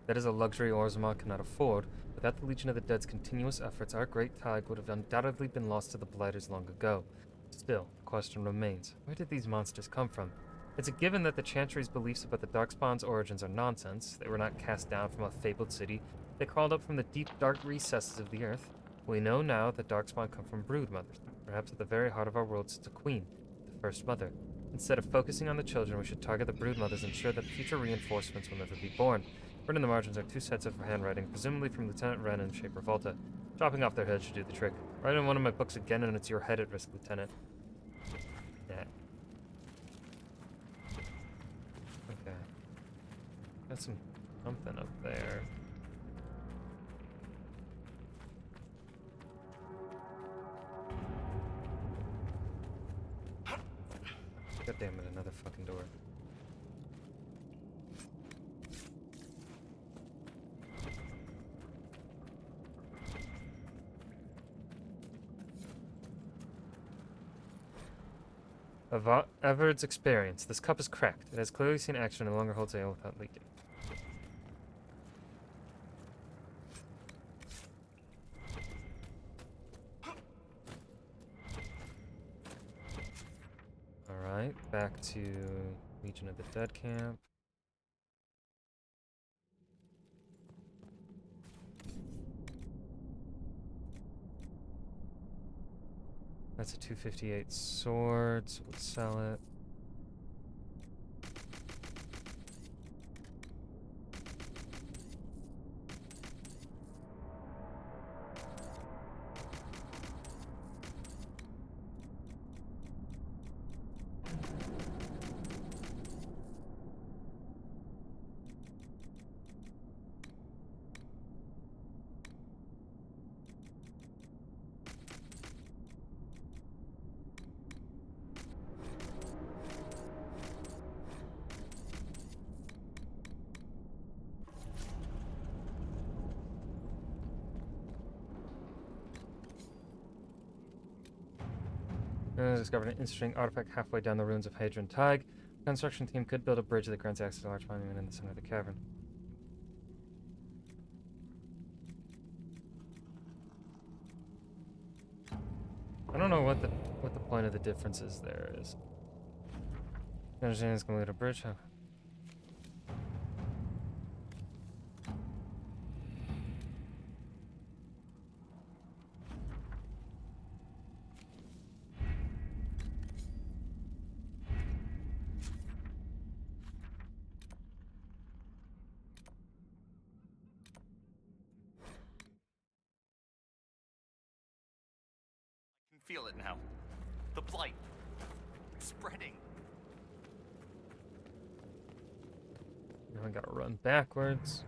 That is a luxury Orzammar cannot afford. Without the Legion of the Dead's continuous efforts, our great Tig would have undoubtedly been lost to the Blighters long ago. Still, the question remains, where did these monsters come from? It's a given that the Chantry's beliefs about the Darkspawn's origins are nonsense. They were not cast down from a fabled city. They crawled up from the deep, dark recesses of the earth. We know now that Darkspawn come from broodmothers. Perhaps at the very heart of our world sits a queen, the First Mother. Instead of focusing on the children, we should target the broodmothers and ensure that future reinforcements will never be born. Written in the margins are 2 sets of handwriting, presumably from Lieutenant Wren and Shaper Volta. Chopping off their heads should do the trick. Write in one of my books again and it's your head at risk, Lieutenant. Yeah. Okay. Got some Something up there. God damn it, another fucking door. Of Everard's experience, this cup is cracked. It has clearly seen action and no longer holds ale without leaking. Alright, back to Legion of the Dead camp. That's a 258 sword, so we'll sell it. Discovered an interesting artifact halfway down the ruins of Hadron Tig. The construction team could build a bridge that grants access to a large monument in the center of the cavern. I don't know what the point of the differences there is. I understand it's going to lead a bridge. Huh? Feel it now. The blight. It's spreading. Now I gotta run backwards.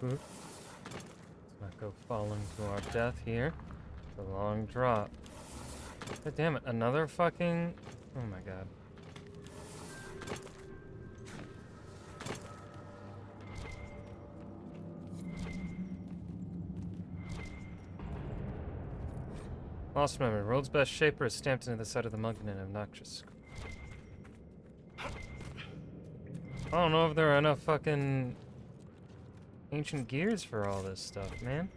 Let's not go falling to our death here. It's a long drop. God damn it, another fucking... Oh my god. Lost memory. World's best shaper is stamped into the side of the monk in an obnoxious... I don't know if there are enough fucking... ancient gears for all this stuff, man.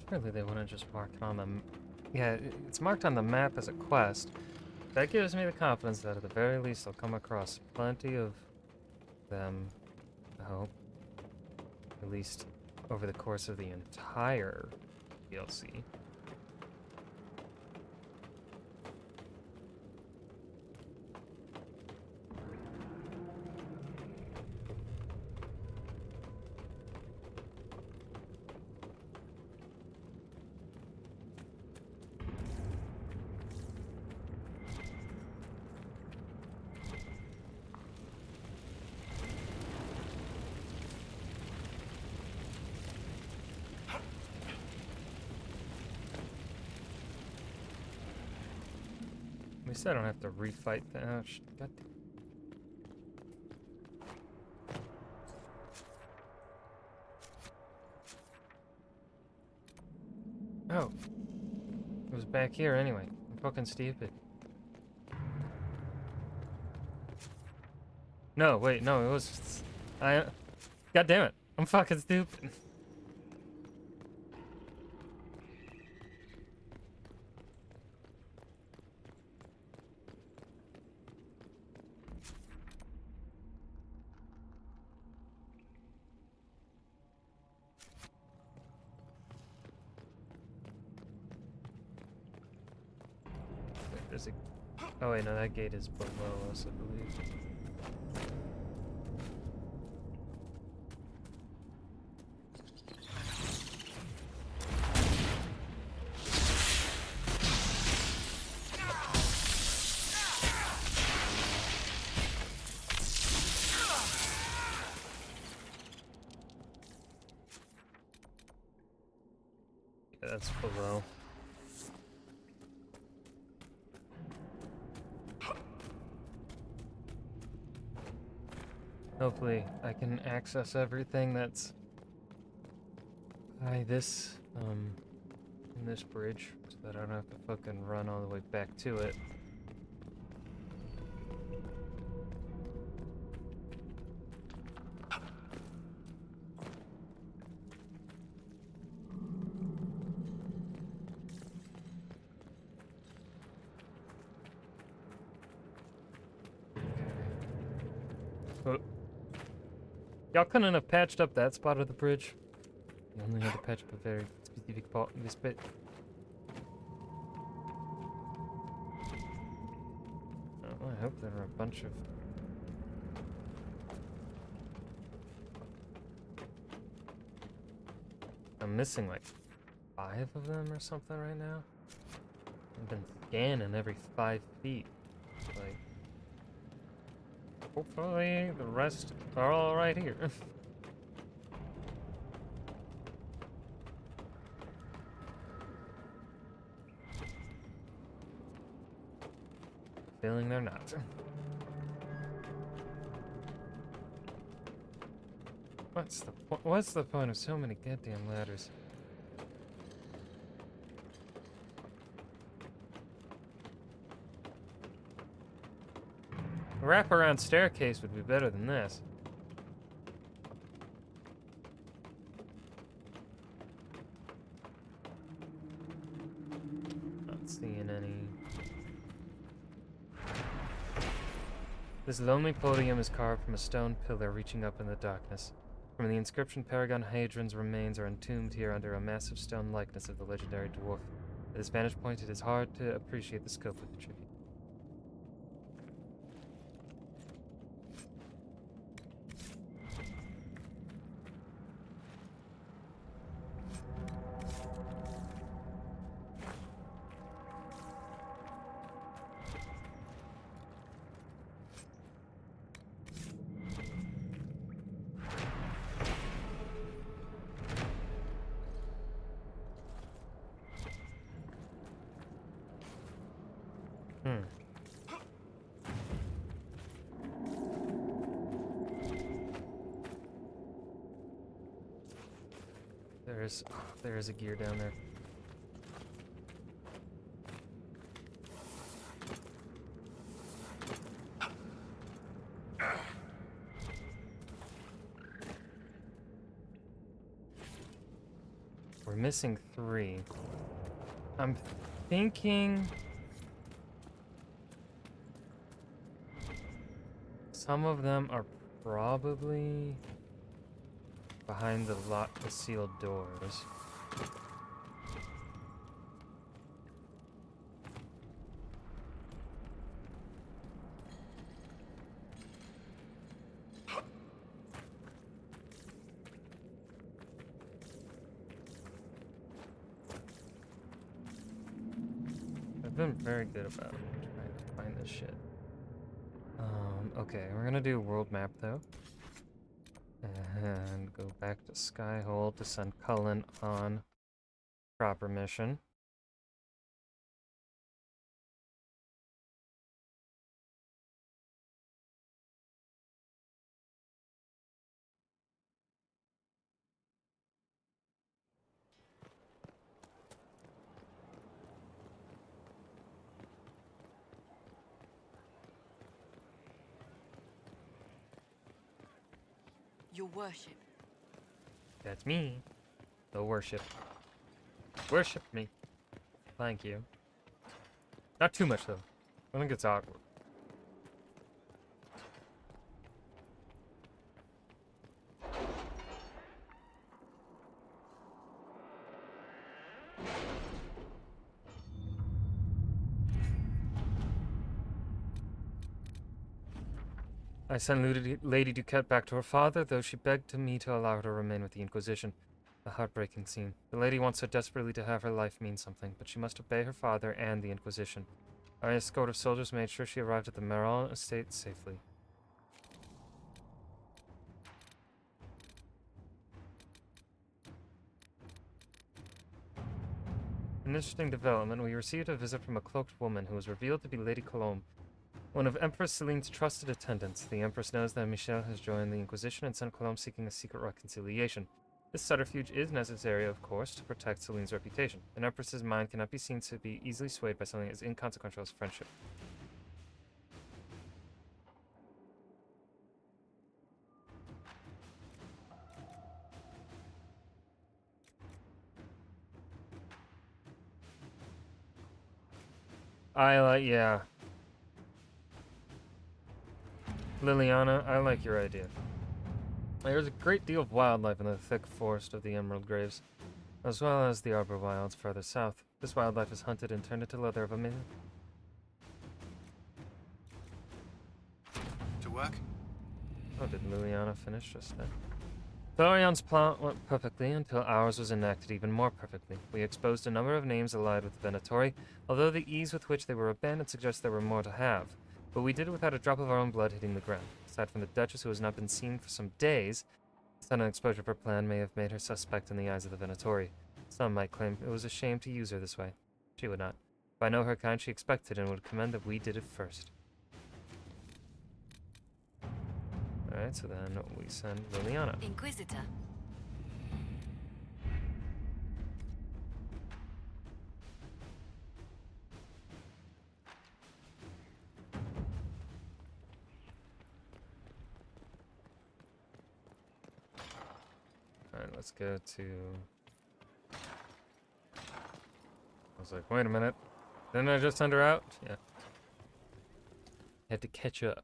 Surely they wouldn't just mark it on the... Yeah, it's marked on the map as a quest. That gives me the confidence that at the very least I'll come across plenty of them, I hope. At least over the course of the entire DLC. least I don't have to refight the ouch. God damn. Oh. It was back here anyway. I'm fucking stupid. No, wait, no, it was... God damn it. I'm fucking stupid. There's a... Oh wait, no, that gate is below us, I believe. Yeah, that's below. Hopefully, I can access everything that's by this, in this bridge, so that I don't have to fucking run all the way back to it. Oh. Y'all couldn't have patched up that spot of the bridge. You only had to patch up a very specific part in this bit. Oh, I hope there are a bunch of... I'm missing like 5 of them or something right now. I've been scanning every 5 feet. Like... Hopefully the rest are all right here. Feeling they're not. What's the point of so many goddamn ladders? A wraparound staircase would be better than this. Not seeing any. This lonely podium is carved from a stone pillar reaching up in the darkness. From the inscription, Paragon Hadron's remains are entombed here under a massive stone likeness of the legendary dwarf. At this vantage point, it is hard to appreciate the scope of the tribute. There is a gear down there. We're missing 3. I'm thinking some of them are probably behind the locked, sealed doors. I've been very good about trying to find this shit. Okay, we're gonna do a world map though. And go back to Skyhold to send Cullen on proper mission. Your worship. That's me. The worship. Worship me. Thank you. Not too much, though. I think it's awkward. I sent Lady Duquette back to her father, though she begged me to allow her to remain with the Inquisition. A heartbreaking scene. The lady wants so desperately to have her life mean something, but she must obey her father and the Inquisition. Our escort of soldiers made sure she arrived at the Meral estate safely. An interesting development, we received a visit from a cloaked woman who was revealed to be Lady Colombe, one of Empress Celine's trusted attendants. The Empress knows that Michel has joined the Inquisition and sent Colombe seeking a secret reconciliation. This subterfuge is necessary, of course, to protect Celine's reputation. An Empress's mind cannot be seen to be easily swayed by something as inconsequential as friendship. Yeah. Liliana, I like your idea. There's a great deal of wildlife in the thick forest of the Emerald Graves, as well as the Arbor Wilds further south. This wildlife is hunted and turned into leather of a million. To work? Oh, did Liliana finish just then? Thorion's plot went perfectly until ours was enacted even more perfectly. We exposed a number of names allied with the Venatori, although the ease with which they were abandoned suggests there were more to have. But we did it without a drop of our own blood hitting the ground. Aside from the Duchess, who has not been seen for some days, sudden exposure of her plan may have made her suspect in the eyes of the Venatori. Some might claim it was a shame to use her this way. She would not. If I know her kind, she expected and would commend that we did it first. Alright, so then we send Liliana. Inquisitor. Alright, let's go to... I was like, wait a minute. Didn't I just send her out? Yeah. Had to catch up.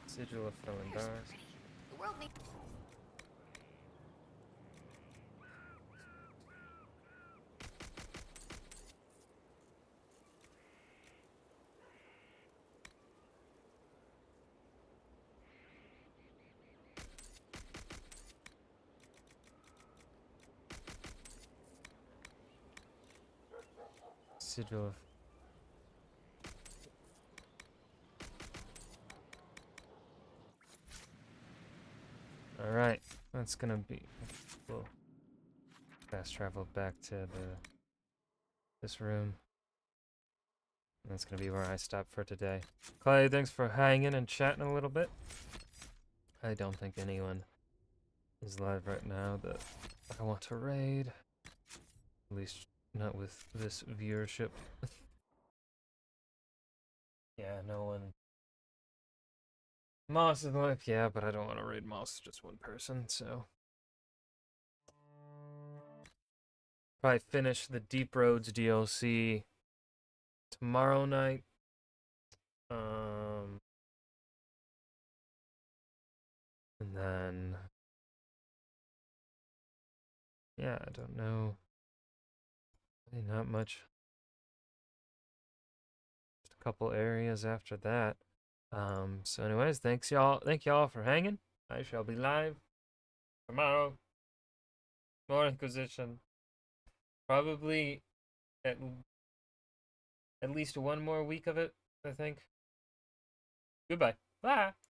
Sigil of Felindars. The world needs... Sigil of... Alright, that's gonna be... We'll fast travel back to this room. That's gonna be where I stop for today. Clay, thanks for hanging and chatting a little bit. I don't think anyone is live right now that I want to raid. At least not with this viewership. Yeah, no one. Moss is live, yeah, but I don't want to raid Moss, just one person, so. Probably finish the Deep Roads DLC tomorrow night. And then, yeah, I don't know. Really not much. Just a couple areas after that. So anyways, thank y'all for hanging. I shall be live tomorrow. More Inquisition. Probably at least one more week of it, I think. Goodbye. Bye.